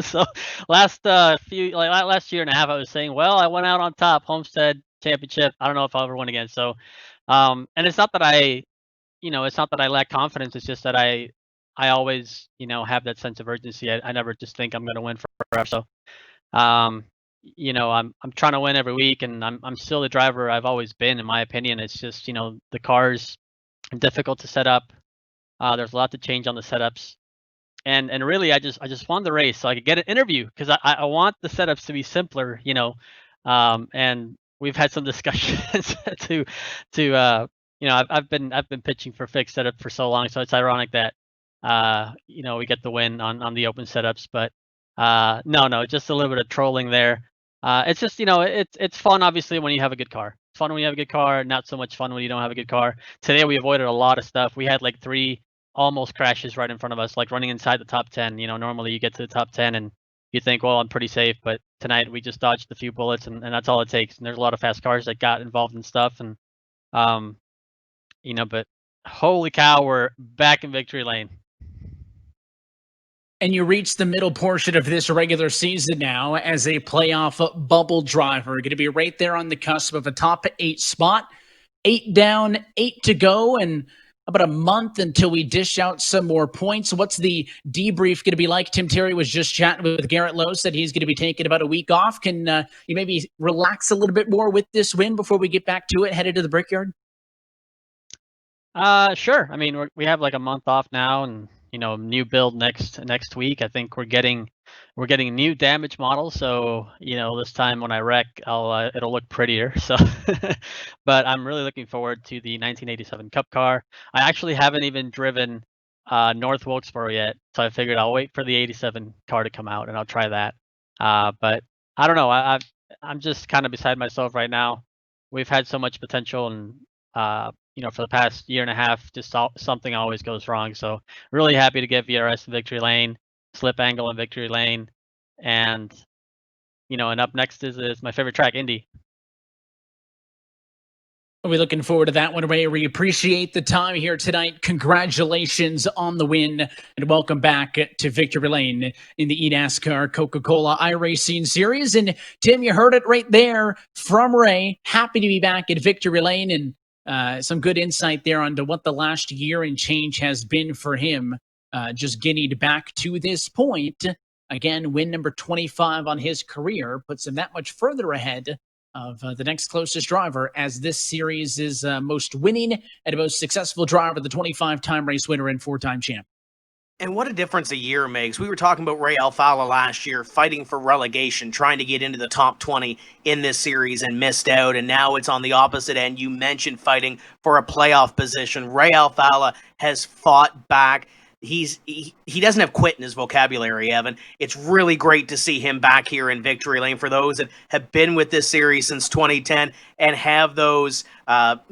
so last year and a half, I was saying, well, I went out on top, Homestead Championship. I don't know if I'll ever win again. So, and it's not that it's not that I lack confidence. It's just that I always, have that sense of urgency. I never just think I'm going to win forever. So, I'm trying to win every week, and I'm still the driver I've always been, in my opinion. It's just, the cars are difficult to set up. There's a lot to change on the setups, and really I just won the race so I could get an interview because I want the setups to be simpler, and we've had some discussions I've been pitching for fixed setup for so long, so it's ironic that we get the win on the open setups, but No, just a little bit of trolling there. It's just, it's fun obviously when you have a good car. It's fun when you have a good car, not so much fun when you don't have a good car. Today we avoided a lot of stuff. We had like 3 almost crashes right in front of us, like running inside the top 10. Normally you get to the top 10 and you think, well, I'm pretty safe, but tonight we just dodged a few bullets and that's all it takes. And there's a lot of fast cars that got involved in stuff and but holy cow, we're back in victory lane. And you reach the middle portion of this regular season now as a playoff bubble driver. Going to be right there on the cusp of a top 8 spot. 8 down, 8 to go, and about a month until we dish out some more points. What's the debrief going to be like? Tim Terry was just chatting with Garrett Lowe, said he's going to be taking about a week off. Can you maybe relax a little bit more with this win before we get back to it, headed to the Brickyard? Sure. I mean, we have like a month off now, and new build next week. I think we're getting new damage models, so this time when I wreck, it'll look prettier. So, but I'm really looking forward to the 1987 Cup car. I actually haven't even driven North Wilkesboro yet, so I figured I'll wait for the 87 car to come out and I'll try that. But I don't know. I'm just kind of beside myself right now. We've had so much potential, and for the past year and a half, just something always goes wrong. So really happy to get VRS in victory lane, slip angle in victory lane, and and up next is my favorite track, Indy. We're looking forward to that one, Ray. We appreciate the time here tonight. Congratulations on the win, and welcome back to victory lane in the eNASCAR Coca-Cola iRacing Series. And Tim, you heard it right there from Ray. Happy to be back at victory lane, and some good insight there onto what the last year and change has been for him, just getting back to this point. Again, win number 25 on his career puts him that much further ahead of the next closest driver, as this series is most winning and most successful driver, the 25-time race winner and 4-time champ. And what a difference a year makes. We were talking about Ray Alfalla last year, fighting for relegation, trying to get into the top 20 in this series and missed out. And now it's on the opposite end. You mentioned fighting for a playoff position. Ray Alfalla has fought back. He doesn't have quit in his vocabulary, Evan. It's really great to see him back here in victory lane. For those that have been with this series since 2010 and have those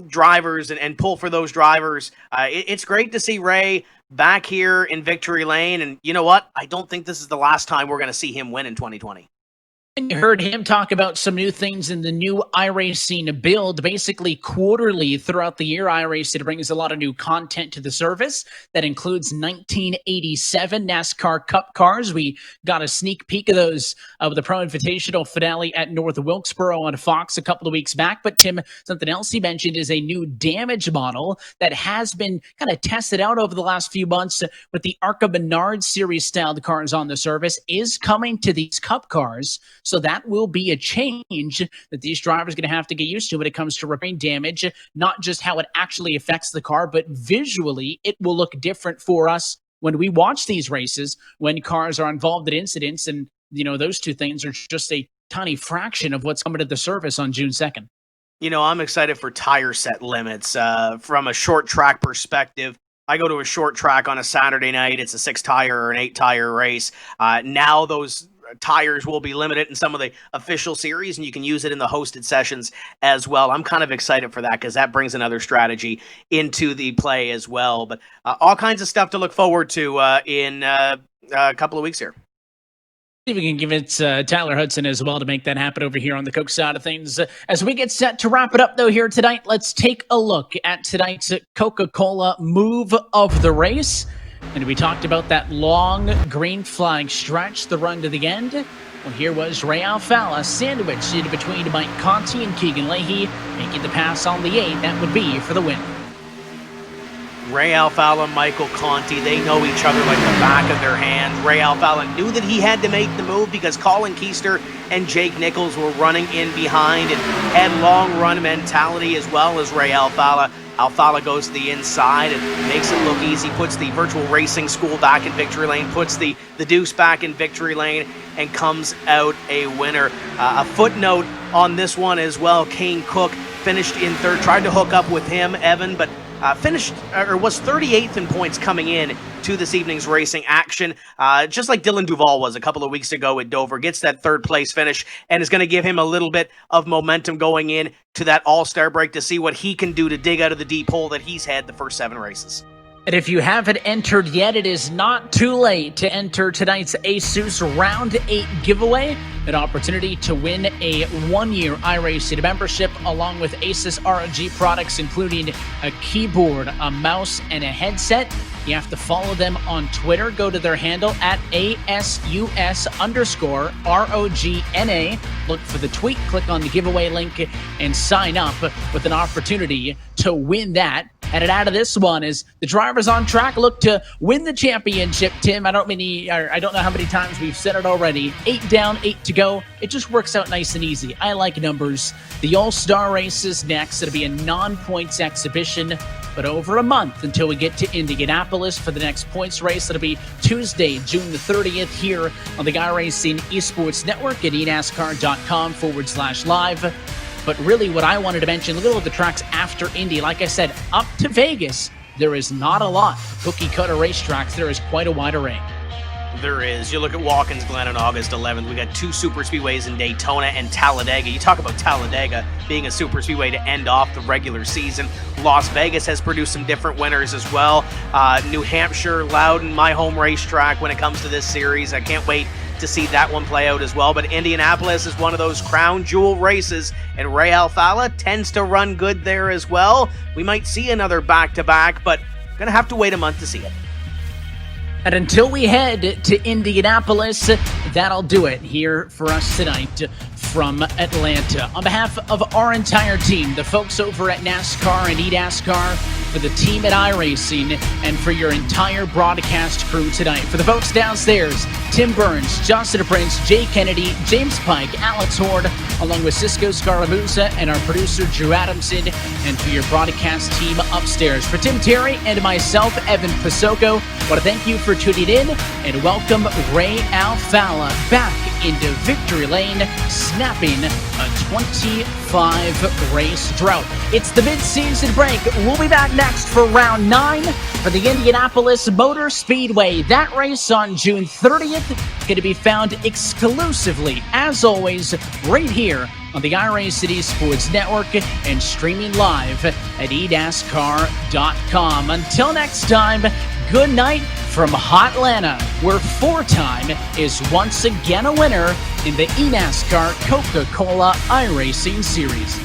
drivers and pull for those drivers, it's great to see Ray back here in victory lane. And you know what? I don't think this is the last time we're going to see him win in 2020. And you heard him talk about some new things in the new iRacing build, basically quarterly throughout the year. iRacing brings a lot of new content to the service. That includes 1987 NASCAR Cup cars. We got a sneak peek of those of the Pro Invitational finale at North Wilkesboro on Fox a couple of weeks back. But Tim, something else he mentioned is a new damage model that has been kind of tested out over the last few months with the ARCA Menard series styled cars on the service, is coming to these Cup cars. So that will be a change that these drivers are going to have to get used to when it comes to repairing damage, not just how it actually affects the car, but visually it will look different for us when we watch these races, when cars are involved in incidents. And, those two things are just a tiny fraction of what's coming to the service on June 2nd. I'm excited for tire set limits from a short track perspective. I go to a short track on a Saturday night. It's a 6-tire or an 8-tire race. Now those tires will be limited in some of the official series, and you can use it in the hosted sessions as well. I'm kind of excited for that because that brings another strategy into the play as well. But all kinds of stuff to look forward to in a couple of weeks here. See if we can give it Tyler Hudson as well to make that happen over here on the Coke side of things. As we get set to wrap it up, though, here tonight, let's take a look at tonight's Coca-Cola move of the race. And we talked about that long green flag stretch, the run to the end. Well, here was Ray Alfalla sandwiched in between Mike Conti and Keegan Leahy, making the pass on the 8. That would be for the win. Ray Alfalla, Michael Conti, they know each other like the back of their hands. Ray Alfalla knew that he had to make the move because Colin Keister and Jake Nichols were running in behind and had long run mentality as well as Ray Alfalla. Alfalla goes to the inside and makes it look easy, puts the virtual racing school back in victory lane, puts the deuce back in victory lane, and comes out a winner. A footnote on this one as well, Kane Cook finished in third, tried to hook up with him, Evan, but finished or was 38th in points coming in to this evening's racing action, just like Dylan Duval was a couple of weeks ago at Dover. Gets that third place finish and is going to give him a little bit of momentum going in to that All-Star break to see what he can do to dig out of the deep hole that he's had the first 7 races. And if you haven't entered yet, it is not too late to enter tonight's ASUS Round 8 giveaway. An opportunity to win a 1-year iRacing membership along with ASUS ROG products, including a keyboard, a mouse, and a headset. You have to follow them on Twitter. Go to their handle at ASUS_ROGNA. Look for the tweet, click on the giveaway link, and sign up with an opportunity to win that. Headed out of this one is the drivers on track look to win the championship. Tim, I don't know how many times we've said it already. 8 down, 8 to go. It just works out nice and easy. I like numbers. The All-Star race is next. It'll be a non-points exhibition, but over a month until we get to Indianapolis for the next points race. It'll be Tuesday, June the 30th here on the iRacing Esports Network at eNASCAR.com/live. But really what I wanted to mention, look at all the tracks after Indy. Like I said, up to Vegas, there is not a lot. Cookie cutter racetracks, there is quite a wide array. There is. You look at Watkins Glen on August 11th. We got 2 super speedways in Daytona and Talladega. You talk about Talladega being a super speedway to end off the regular season. Las Vegas has produced some different winners as well. New Hampshire, Loudon, my home racetrack when it comes to this series. I can't wait to see that one play out as well. But Indianapolis is one of those crown jewel races, and Ray Alfala tends to run good there as well. We might see another back-to-back, but gonna have to wait a month to see it. And until we head to Indianapolis, that'll do it here for us tonight from Atlanta. On behalf of our entire team, the folks over at NASCAR and eNASCAR, for the team at iRacing, and for your entire broadcast crew tonight. For the folks downstairs, Tim Burns, Johnson Prince, Jay Kennedy, James Pike, Alex Horde, along with Cisco Scaramuza and our producer Drew Adamson, and for your broadcast team upstairs. For Tim Terry and myself, Evan Pasoko, I want to thank you for tuning in and welcome Ray Alfala back into victory lane, snapping a 25-race drought. It's the mid-season break. We'll be back next for round 9 for the Indianapolis Motor Speedway. That race on June 30th going to be found exclusively, as always, right here on the iRacing Esports Network and streaming live at eNASCAR.com. Until next time, good night from Hotlanta, where 4-time is once again a winner in the eNASCAR Coca-Cola iRacing Series.